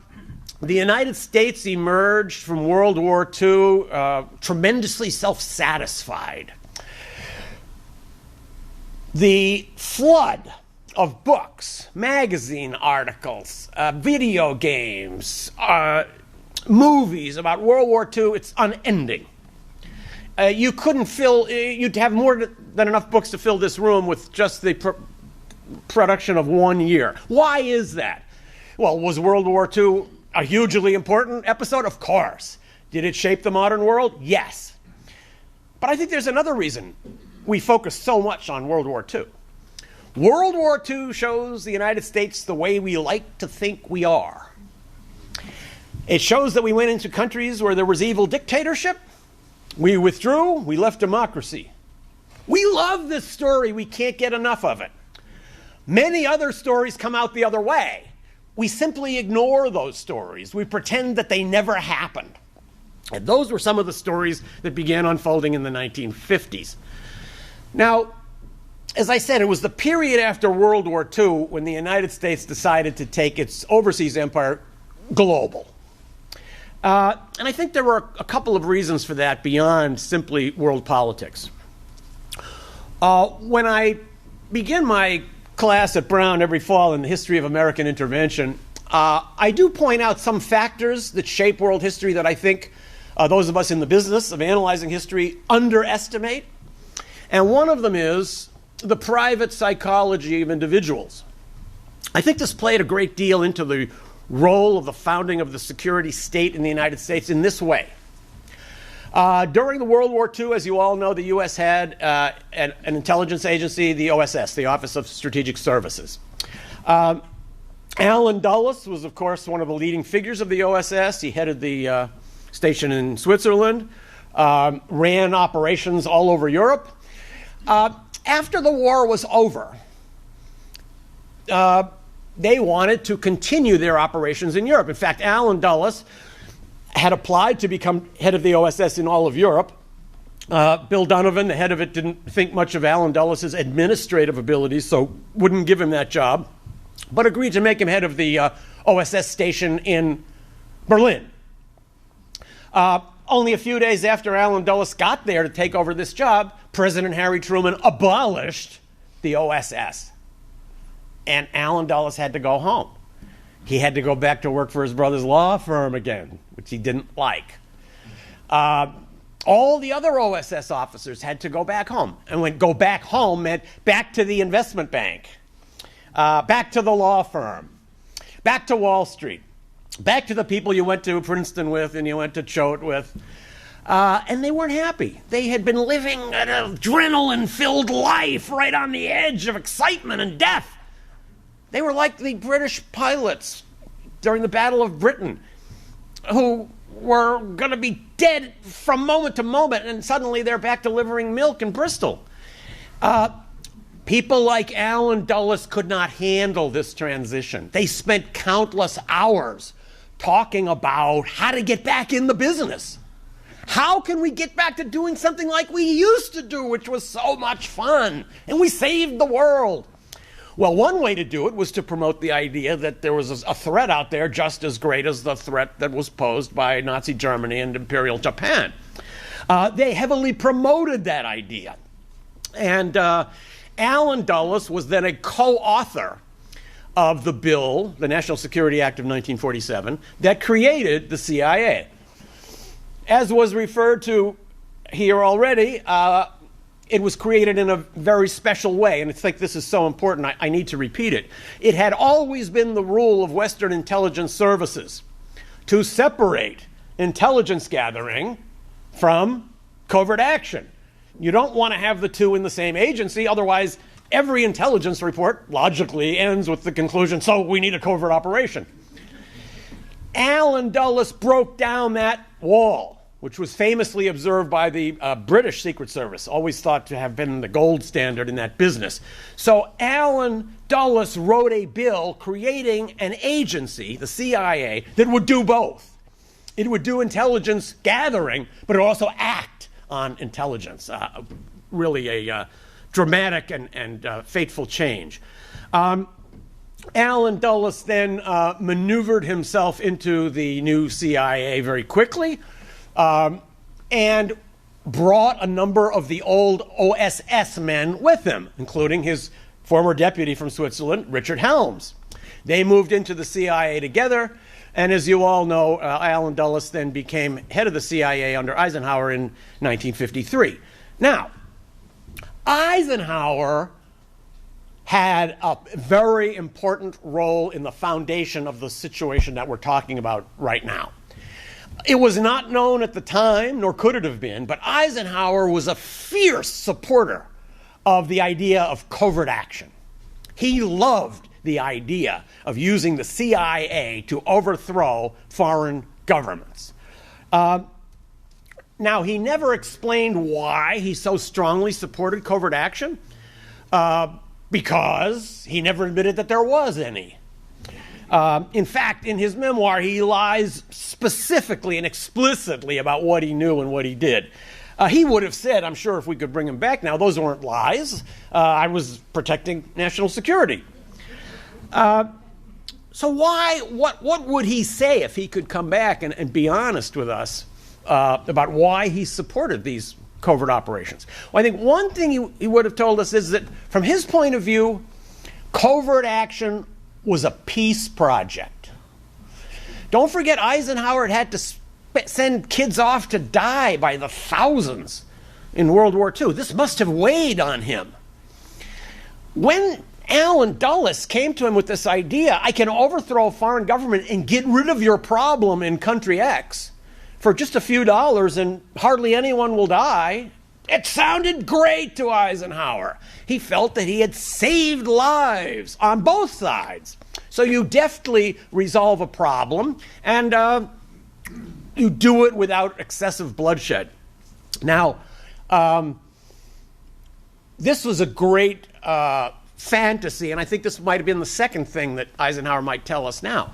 United States emerged from World War II tremendously self-satisfied. The flood of books, magazine articles, video games, movies about World War II, it's unending. You'd have more than enough books to fill this room with just the production of one year. Why is that? Well, was World War II a hugely important episode? Of course. Did it shape the modern world? Yes. But I think there's another reason we focus so much on World War II. World War II shows the United States the way we like to think we are. It shows that we went into countries where there was evil dictatorship. We withdrew. We left democracy. We love this story. We can't get enough of it. Many other stories come out the other way. We simply ignore those stories. We pretend that they never happened. And those were some of the stories that began unfolding in the 1950s. Now, as I said, it was the period after World War II when the United States decided to take its overseas empire global. And I think there were a couple of reasons for that beyond simply world politics. When I begin my class at Brown every fall in the history of American intervention, I do point out some factors that shape world history that I think those of us in the business of analyzing history underestimate. And one of them is the private psychology of individuals. I think this played a great deal into the role of the founding of the security state in the United States in this way. During the World War II, as you all know, the U.S. had an intelligence agency, the OSS, the Office of Strategic Services. Allen Dulles was, of course, one of the leading figures of the OSS. He headed the station in Switzerland, ran operations all over Europe. After the war was over, they wanted to continue their operations in Europe. In fact, Allen Dulles had applied to become head of the OSS in all of Europe. Bill Donovan, the head of it, didn't think much of Allen Dulles' administrative abilities, so wouldn't give him that job, but agreed to make him head of the OSS station in Berlin. Only a few days after Allen Dulles got there to take over this job, President Harry Truman abolished the OSS. And Allen Dulles had to go home. He had to go back to work for his brother's law firm again, which he didn't like. All the other OSS officers had to go back home. And when go back home meant back to the investment bank, back to the law firm, back to Wall Street, back to the people you went to Princeton with and you went to Choate with. And they weren't happy. They had been living an adrenaline-filled life right on the edge of excitement and death. They were like the British pilots during the Battle of Britain who were going to be dead from moment to moment, and suddenly they're back delivering milk in Bristol. People like Allen Dulles could not handle this transition. They spent countless hours talking about how to get back in the business. How can we get back to doing something like we used to do, which was so much fun, and we saved the world? Well, one way to do it was to promote the idea that there was a threat out there just as great as the threat that was posed by Nazi Germany and Imperial Japan. They heavily promoted that idea. And Allen Dulles was then a co-author of the bill, the National Security Act of 1947, that created the CIA. As was referred to here already, it was created in a very special way, and I think this is so important, I need to repeat it. It had always been the rule of Western intelligence services to separate intelligence gathering from covert action. You don't want to have the two in the same agency, otherwise every intelligence report logically ends with the conclusion, so we need a covert operation. Allen Dulles broke down that wall, which was famously observed by the British Secret Service, always thought to have been the gold standard in that business. So Allen Dulles wrote a bill creating an agency, the CIA, that would do both. It would do intelligence gathering, but it would also act on intelligence. Really a dramatic and fateful change. Allen Dulles then maneuvered himself into the new CIA very quickly, and brought a number of the old OSS men with him, including his former deputy from Switzerland, Richard Helms. They moved into the CIA together, and as you all know, Allen Dulles then became head of the CIA under Eisenhower in 1953. Now, Eisenhower had a very important role in the foundation of the situation that we're talking about right now. It was not known at the time, nor could it have been, but Eisenhower was a fierce supporter of the idea of covert action. He loved the idea of using the CIA to overthrow foreign governments. Now, he never explained why he so strongly supported covert action, because he never admitted that there was any. In fact, in his memoir, he lies specifically and explicitly about what he knew and what he did. He would have said, I'm sure if we could bring him back now, those weren't lies. I was protecting national security. So what would he say if he could come back and be honest with us about why he supported these covert operations? Well, I think one thing he would have told us is that from his point of view, covert action was a peace project. Don't forget, Eisenhower had to send kids off to die by the thousands in World War II. This must have weighed on him. When Allen Dulles came to him with this idea, I can overthrow a foreign government and get rid of your problem in country X for just a few dollars and hardly anyone will die, it sounded great to Eisenhower. He felt that he had saved lives on both sides. So you deftly resolve a problem, and you do it without excessive bloodshed. Now, this was a great fantasy, and I think this might have been the second thing that Eisenhower might tell us now.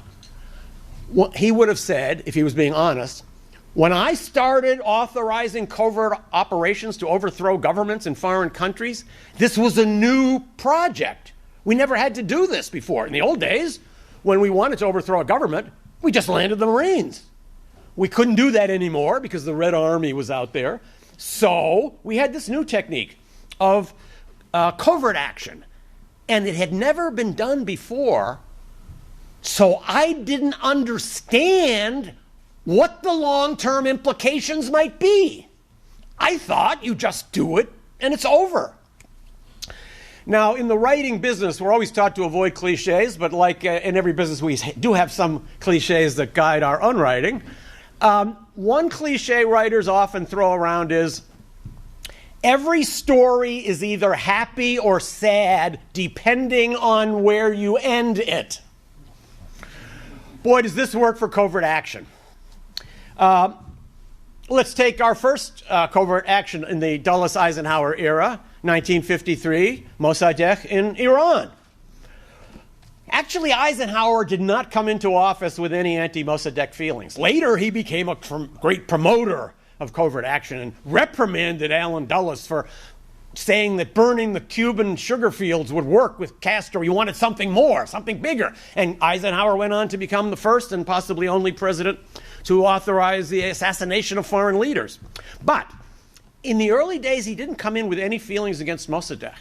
What he would have said, if he was being honest, when I started authorizing covert operations to overthrow governments in foreign countries, this was a new project. We never had to do this before. In the old days, when we wanted to overthrow a government, we just landed the Marines. We couldn't do that anymore because the Red Army was out there. So we had this new technique of covert action. And it had never been done before. So I didn't understand what the long-term implications might be. I thought you just do it and it's over. Now, in the writing business, we're always taught to avoid cliches, but like in every business, we do have some cliches that guide our own writing. One cliche writers often throw around is, every story is either happy or sad, depending on where you end it. Boy, does this work for covert action. Let's take our first covert action in the Dulles-Eisenhower era, 1953, Mossadegh in Iran. Actually, Eisenhower did not come into office with any anti-Mossadegh feelings. Later, he became a great promoter of covert action and reprimanded Allen Dulles for saying that burning the Cuban sugar fields would work with Castro. He wanted something more, something bigger. And Eisenhower went on to become the first and possibly only president to authorize the assassination of foreign leaders. But in the early days, he didn't come in with any feelings against Mossadegh.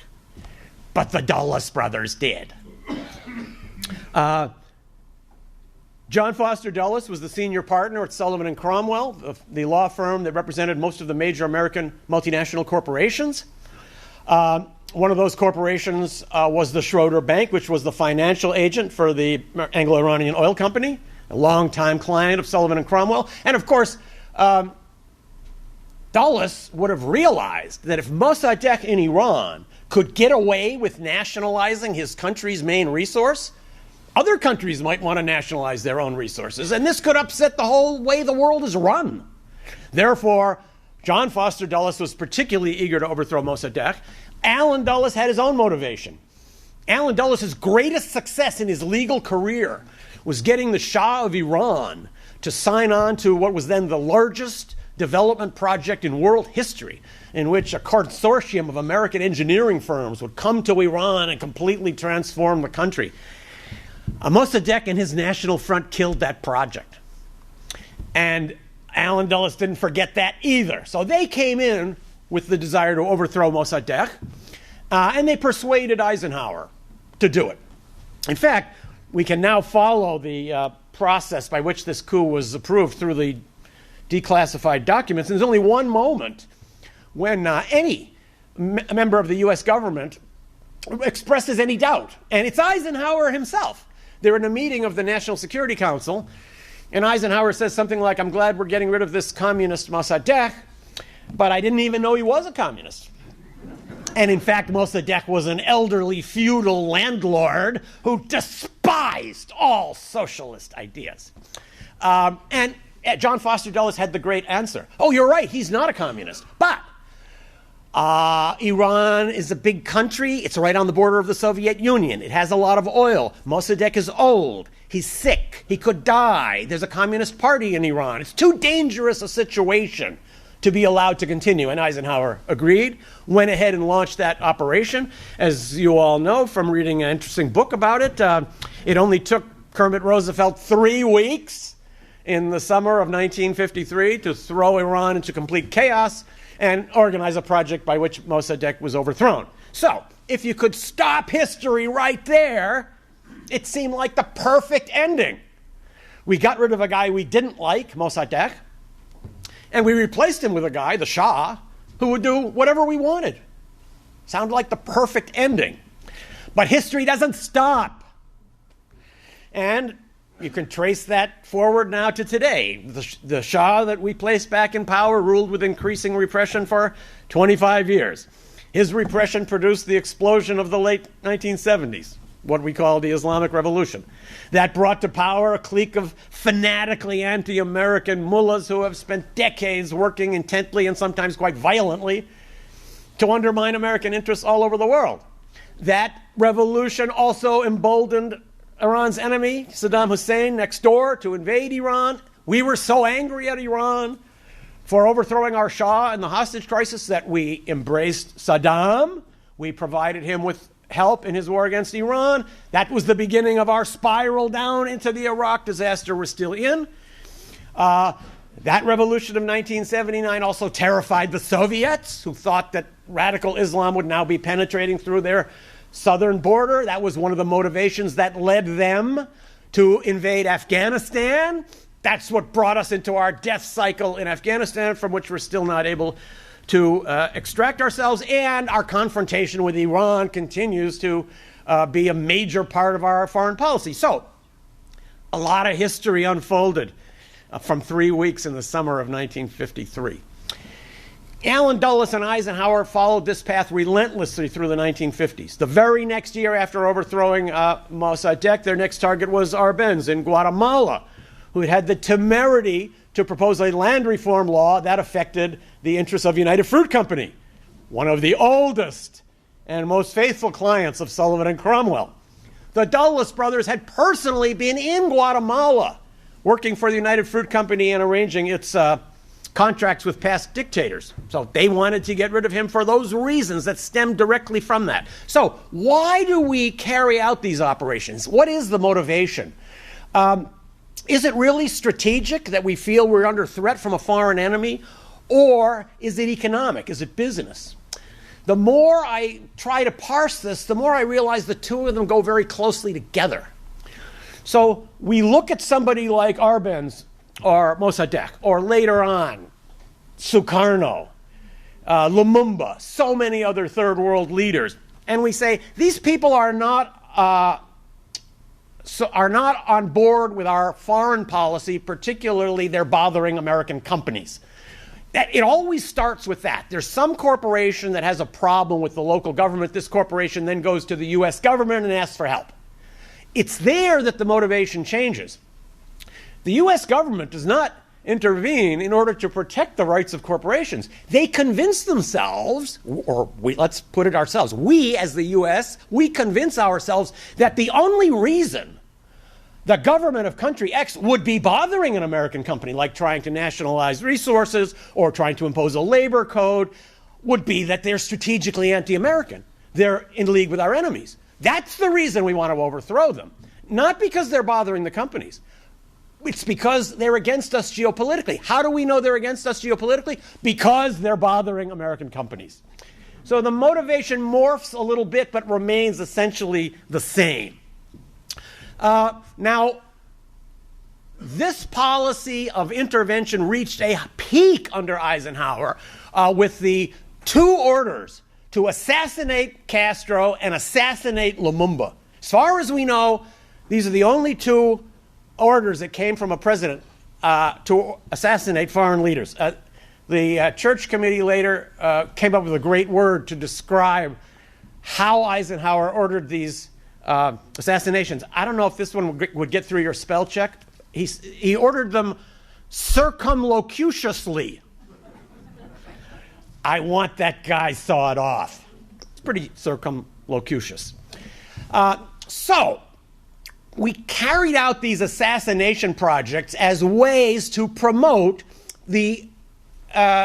But the Dulles brothers did. John Foster Dulles was the senior partner at Sullivan and Cromwell, the law firm that represented most of the major American multinational corporations. One of those corporations was the Schroeder Bank, which was the financial agent for the Anglo-Iranian Oil Company, a longtime client of Sullivan and Cromwell. And of course, Dulles would have realized that if Mossadegh in Iran could get away with nationalizing his country's main resource, other countries might want to nationalize their own resources, and this could upset the whole way the world is run. Therefore, John Foster Dulles was particularly eager to overthrow Mossadegh. Allen Dulles had his own motivation. Allen Dulles' greatest success in his legal career was getting the Shah of Iran to sign on to what was then the largest development project in world history, in which a consortium of American engineering firms would come to Iran and completely transform the country. Mossadegh and his National Front killed that project. And Allen Dulles didn't forget that either. So they came in with the desire to overthrow Mossadegh, and they persuaded Eisenhower to do it. In fact, we can now follow the process by which this coup was approved through the declassified documents. And there's only one moment when any member of the U.S. government expresses any doubt, and it's Eisenhower himself. They're in a meeting of the National Security Council, and Eisenhower says something like, "I'm glad we're getting rid of this communist Mossadegh, but I didn't even know he was a communist." And in fact, Mossadegh was an elderly feudal landlord who despised all socialist ideas. And John Foster Dulles had the great answer. "Oh, you're right, he's not a communist, but Iran is a big country. It's right on the border of the Soviet Union. It has a lot of oil. Mossadegh is old. He's sick. He could die. There's a communist party in Iran. It's too dangerous a situation to be allowed to continue." And Eisenhower agreed, went ahead and launched that operation. As you all know from reading an interesting book about it, it only took Kermit Roosevelt 3 weeks in the summer of 1953 to throw Iran into complete chaos and organize a project by which Mossadegh was overthrown. So, if you could stop history right there, it seemed like the perfect ending. We got rid of a guy we didn't like, Mossadegh, and we replaced him with a guy, the Shah, who would do whatever we wanted. Sounded like the perfect ending. But history doesn't stop. And you can trace that forward now to today. The Shah that we placed back in power ruled with increasing repression for 25 years. His repression produced the explosion of the late 1970s. what we call the Islamic Revolution. That brought to power a clique of fanatically anti-American mullahs who have spent decades working intently and sometimes quite violently to undermine American interests all over the world. That revolution also emboldened Iran's enemy, Saddam Hussein, next door to invade Iran. We were so angry at Iran for overthrowing our Shah in the hostage crisis that we embraced Saddam. We provided him with help in his war against Iran. That was the beginning of our spiral down into the Iraq disaster we're still in. That revolution of 1979 also terrified the Soviets, who thought that radical Islam would now be penetrating through their southern border. That was one of the motivations that led them to invade Afghanistan. That's what brought us into our death cycle in Afghanistan, from which we're still not able to extract ourselves. And our confrontation with Iran continues to be a major part of our foreign policy. So, a lot of history unfolded from 3 weeks in the summer of 1953. Allen Dulles and Eisenhower followed this path relentlessly through the 1950s. The very next year after overthrowing Mossadegh, their next target was Arbenz in Guatemala, who had the temerity to propose a land reform law that affected the interests of United Fruit Company, one of the oldest and most faithful clients of Sullivan and Cromwell. The Dulles brothers had personally been in Guatemala working for the United Fruit Company and arranging its contracts with past dictators. So they wanted to get rid of him for those reasons that stemmed directly from that. So why do we carry out these operations? What is the motivation? Is it really strategic that we feel we're under threat from a foreign enemy? Or is it economic? Is it business? The more I try to parse this, the more I realize the two of them go very closely together. So we look at somebody like Arbenz or Mossadegh, or later on, Sukarno, Lumumba, so many other third world leaders, and we say these people are not on board with our foreign policy, particularly they're bothering American companies. It always starts with that. There's some corporation that has a problem with the local government. This corporation then goes to the U.S. government and asks for help. It's there that the motivation changes. The U.S. government does not intervene in order to protect the rights of corporations. They convince themselves, let's put it ourselves, we as the U.S., we convince ourselves that the only reason the government of country X would be bothering an American company, like trying to nationalize resources or trying to impose a labor code, would be that they're strategically anti-American. They're in league with our enemies. That's the reason we want to overthrow them. Not because they're bothering the companies. It's because they're against us geopolitically. How do we know they're against us geopolitically? Because they're bothering American companies. So the motivation morphs a little bit, but remains essentially the same. Now, this policy of intervention reached a peak under Eisenhower with the two orders to assassinate Castro and assassinate Lumumba. As far as we know, these are the only two orders that came from a president to assassinate foreign leaders. The Church Committee later came up with a great word to describe how Eisenhower ordered these assassinations. I don't know if this one would get through your spell check. He ordered them circumlocutiously. I want that guy sawed off. It's pretty circumlocutious. So we carried out these assassination projects as ways to promote the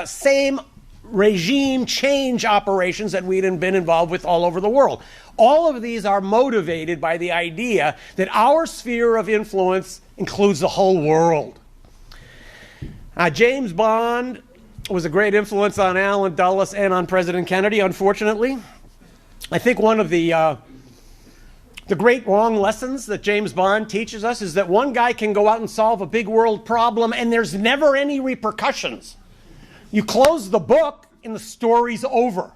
same regime change operations that we'd been involved with all over the world. All of these are motivated by the idea that our sphere of influence includes the whole world. James Bond was a great influence on Allen Dulles and on President Kennedy, unfortunately. I think one of the great wrong lessons that James Bond teaches us is that one guy can go out and solve a big world problem and there's never any repercussions. You close the book and the story's over.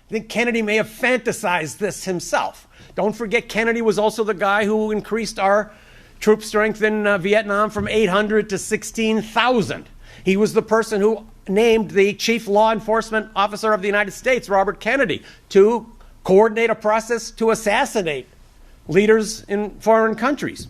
I think Kennedy may have fantasized this himself. Don't forget, Kennedy was also the guy who increased our troop strength in Vietnam from 800 to 16,000. He was the person who named the chief law enforcement officer of the United States, Robert Kennedy, to coordinate a process to assassinate leaders in foreign countries.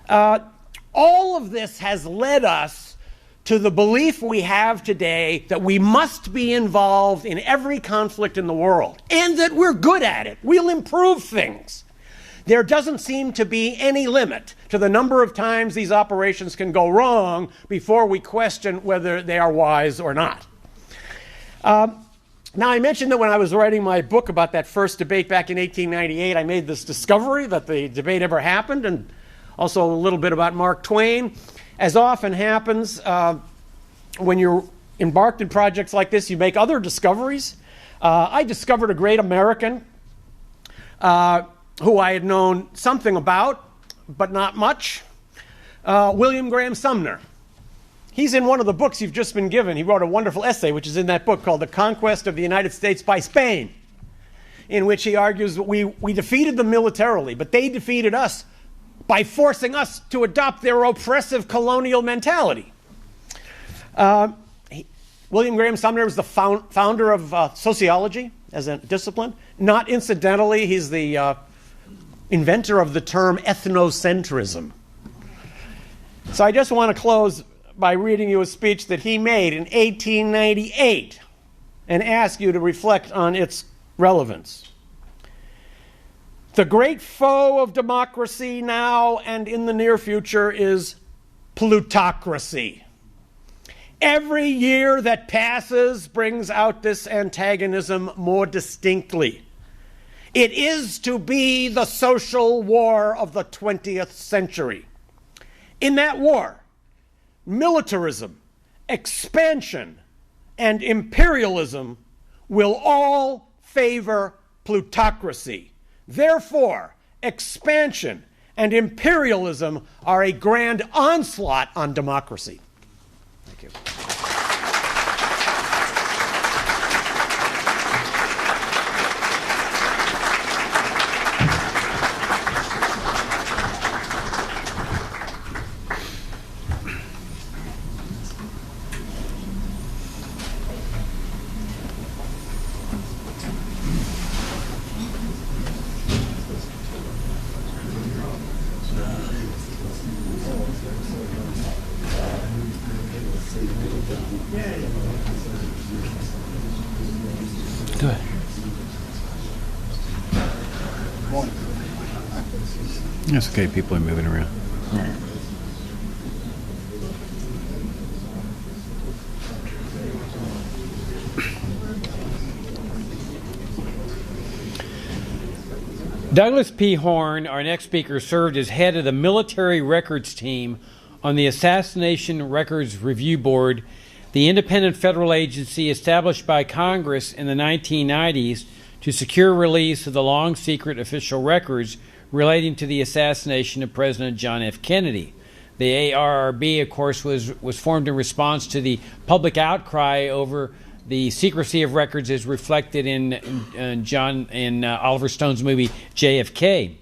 All of this has led us to the belief we have today that we must be involved in every conflict in the world, and that we're good at it. We'll improve things. There doesn't seem to be any limit to the number of times these operations can go wrong before we question whether they are wise or not. Now, I mentioned that when I was writing my book about that first debate back in 1898, I made this discovery that the debate ever happened, and also a little bit about Mark Twain. As often happens, when you're embarked in projects like this, you make other discoveries. I discovered a great American who I had known something about, but not much, William Graham Sumner. He's in one of the books you've just been given. He wrote a wonderful essay, which is in that book, called The Conquest of the United States by Spain, in which he argues that we defeated them militarily, but they defeated us by forcing us to adopt their oppressive colonial mentality. William Graham Sumner was the founder of sociology as a discipline. Not incidentally, he's the inventor of the term ethnocentrism. So I just want to close by reading you a speech that he made in 1898 and ask you to reflect on its relevance. The great foe of democracy now and in the near future is plutocracy. Every year that passes brings out this antagonism more distinctly. It is to be the social war of the 20th century. In that war, militarism, expansion, and imperialism will all favor plutocracy. Therefore, expansion and imperialism are a grand onslaught on democracy. Thank you. Go ahead. It's okay, people are moving around. Douglas P. Horn, our next speaker, served as head of the military records team on the Assassination Records Review Board, the independent federal agency established by Congress in the 1990s to secure release of the long-secret official records relating to the assassination of President John F. Kennedy. The ARRB, of course, was formed in response to the public outcry over the secrecy of records as reflected in Oliver Stone's movie JFK.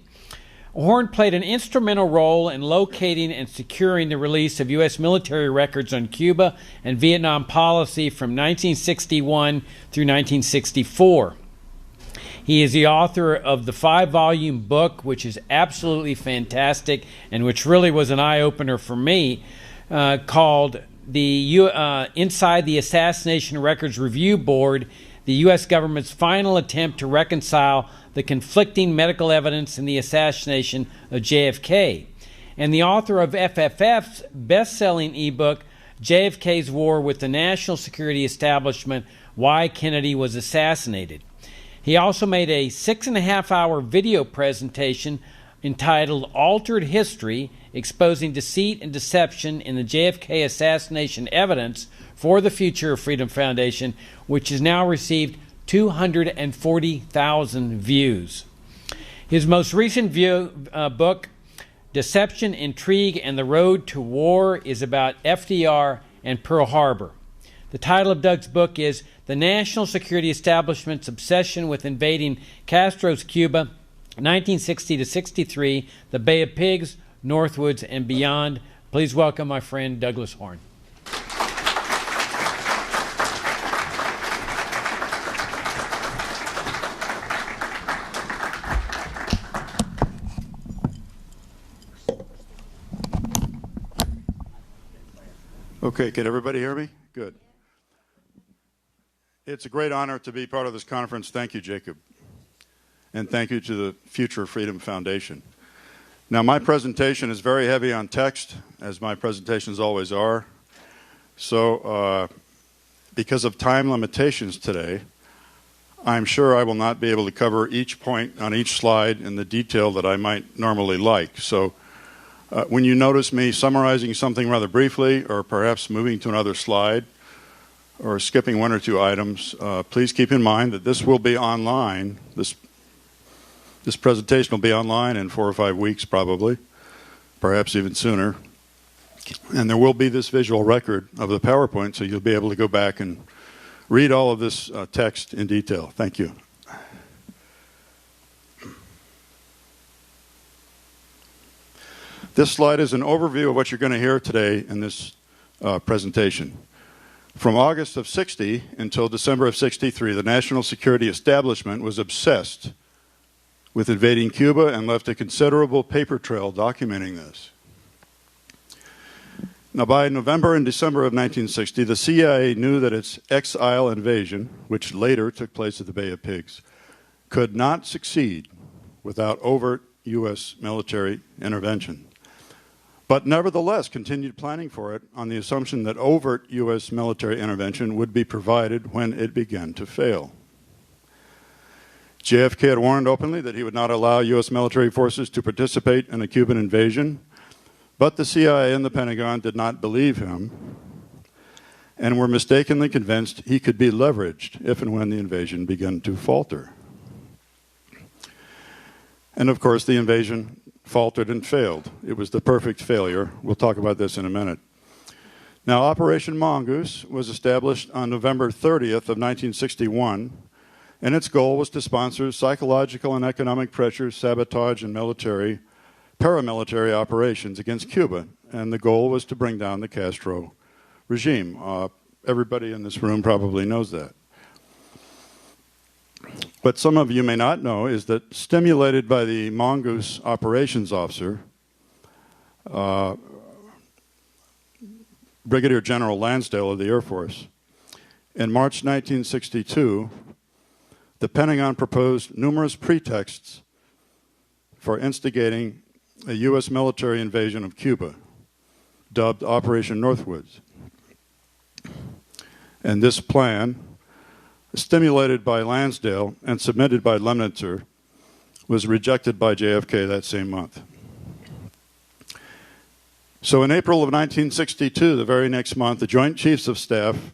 Horn played an instrumental role in locating and securing the release of U.S. military records on Cuba and Vietnam policy from 1961 through 1964. He is the author of the 5-volume book, which is absolutely fantastic and which really was an eye-opener for me, called Inside the Assassination Records Review Board, the U.S. government's final attempt to reconcile the conflicting medical evidence in the assassination of JFK, and the author of FFF's best-selling ebook, JFK's War with the National Security Establishment, Why Kennedy Was Assassinated. He also made a 6.5-hour video presentation entitled Altered History, Exposing Deceit and Deception in the JFK Assassination Evidence for the Future of Freedom Foundation, which has now received 240,000 views. His most recent book, Deception, Intrigue, and the Road to War, is about FDR and Pearl Harbor. The title of Doug's book is The National Security Establishment's Obsession with Invading Castro's Cuba, 1960 to 63, the Bay of Pigs, Northwoods, and Beyond. Please welcome my friend Douglas Horn. Okay, can everybody hear me? Good. It's a great honor to be part of this conference. Thank you, Jacob. And thank you to the Future Freedom Foundation. Now, my presentation is very heavy on text, as my presentations always are. So, because of time limitations today, I'm sure I will not be able to cover each point on each slide in the detail that I might normally like. So, when you notice me summarizing something rather briefly, or perhaps moving to another slide, or skipping one or two items, please keep in mind that this will be online. This presentation will be online in 4 or 5 weeks probably, perhaps even sooner. And there will be this visual record of the PowerPoint, so you'll be able to go back and read all of this text in detail. Thank you. This slide is an overview of what you're going to hear today in this presentation. From August of '60 until December of '63, the national security establishment was obsessed with invading Cuba and left a considerable paper trail documenting this. Now, by November and December of 1960, the CIA knew that its X-Isle invasion, which later took place at the Bay of Pigs, could not succeed without overt U.S. military intervention, but nevertheless continued planning for it on the assumption that overt U.S. military intervention would be provided when it began to fail. JFK had warned openly that he would not allow U.S. military forces to participate in a Cuban invasion, but the CIA and the Pentagon did not believe him and were mistakenly convinced he could be leveraged if and when the invasion began to falter. And of course, the invasion faltered and failed. It was the perfect failure. We'll talk about this in a minute. Now, Operation Mongoose was established on November 30th of 1961, and its goal was to sponsor psychological and economic pressure, sabotage, and paramilitary operations against Cuba. And the goal was to bring down the Castro regime. Everybody in this room probably knows that. But some of you may not know is that, stimulated by the Mongoose operations officer, Brigadier General Lansdale of the Air Force, in March 1962, the Pentagon proposed numerous pretexts for instigating a U.S. military invasion of Cuba, dubbed Operation Northwoods. And this plan, stimulated by Lansdale and submitted by Lemnitzer, was rejected by JFK that same month. So in April of 1962, the very next month, the Joint Chiefs of Staff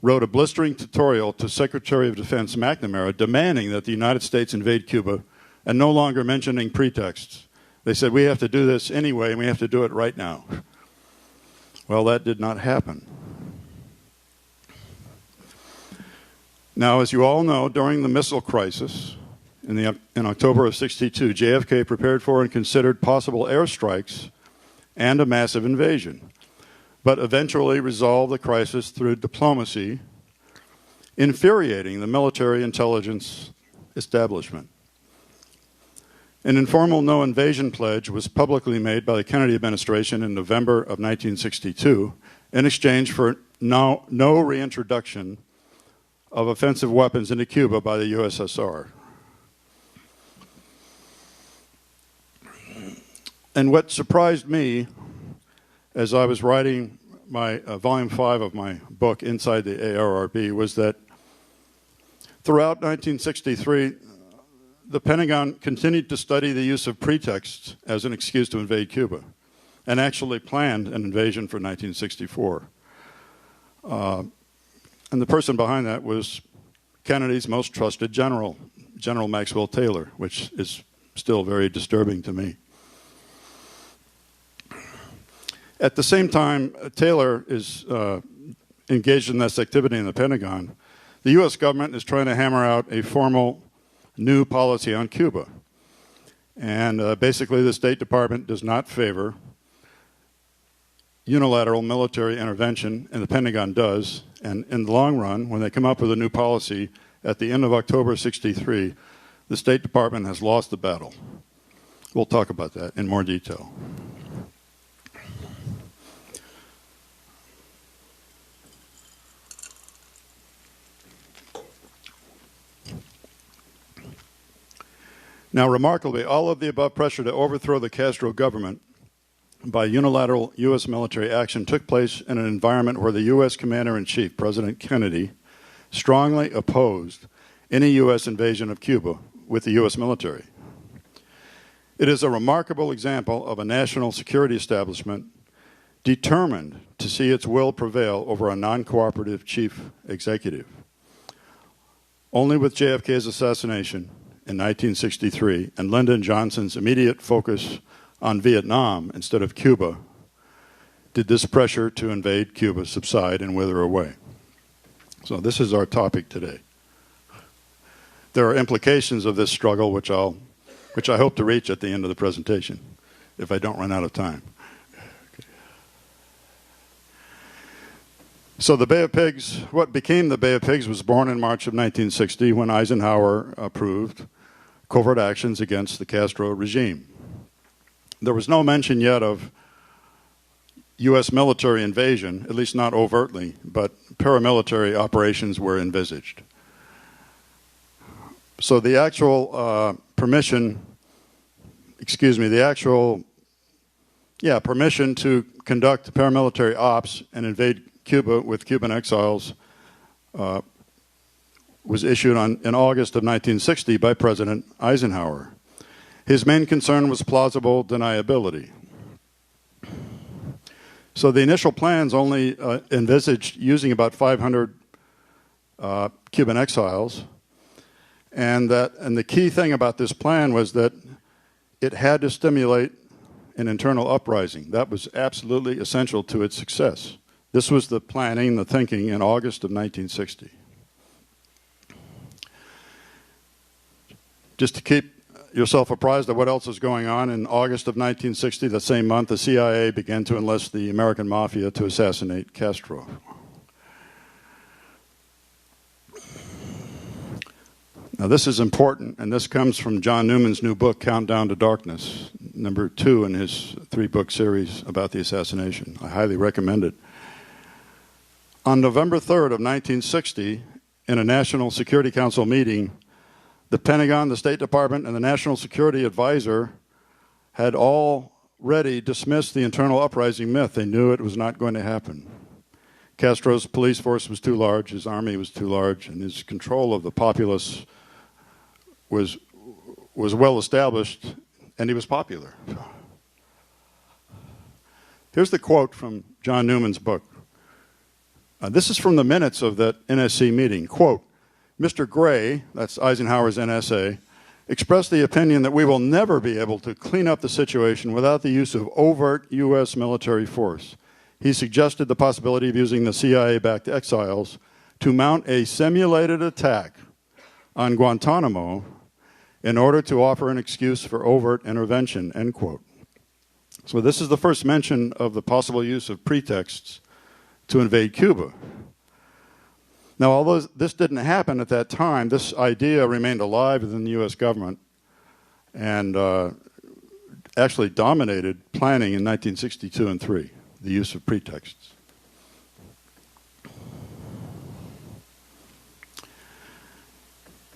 wrote a blistering tutorial to Secretary of Defense McNamara demanding that the United States invade Cuba and no longer mentioning pretexts. They said, we have to do this anyway, and we have to do it right now. Well, that did not happen. Now, as you all know, during the missile crisis in October of '62, JFK prepared for and considered possible airstrikes and a massive invasion, but eventually resolved the crisis through diplomacy, infuriating the military intelligence establishment. An informal no-invasion pledge was publicly made by the Kennedy administration in November of 1962 in exchange for no reintroduction of offensive weapons into Cuba by the USSR. And what surprised me as I was writing my volume 5 of my book, Inside the ARRB, was that throughout 1963, the Pentagon continued to study the use of pretexts as an excuse to invade Cuba, and actually planned an invasion for 1964. And the person behind that was Kennedy's most trusted general, General Maxwell Taylor, which is still very disturbing to me. At the same time, Taylor is engaged in this activity in the Pentagon. The U.S. government is trying to hammer out a formal new policy on Cuba. And basically, the State Department does not favor unilateral military intervention, and the Pentagon does. And in the long run, when they come up with a new policy at the end of October '63, the State Department has lost the battle. We'll talk about that in more detail. Now, remarkably, all of the above pressure to overthrow the Castro government by unilateral U.S. military action took place in an environment where the U.S. Commander-in-Chief, President Kennedy, strongly opposed any U.S. invasion of Cuba with the U.S. military. It is a remarkable example of a national security establishment determined to see its will prevail over a non-cooperative chief executive. Only with JFK's assassination in 1963 and Lyndon Johnson's immediate focus on Vietnam instead of Cuba did this pressure to invade Cuba subside and wither away. So this is our topic today. There are implications of this struggle which I hope to reach at the end of the presentation, if I don't run out of time. So the Bay of Pigs, what became the Bay of Pigs, was born in March of 1960 when Eisenhower approved covert actions against the Castro regime. There was no mention yet of U.S. military invasion, at least not overtly, but paramilitary operations were envisaged. So the actual permission to conduct paramilitary ops and invade Cuba with Cuban exiles was issued in August of 1960 by President Eisenhower. His main concern was plausible deniability. So the initial plans only envisaged using about 500 Cuban exiles, and the key thing about this plan was that it had to stimulate an internal uprising. That was absolutely essential to its success. This was the planning, the thinking in August of 1960. Just to keep yourself apprised of what else is going on, in August of 1960, the same month, the CIA began to enlist the American Mafia to assassinate Castro. Now this is important, and this comes from John Newman's new book, Countdown to Darkness, number 2 in his 3-book series about the assassination. I highly recommend it. On November 3rd of 1960, in a National Security Council meeting, the Pentagon, the State Department, and the National Security Advisor had already dismissed the internal uprising myth. They knew it was not going to happen. Castro's police force was too large, his army was too large, and his control of the populace was well established, and he was popular. Here's the quote from John Newman's book. This is from the minutes of that NSC meeting. Quote, Mr. Gray, that's Eisenhower's NSA, expressed the opinion that we will never be able to clean up the situation without the use of overt U.S. military force. He suggested the possibility of using the CIA-backed exiles to mount a simulated attack on Guantanamo in order to offer an excuse for overt intervention, end quote. So this is the first mention of the possible use of pretexts to invade Cuba. Now, although this didn't happen at that time, this idea remained alive within the U.S. government and actually dominated planning in 1962 and 3, the use of pretexts.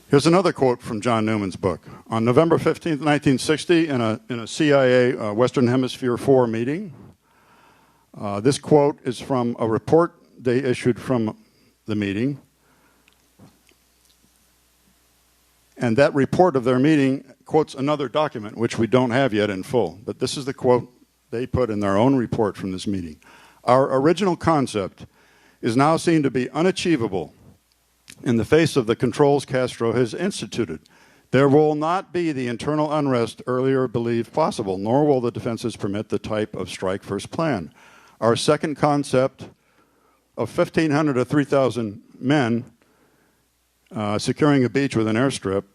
Here's another quote from John Newman's book. On November 15th, 1960, in a CIA Western Hemisphere 4 meeting, this quote is from a report they issued from the meeting. And that report of their meeting quotes another document, which we don't have yet in full. But this is the quote they put in their own report from this meeting. Our original concept is now seen to be unachievable in the face of the controls Castro has instituted. There will not be the internal unrest earlier believed possible, nor will the defenses permit the type of strike first plan. Our second concept of 1,500 to 3,000 men securing a beach with an airstrip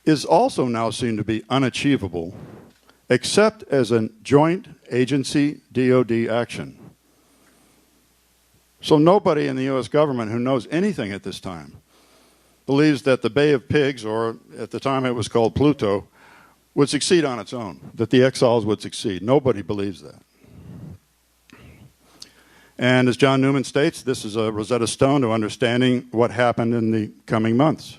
is also now seen to be unachievable, except as a joint agency DoD action. So nobody in the U.S. government who knows anything at this time believes that the Bay of Pigs, or at the time it was called Pluto, would succeed on its own, that the exiles would succeed. Nobody believes that. And as John Newman states, this is a Rosetta Stone to understanding what happened in the coming months.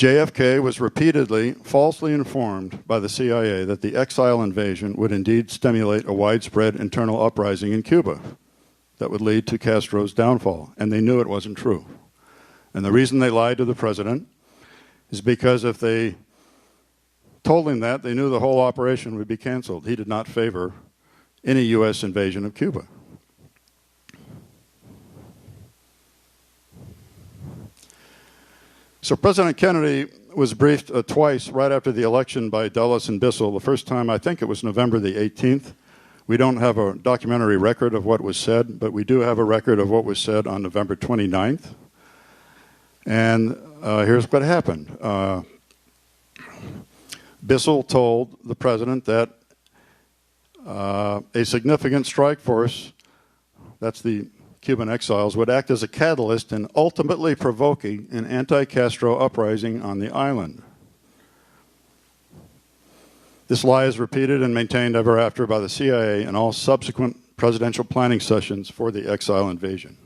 JFK was repeatedly falsely informed by the CIA that the exile invasion would indeed stimulate a widespread internal uprising in Cuba that would lead to Castro's downfall, and they knew it wasn't true. And the reason they lied to the president is because if they told him that, they knew the whole operation would be canceled. He did not favor any U.S. invasion of Cuba. So President Kennedy was briefed twice right after the election by Dulles and Bissell. The first time, I think it was November the 18th. We don't have a documentary record of what was said, but we do have a record of what was said on November 29th. And here's what happened. Bissell told the president that a significant strike force, that's the Cuban exiles, would act as a catalyst in ultimately provoking an anti-Castro uprising on the island. This lie is repeated and maintained ever after by the CIA in all subsequent presidential planning sessions for the exile invasion.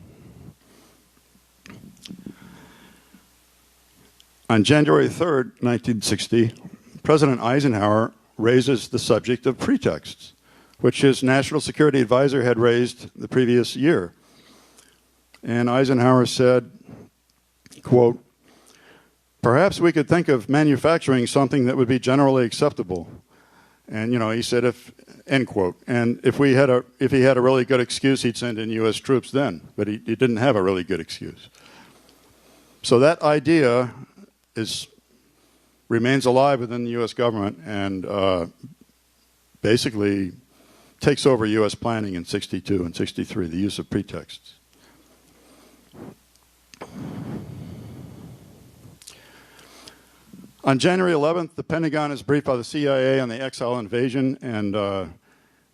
On January 3rd, 1960, President Eisenhower raises the subject of pretexts, which his national security advisor had raised the previous year. And Eisenhower said, quote, "Perhaps we could think of manufacturing something that would be generally acceptable." And, you know, he said, end quote. And if he had a really good excuse, he'd send in U.S. troops then. But he didn't have a really good excuse. So that idea remains alive within the U.S. government and basically takes over U.S. planning in 62 and 63, the use of pretexts. On January 11th, the Pentagon is briefed by the CIA on the exile invasion, and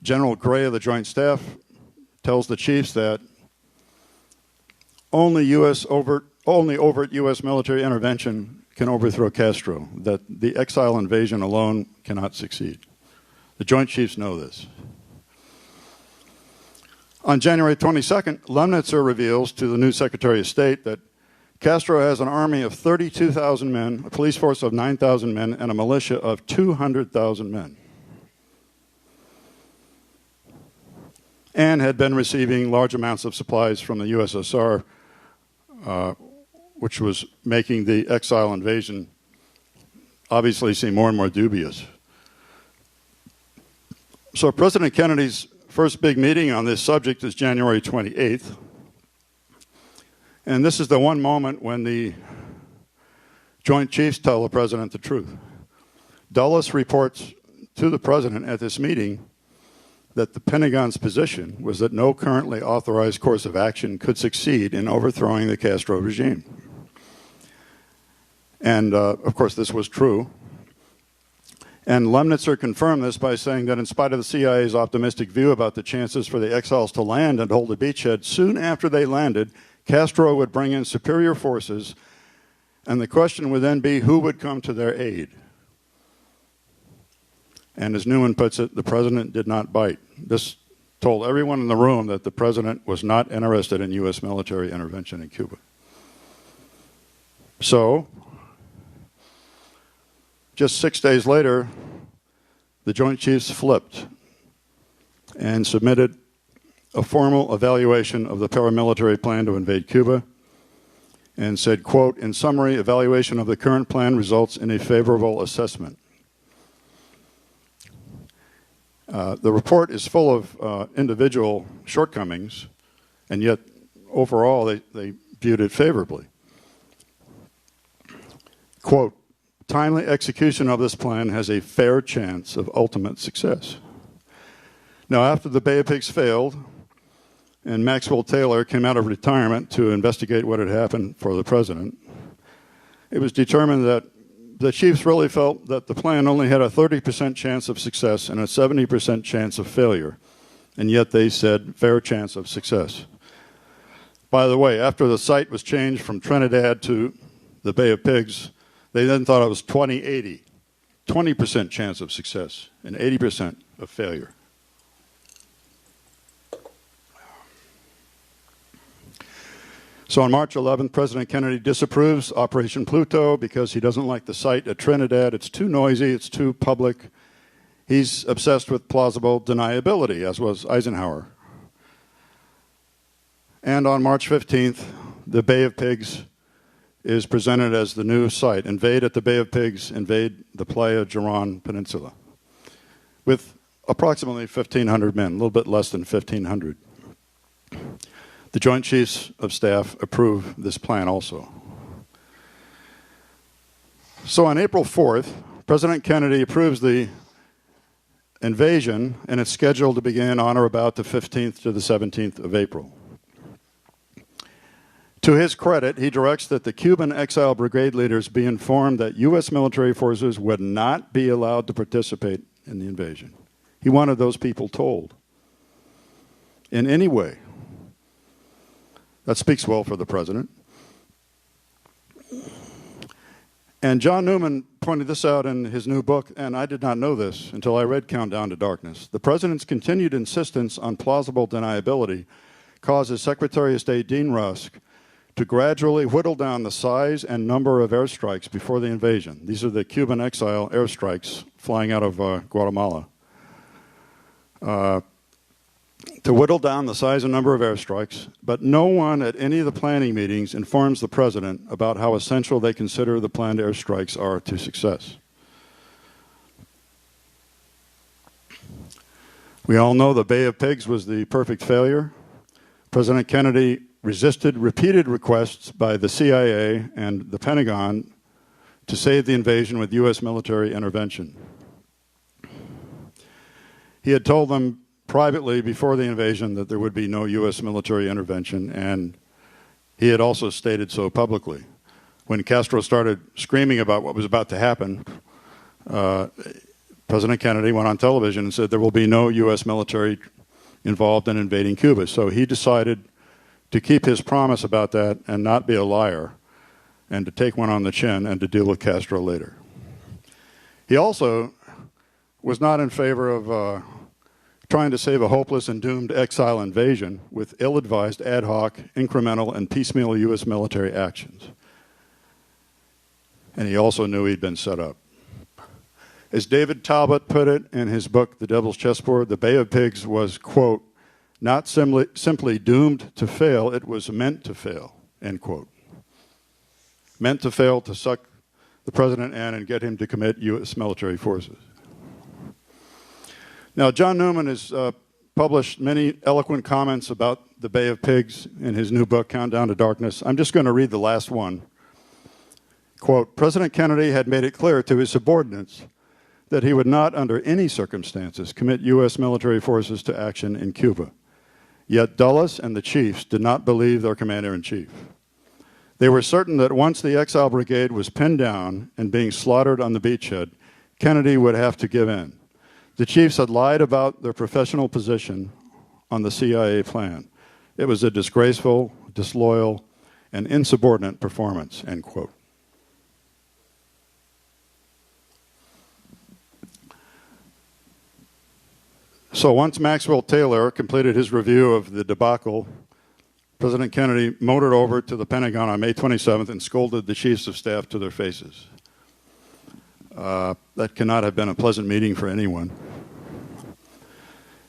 General Gray of the Joint Staff tells the chiefs that only overt U.S. military intervention can overthrow Castro, that the exile invasion alone cannot succeed. The Joint Chiefs know this. On January 22nd, Lemnitzer reveals to the new Secretary of State that Castro has an army of 32,000 men, a police force of 9,000 men, and a militia of 200,000 men, and had been receiving large amounts of supplies from the USSR, which was making the exile invasion obviously seem more and more dubious. So President Kennedy's first big meeting on this subject is January 28th. And this is the one moment when the Joint Chiefs tell the president the truth. Dulles reports to the president at this meeting that the Pentagon's position was that no currently authorized course of action could succeed in overthrowing the Castro regime. And, of course, this was true. And Lemnitzer confirmed this by saying that in spite of the CIA's optimistic view about the chances for the exiles to land and hold a beachhead, soon after they landed, Castro would bring in superior forces, and the question would then be who would come to their aid. And as Newman puts it, the president did not bite. This told everyone in the room that the president was not interested in U.S. military intervention in Cuba. So, just 6 days later, the Joint Chiefs flipped and submitted a formal evaluation of the paramilitary plan to invade Cuba and said, quote, "In summary, evaluation of the current plan results in a favorable assessment." The report is full of individual shortcomings, and yet overall they viewed it favorably. Quote, "Timely execution of this plan has a fair chance of ultimate success." Now, after the Bay of Pigs failed, and Maxwell Taylor came out of retirement to investigate what had happened for the president, it was determined that the chiefs really felt that the plan only had a 30% chance of success and a 70% chance of failure, and yet they said fair chance of success. By the way, after the site was changed from Trinidad to the Bay of Pigs, they then thought it was 20-80, 20% chance of success and 80% of failure. So on March 11th, President Kennedy disapproves Operation Pluto because he doesn't like the site at Trinidad. It's too noisy, it's too public. He's obsessed with plausible deniability, as was Eisenhower. And on March 15th, the Bay of Pigs is presented as the new site. Invade at the Bay of Pigs, invade the Playa Girón Peninsula, with approximately 1,500 men, a little bit less than 1,500. The Joint Chiefs of Staff approve this plan also. So on April 4th, President Kennedy approves the invasion, and it's scheduled to begin on or about the 15th to the 17th of April. To his credit, he directs that the Cuban exile brigade leaders be informed that U.S. military forces would not be allowed to participate in the invasion. He wanted those people told in any way. That speaks well for the president. And John Newman pointed this out in his new book, and I did not know this until I read Countdown to Darkness. The president's continued insistence on plausible deniability causes Secretary of State Dean Rusk to gradually whittle down the size and number of airstrikes before the invasion. These are the Cuban exile airstrikes flying out of Guatemala. To whittle down the size and number of airstrikes, but no one at any of the planning meetings informs the president about how essential they consider the planned airstrikes are to success. We all know the Bay of Pigs was the perfect failure. President Kennedy resisted repeated requests by the CIA and the Pentagon to save the invasion with U.S. military intervention. He had told them privately before the invasion that there would be no U.S. military intervention, and he had also stated so publicly. When Castro started screaming about what was about to happen, President Kennedy went on television and said there will be no U.S. military involved in invading Cuba. So he decided to keep his promise about that and not be a liar, and to take one on the chin and to deal with Castro later. He also was not in favor of trying to save a hopeless and doomed exile invasion with ill-advised, ad hoc, incremental, and piecemeal U.S. military actions. And he also knew he'd been set up. As David Talbot put it in his book, The Devil's Chessboard, the Bay of Pigs was, quote, not simply doomed to fail, it was meant to fail, end quote. Meant to fail to suck the president in and get him to commit U.S. military forces. Now, John Newman has published many eloquent comments about the Bay of Pigs in his new book, Countdown to Darkness. I'm just going to read the last one. Quote, President Kennedy had made it clear to his subordinates that he would not, under any circumstances, commit U.S. military forces to action in Cuba. Yet Dulles and the chiefs did not believe their commander-in-chief. They were certain that once the exile brigade was pinned down and being slaughtered on the beachhead, Kennedy would have to give in. The chiefs had lied about their professional position on the CIA plan. It was a disgraceful, disloyal, and insubordinate performance, end quote. So once Maxwell Taylor completed his review of the debacle, President Kennedy motored over to the Pentagon on May 27th and scolded the chiefs of staff to their faces. That cannot have been a pleasant meeting for anyone.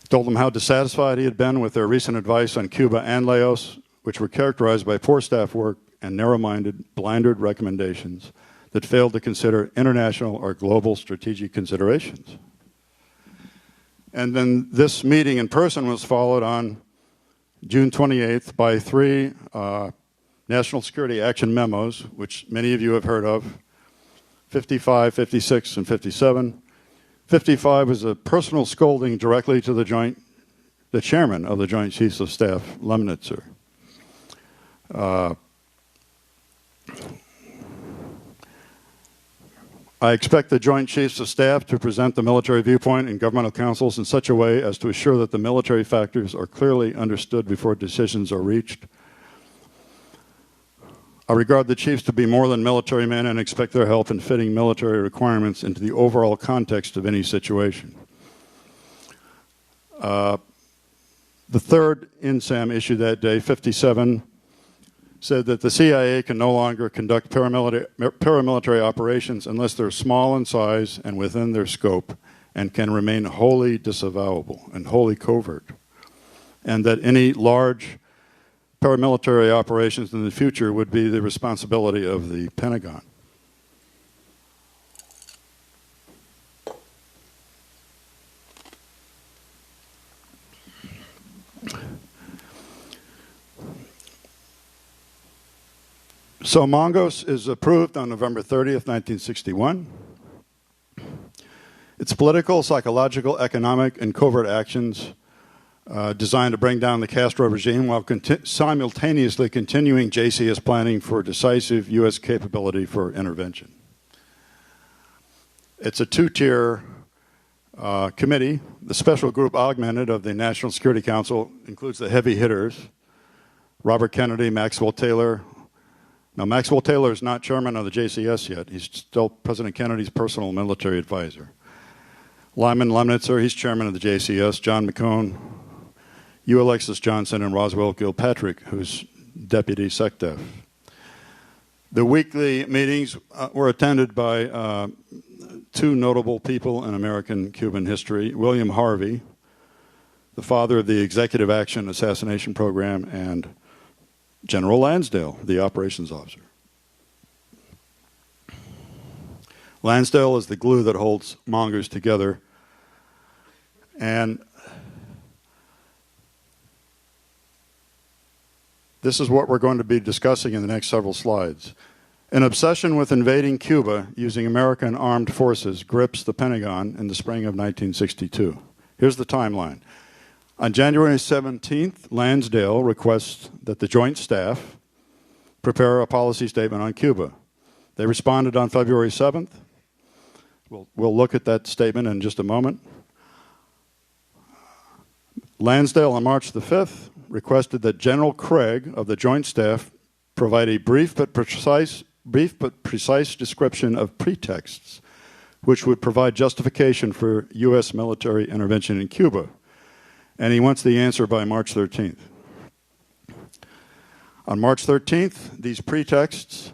He told them how dissatisfied he had been with their recent advice on Cuba and Laos, which were characterized by poor staff work and narrow-minded, blinded recommendations that failed to consider international or global strategic considerations. And then this meeting in person was followed on June 28th by 3 national security action memos, which many of you have heard of, 55, 56, and 57. 55 was a personal scolding directly to the chairman of the Joint Chiefs of Staff, Lemnitzer. I expect the Joint Chiefs of Staff to present the military viewpoint in governmental councils in such a way as to assure that the military factors are clearly understood before decisions are reached. I regard the chiefs to be more than military men and expect their help in fitting military requirements into the overall context of any situation. The third INSAM issue that day, 57, said that the CIA can no longer conduct paramilitary operations unless they're small in size and within their scope and can remain wholly disavowable and wholly covert, and that any large paramilitary operations in the future would be the responsibility of the Pentagon. So Mongoose is approved on November 30th, 1961. Its political, psychological, economic, and covert actions designed to bring down the Castro regime while simultaneously continuing JCS planning for decisive U.S. capability for intervention. It's a two-tier committee. The special group augmented of the National Security Council includes the heavy hitters, Robert Kennedy, Maxwell Taylor. Now, Maxwell Taylor is not chairman of the JCS yet. He's still President Kennedy's personal military advisor. Lyman Lemnitzer, he's chairman of the JCS. John McCone, Hugh Alexis Johnson, and Roswell Gilpatrick, who's deputy SecDef. The weekly meetings were attended by two notable people in American Cuban history, William Harvey, the father of the Executive Action Assassination Program, and General Lansdale, the operations officer. Lansdale is the glue that holds Mongoose together. And this is what we're going to be discussing in the next several slides. An obsession with invading Cuba using American armed forces grips the Pentagon in the spring of 1962. Here's the timeline. On January 17th, Lansdale requests that the Joint Staff prepare a policy statement on Cuba. They responded on February 7th. We'll look at that statement in just a moment. Lansdale on March the 5th requested that General Craig of the Joint Staff provide a brief but precise description of pretexts which would provide justification for U.S. military intervention in Cuba. And he wants the answer by March 13th. On March 13th, these pretexts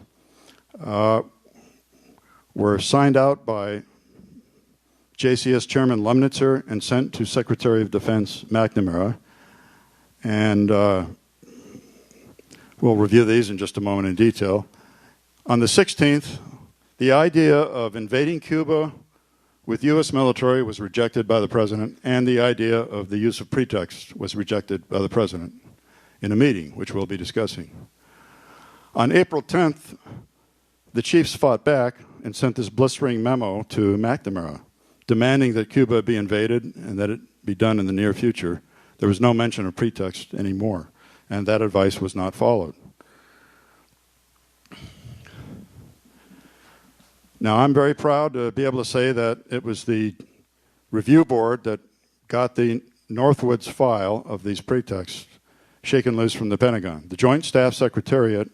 were signed out by JCS Chairman Lemnitzer and sent to Secretary of Defense McNamara. And we'll review these in just a moment in detail. On the 16th, the idea of invading Cuba with U.S. military was rejected by the President, and the idea of the use of pretext was rejected by the President in a meeting, which we'll be discussing. On April 10th, the chiefs fought back and sent this blistering memo to McNamara, demanding that Cuba be invaded and that it be done in the near future. There was no mention of pretext anymore, and that advice was not followed. Now, I'm very proud to be able to say that it was the review board that got the Northwoods file of these pretexts shaken loose from the Pentagon. The Joint Staff Secretariat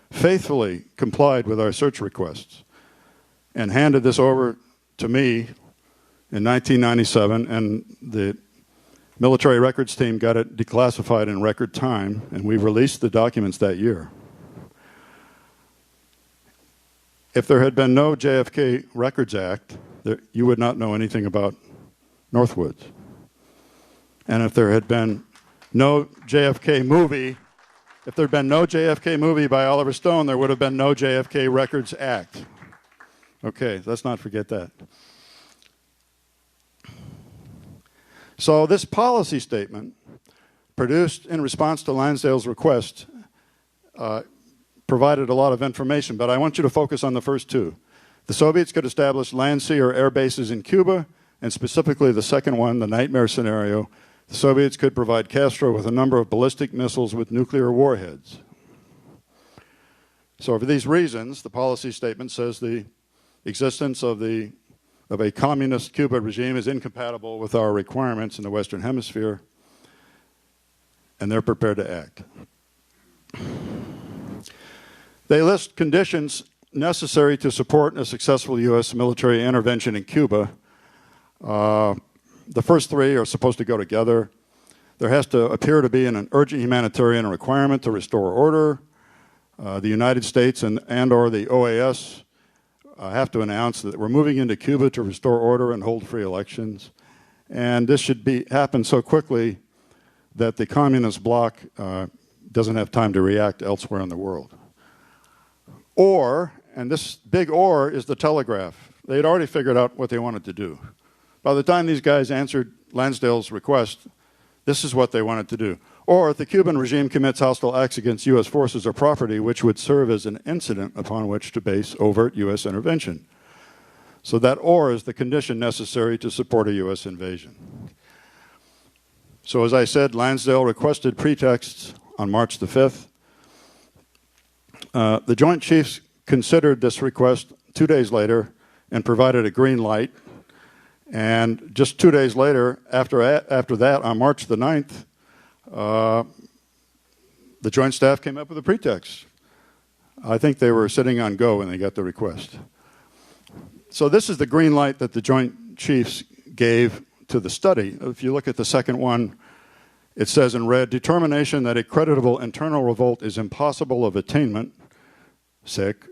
faithfully complied with our search requests and handed this over to me in 1997, and the military records team got it declassified in record time, and we released the documents that year. If there had been no JFK Records Act, you would not know anything about Northwoods. And if there had been no JFK movie, if there had been no JFK movie by Oliver Stone, there would have been no JFK Records Act. Okay, let's not forget that. So this policy statement, produced in response to Lansdale's request, provided a lot of information, but I want you to focus on the first two. The Soviets could establish land, sea, or air bases in Cuba, and specifically the second one, the nightmare scenario. The Soviets could provide Castro with a number of ballistic missiles with nuclear warheads. So for these reasons, the policy statement says the existence of a communist Cuba regime is incompatible with our requirements in the Western Hemisphere, and they're prepared to act. They list conditions necessary to support a successful U.S. military intervention in Cuba. The first three are supposed to go together. There has to appear to be an urgent humanitarian requirement to restore order. the United States and or the OAS have to announce that we're moving into Cuba to restore order and hold free elections. And this should happen so quickly that the communist bloc doesn't have time to react elsewhere in the world. Or, and this big or is the telegraph. They had already figured out what they wanted to do. By the time these guys answered Lansdale's request, this is what they wanted to do. Or if the Cuban regime commits hostile acts against U.S. forces or property, which would serve as an incident upon which to base overt U.S. intervention. So that or is the condition necessary to support a U.S. invasion. So as I said, Lansdale requested pretexts on March the 5th. The Joint Chiefs considered this request 2 days later and provided a green light. And just 2 days later, after that, on March the 9th, the Joint Staff came up with a pretext. I think they were sitting on go when they got the request. So this is the green light that the Joint Chiefs gave to the study. If you look at the second one, it says in red, determination that a creditable internal revolt is impossible of attainment, sick,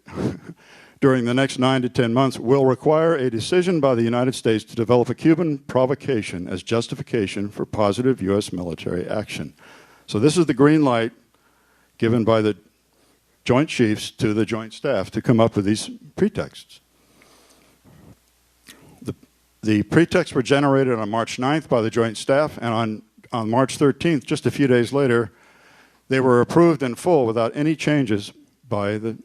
during the next 9 to 10 months will require a decision by the United States to develop a Cuban provocation as justification for positive U.S. military action. So this is the green light given by the Joint Chiefs to the Joint Staff to come up with these pretexts. The pretexts were generated on March 9th by the Joint Staff, and on March 13th, just a few days later, they were approved in full without any changes by the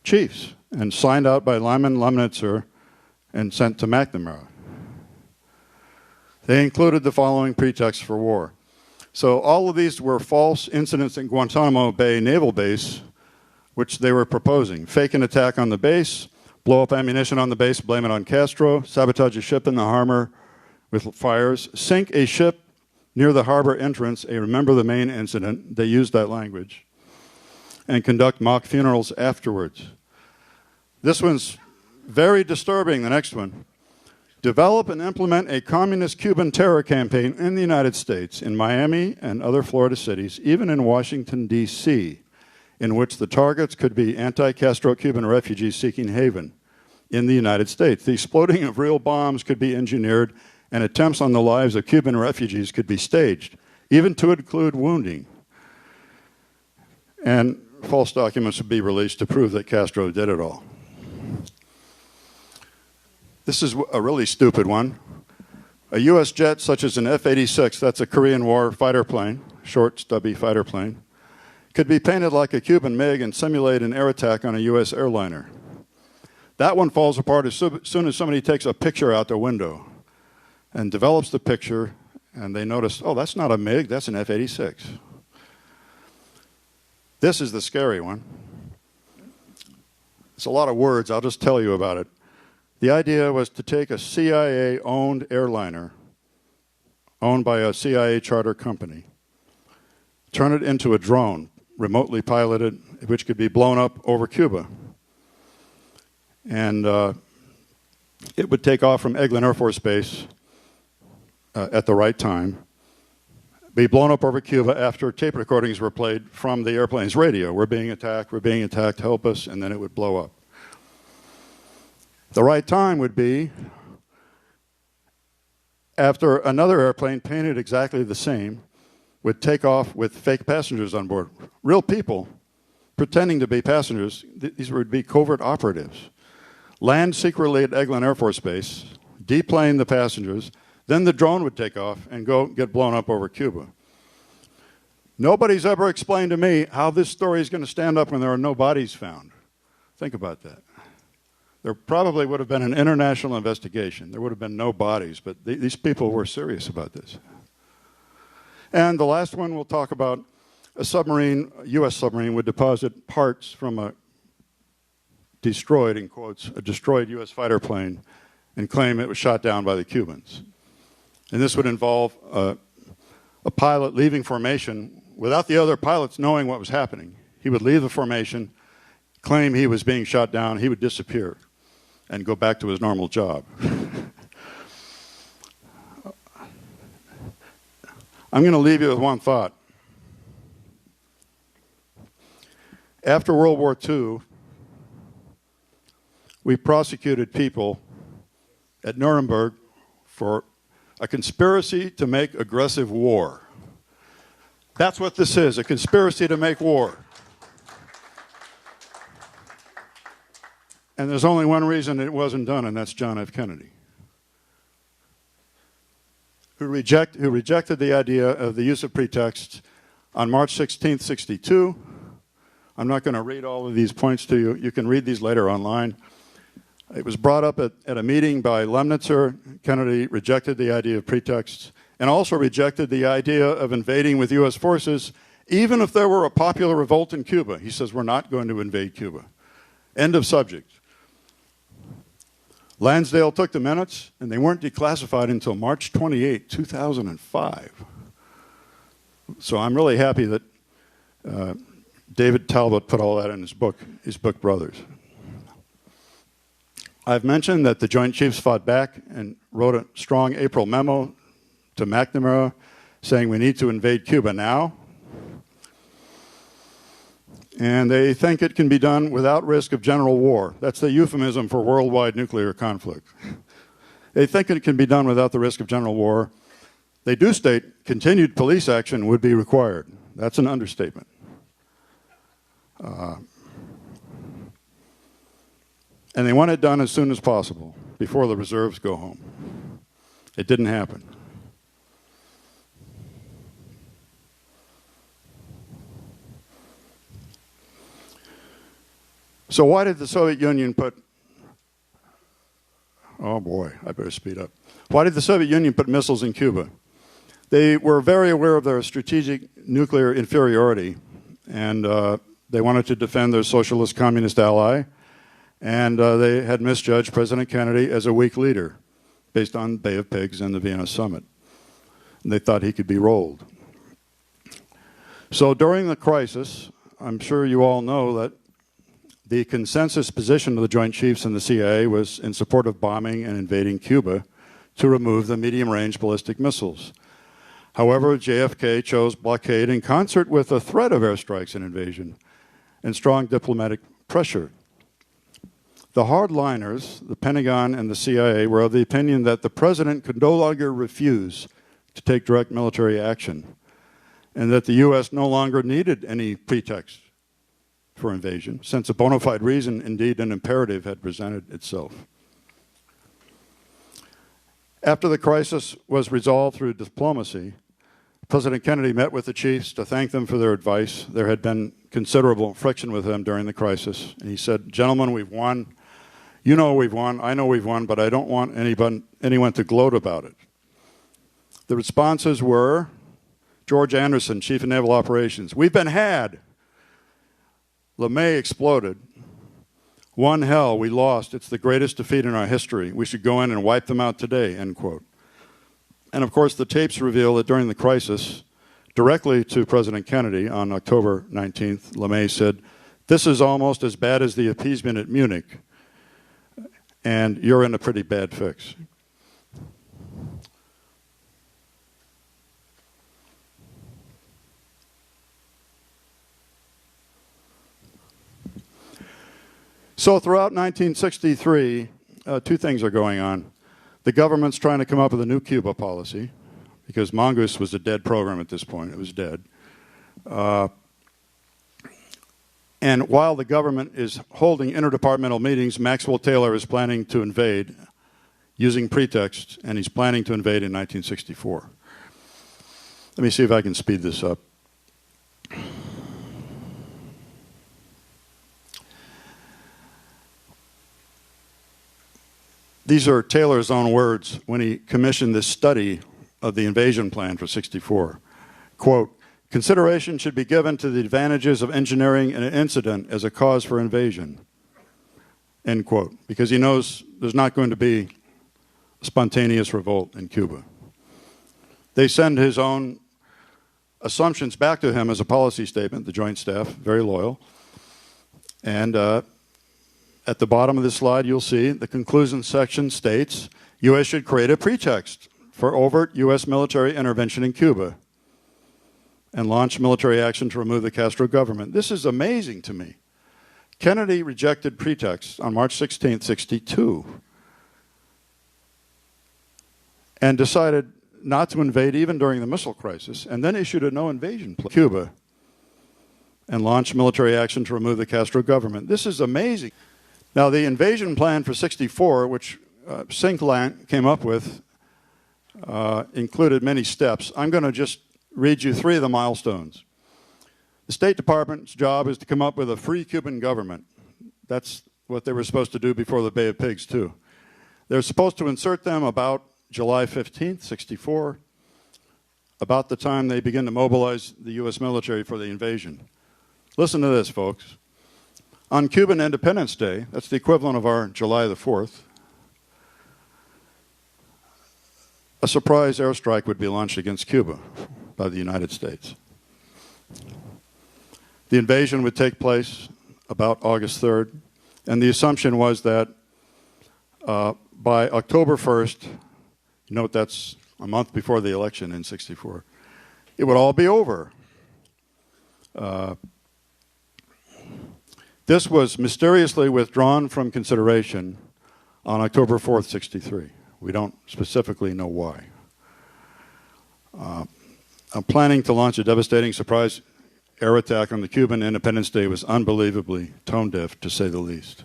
Chiefs and signed out by Lyman Lemnitzer and sent to McNamara. They included the following pretexts for war. So all of these were false incidents in Guantanamo Bay Naval Base, which they were proposing. Fake an attack on the base, blow up ammunition on the base, blame it on Castro, sabotage a ship in the harbor with fires, sink a ship near the harbor entrance, a remember the Maine incident, they used that language, and conduct mock funerals afterwards. This one's very disturbing, the next one. Develop and implement a communist Cuban terror campaign in the United States, in Miami and other Florida cities, even in Washington, D.C., in which the targets could be anti-Castro Cuban refugees seeking haven in the United States. The exploding of real bombs could be engineered, and attempts on the lives of Cuban refugees could be staged, even to include wounding. And false documents would be released to prove that Castro did it all. This is a really stupid one. A U.S. jet such as an F-86, that's a Korean War fighter plane, short, stubby fighter plane, could be painted like a Cuban MiG and simulate an air attack on a U.S. airliner. That one falls apart as soon as somebody takes a picture out their window and develops the picture, and they notice, oh, that's not a MiG, that's an F-86. This is the scary one. It's a lot of words, I'll just tell you about it. The idea was to take a CIA-owned airliner, owned by a CIA charter company, turn it into a drone, remotely piloted, which could be blown up over Cuba. And it would take off from Eglin Air Force Base at the right time, be blown up over Cuba after tape recordings were played from the airplane's radio. We're being attacked, help us, and then it would blow up. The right time would be after another airplane painted exactly the same would take off with fake passengers on board. Real people pretending to be passengers. These would be covert operatives. Land secretly at Eglin Air Force Base, deplane the passengers, then the drone would take off and go get blown up over Cuba. Nobody's ever explained to me how this story is going to stand up when there are no bodies found. Think about that. There probably would have been an international investigation. There would have been no bodies, but these people were serious about this. And the last one we'll talk about, a submarine, a U.S. submarine, would deposit parts from a destroyed, in quotes, a destroyed U.S. fighter plane and claim it was shot down by the Cubans. And this would involve a pilot leaving formation without the other pilots knowing what was happening. He would leave the formation, claim he was being shot down, he would disappear and go back to his normal job. I'm going to leave you with one thought. After World War II, we prosecuted people at Nuremberg for a conspiracy to make aggressive war. That's what this is, a conspiracy to make war. And there's only one reason it wasn't done, and that's John F. Kennedy, who rejected the idea of the use of pretext on March 16th, 1962. I'm not going to read all of these points to you. You can read these later online. It was brought up at a meeting by Lemnitzer. Kennedy rejected the idea of pretext and also rejected the idea of invading with U.S. forces, even if there were a popular revolt in Cuba. He says, we're not going to invade Cuba. End of subject. Lansdale took the minutes, and they weren't declassified until March 28, 2005. So I'm really happy that David Talbot put all that in his book Brothers. I've mentioned that the Joint Chiefs fought back and wrote a strong April memo to McNamara saying we need to invade Cuba now. And they think it can be done without risk of general war. That's the euphemism for worldwide nuclear conflict. They think it can be done without the risk of general war. They do state continued police action would be required. That's an understatement. And they want it done as soon as possible, before the reserves go home. It didn't happen. So why did the Soviet Union put, oh boy, I better speed up. Why did the Soviet Union put missiles in Cuba? They were very aware of their strategic nuclear inferiority, and they wanted to defend their socialist communist ally, and they had misjudged President Kennedy as a weak leader based on Bay of Pigs and the Vienna Summit. And they thought he could be rolled. So during the crisis, I'm sure you all know that the consensus position of the Joint Chiefs and the CIA was in support of bombing and invading Cuba to remove the medium-range ballistic missiles. However, JFK chose blockade in concert with the threat of airstrikes and invasion and strong diplomatic pressure. The hardliners, the Pentagon and the CIA, were of the opinion that the president could no longer refuse to take direct military action and that the U.S. no longer needed any pretext for invasion, since a bona fide reason, indeed an imperative, had presented itself. After the crisis was resolved through diplomacy, President Kennedy met with the chiefs to thank them for their advice. There had been considerable friction with them during the crisis, and he said, "Gentlemen, we've won. You know we've won, I know we've won, but I don't want anyone to gloat about it." The responses were, George Anderson, Chief of Naval Operations, "We've been had." LeMay exploded. "One hell, we lost. It's the greatest defeat in our history. We should go in and wipe them out today," end quote. And of course, the tapes reveal that during the crisis, directly to President Kennedy on October 19th, LeMay said, "This is almost as bad as the appeasement at Munich, and you're in a pretty bad fix." So throughout 1963, two things are going on. The government's trying to come up with a new Cuba policy, because Mongoose was a dead program at this point. It was dead. And while the government is holding interdepartmental meetings, Maxwell Taylor is planning to invade using pretext, and he's planning to invade in 1964. Let me see if I can speed this up. These are Taylor's own words when he commissioned this study of the invasion plan for 64. Quote, "Consideration should be given to the advantages of engineering an incident as a cause for invasion," end quote, because he knows there's not going to be a spontaneous revolt in Cuba. They send his own assumptions back to him as a policy statement, the Joint Staff, very loyal, and at the bottom of this slide, you'll see the conclusion section states, U.S. should create a pretext for overt U.S. military intervention in Cuba. and launch military action to remove the Castro government. This is amazing to me. Kennedy rejected pretexts on March 16, 1962, and decided not to invade even during the missile crisis, and then issued a no-invasion plan. Cuba and launch military action to remove the Castro government. This is amazing. Now, the invasion plan for 1964, which Sinkland came up with, included many steps. I'm going to just read you 3 of the milestones. The State Department's job is to come up with a free Cuban government. That's what they were supposed to do before the Bay of Pigs, too. They're supposed to insert them about July 15th, 1964, about the time they begin to mobilize the U.S. military for the invasion. Listen to this, folks. On Cuban Independence Day, that's the equivalent of our July the 4th, a surprise airstrike would be launched against Cuba by the United States. The invasion would take place about August 3rd, and the assumption was that by October 1st, note that's a month before the election in 1964, it would all be over. This was mysteriously withdrawn from consideration on October 4th, 1963. We don't specifically know why. I'm planning to launch a devastating surprise air attack on the Cuban Independence Day was unbelievably tone-deaf, to say the least.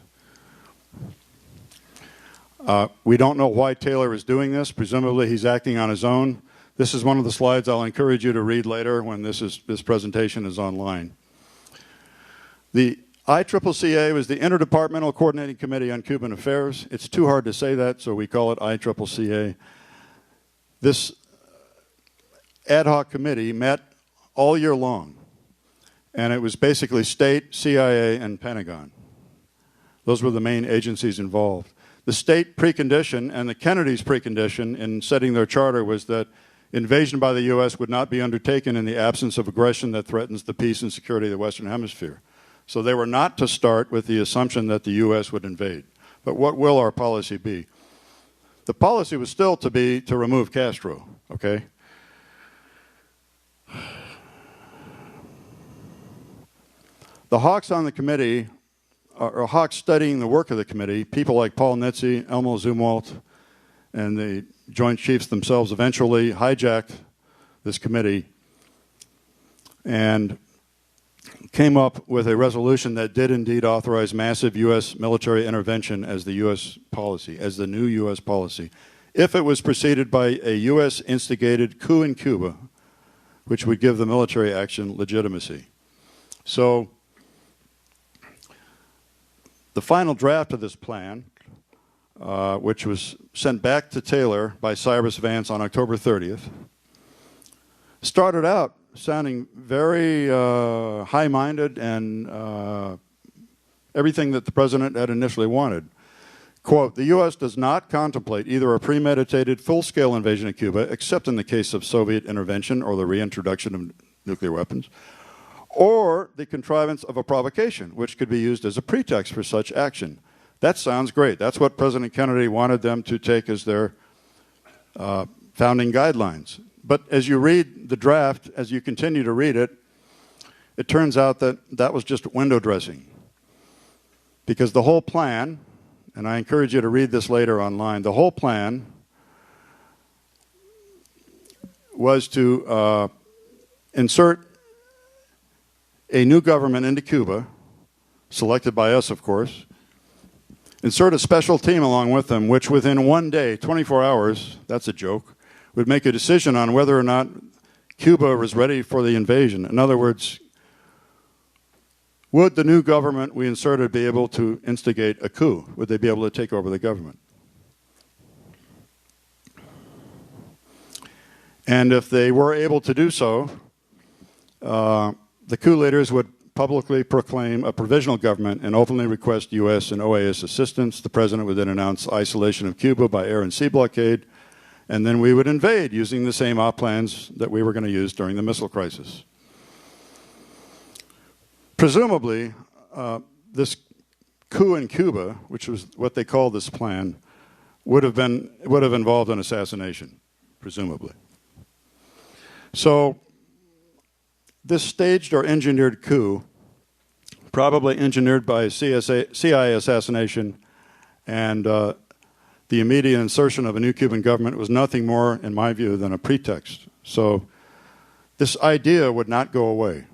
We don't know why Taylor is doing this. Presumably he's acting on his own. This is one of the slides I'll encourage you to read later when this presentation is online. The ICCCA was the Interdepartmental Coordinating Committee on Cuban Affairs. It's too hard to say that, so we call it ICCCA. This ad hoc committee met all year long, and it was basically state, CIA, and Pentagon. Those were the main agencies involved. The state precondition and the Kennedys' precondition in setting their charter was that invasion by the U.S. would not be undertaken in the absence of aggression that threatens the peace and security of the Western Hemisphere. So they were not to start with the assumption that the U.S. would invade. But what will our policy be? The policy was still to be to remove Castro, okay? The hawks on the committee, or hawks studying the work of the committee, people like Paul Nitze, Elmo Zumwalt, and the Joint Chiefs themselves eventually hijacked this committee and came up with a resolution that did indeed authorize massive U.S. military intervention as the U.S. policy, as the new U.S. policy, if it was preceded by a U.S.-instigated coup in Cuba, which would give the military action legitimacy. So the final draft of this plan, which was sent back to Taylor by Cyrus Vance on October 30th, started out sounding very high-minded and everything that the president had initially wanted. Quote, the U.S. does not contemplate either a premeditated full-scale invasion of Cuba, except in the case of Soviet intervention or the reintroduction of nuclear weapons, or the contrivance of a provocation, which could be used as a pretext for such action. That sounds great. That's what President Kennedy wanted them to take as their founding guidelines. But as you read the draft, as you continue to read it, it turns out that that was just window dressing. Because the whole plan, and I encourage you to read this later online, the whole plan was to insert a new government into Cuba, selected by us, of course, insert a special team along with them, which within one day, 24 hours, that's a joke, would make a decision on whether or not Cuba was ready for the invasion. In other words, would the new government we inserted be able to instigate a coup? Would they be able to take over the government? And if they were able to do so, the coup leaders would publicly proclaim a provisional government and openly request U.S. and OAS assistance. The president would then announce isolation of Cuba by air and sea blockade, and then we would invade using the same op plans that we were going to use during the missile crisis. Presumably, this coup in Cuba, which was what they called this plan, would have involved an assassination, presumably. So this staged or engineered coup, probably engineered by CIA assassination and the immediate insertion of a new Cuban government, was nothing more, in my view, than a pretext. So this idea would not go away.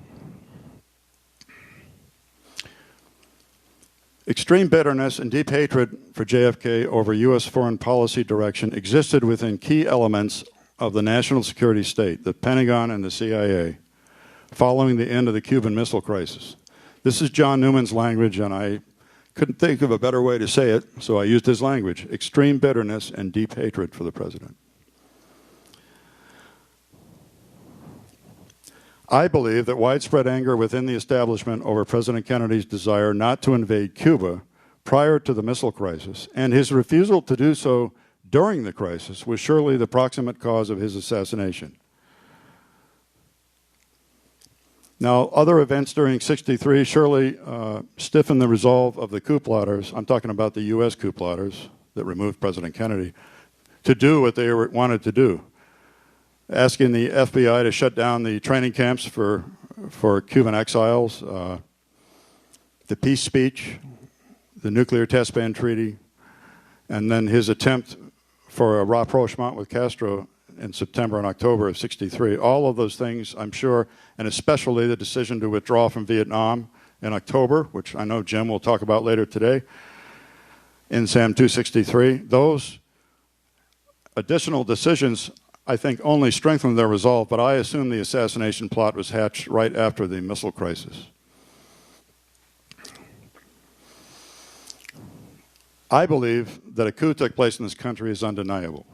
Extreme bitterness and deep hatred for JFK over U.S. foreign policy direction existed within key elements of the national security state, the Pentagon and the CIA, following the end of the Cuban Missile Crisis. This is John Newman's language, and I couldn't think of a better way to say it, so I used his language: extreme bitterness and deep hatred for the president. I believe that widespread anger within the establishment over President Kennedy's desire not to invade Cuba prior to the missile crisis and his refusal to do so during the crisis was surely the proximate cause of his assassination. Now, other events during '63 surely stiffened the resolve of the coup plotters. I'm talking about the U.S. coup plotters that removed President Kennedy, to do what they wanted to do, asking the FBI to shut down the training camps for Cuban exiles, the peace speech, the nuclear test ban treaty, and then his attempt for a rapprochement with Castro in September and October of '63. All of those things, I'm sure, and especially the decision to withdraw from Vietnam in October, which I know Jim will talk about later today, in SAM 263, those additional decisions, I think, only strengthened their resolve, but I assume the assassination plot was hatched right after the missile crisis. I believe that a coup took place in this country is undeniable.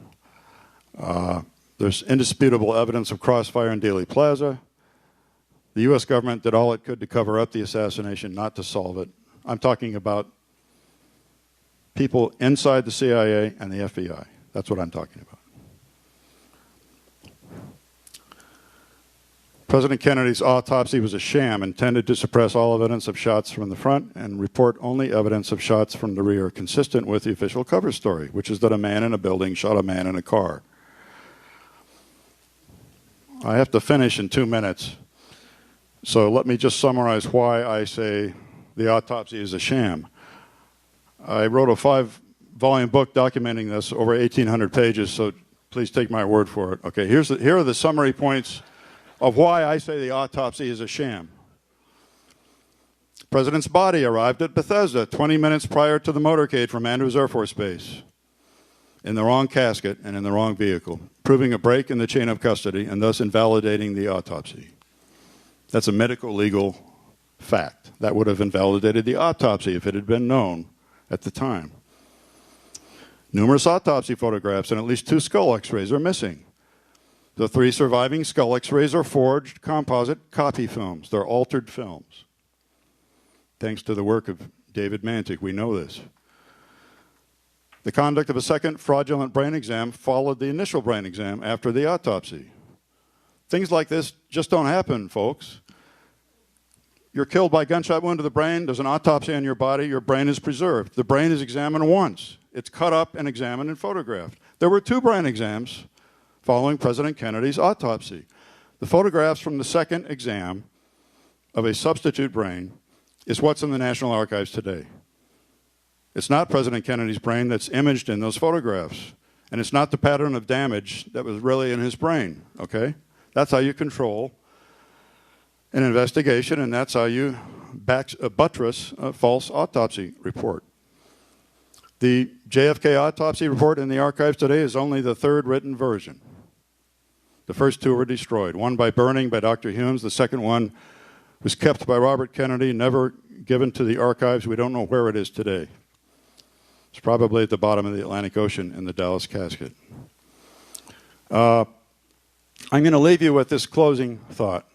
There's indisputable evidence of crossfire in Dealey Plaza. The U.S. government did all it could to cover up the assassination, not to solve it. I'm talking about people inside the CIA and the FBI. That's what I'm talking about. President Kennedy's autopsy was a sham intended to suppress all evidence of shots from the front and report only evidence of shots from the rear, consistent with the official cover story, which is that a man in a building shot a man in a car. I have to finish in 2 minutes, so let me just summarize why I say the autopsy is a sham. I wrote a 5-volume book documenting this, over 1,800 pages, so please take my word for it. Okay, here are the summary points of why I say the autopsy is a sham. The President's body arrived at Bethesda 20 minutes prior to the motorcade from Andrews Air Force Base in the wrong casket and in the wrong vehicle, proving a break in the chain of custody and thus invalidating the autopsy. That's a medical legal fact. That would have invalidated the autopsy if it had been known at the time. Numerous autopsy photographs and at least 2 skull x-rays are missing. The 3 surviving skull x-rays are forged composite copy films. They're altered films. Thanks to the work of David Mantic, we know this. The conduct of a second fraudulent brain exam followed the initial brain exam after the autopsy. Things like this just don't happen, folks. You're killed by a gunshot wound to the brain, there's an autopsy on your body, your brain is preserved. The brain is examined once. It's cut up and examined and photographed. There were 2 brain exams following President Kennedy's autopsy. The photographs from the second exam of a substitute brain is what's in the National Archives today. It's not President Kennedy's brain that's imaged in those photographs, and it's not the pattern of damage that was really in his brain, okay? That's how you control an investigation, and that's how you buttress a false autopsy report. The JFK autopsy report in the archives today is only the 3rd written version. The first 2 were destroyed, one by burning by Dr. Humes, the second one was kept by Robert Kennedy, never given to the archives. We don't know where it is today. It's probably at the bottom of the Atlantic Ocean in the Dallas casket. I'm going to leave you with this closing thought.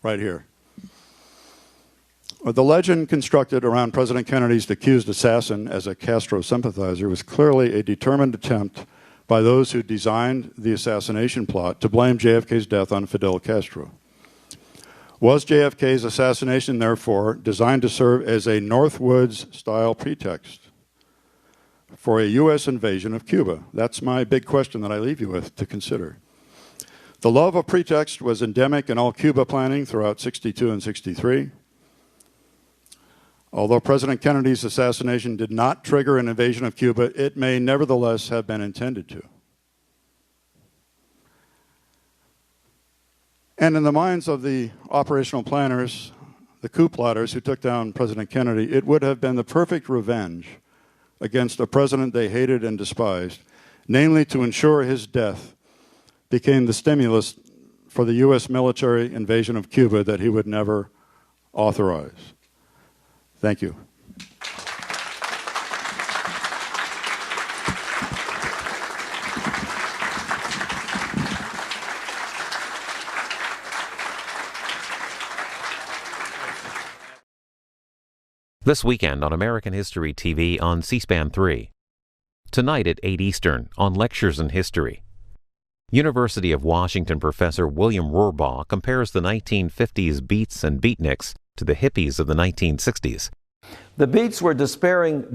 Right here. The legend constructed around President Kennedy's accused assassin as a Castro sympathizer was clearly a determined attempt by those who designed the assassination plot to blame JFK's death on Fidel Castro. Was JFK's assassination, therefore, designed to serve as a Northwoods-style pretext for a U.S. invasion of Cuba? That's my big question that I leave you with to consider. The love of pretext was endemic in all Cuba planning throughout 62 and 63. Although President Kennedy's assassination did not trigger an invasion of Cuba, it may nevertheless have been intended to. And in the minds of the operational planners, the coup plotters who took down President Kennedy, it would have been the perfect revenge against a president they hated and despised, namely to ensure his death became the stimulus for the U.S. military invasion of Cuba that he would never authorize. Thank you. This weekend on American History TV on C-SPAN 3. Tonight at 8 Eastern on Lectures in History. University of Washington professor William Rohrbaugh compares the 1950s beats and beatniks to the hippies of the 1960s. The Beats were despairing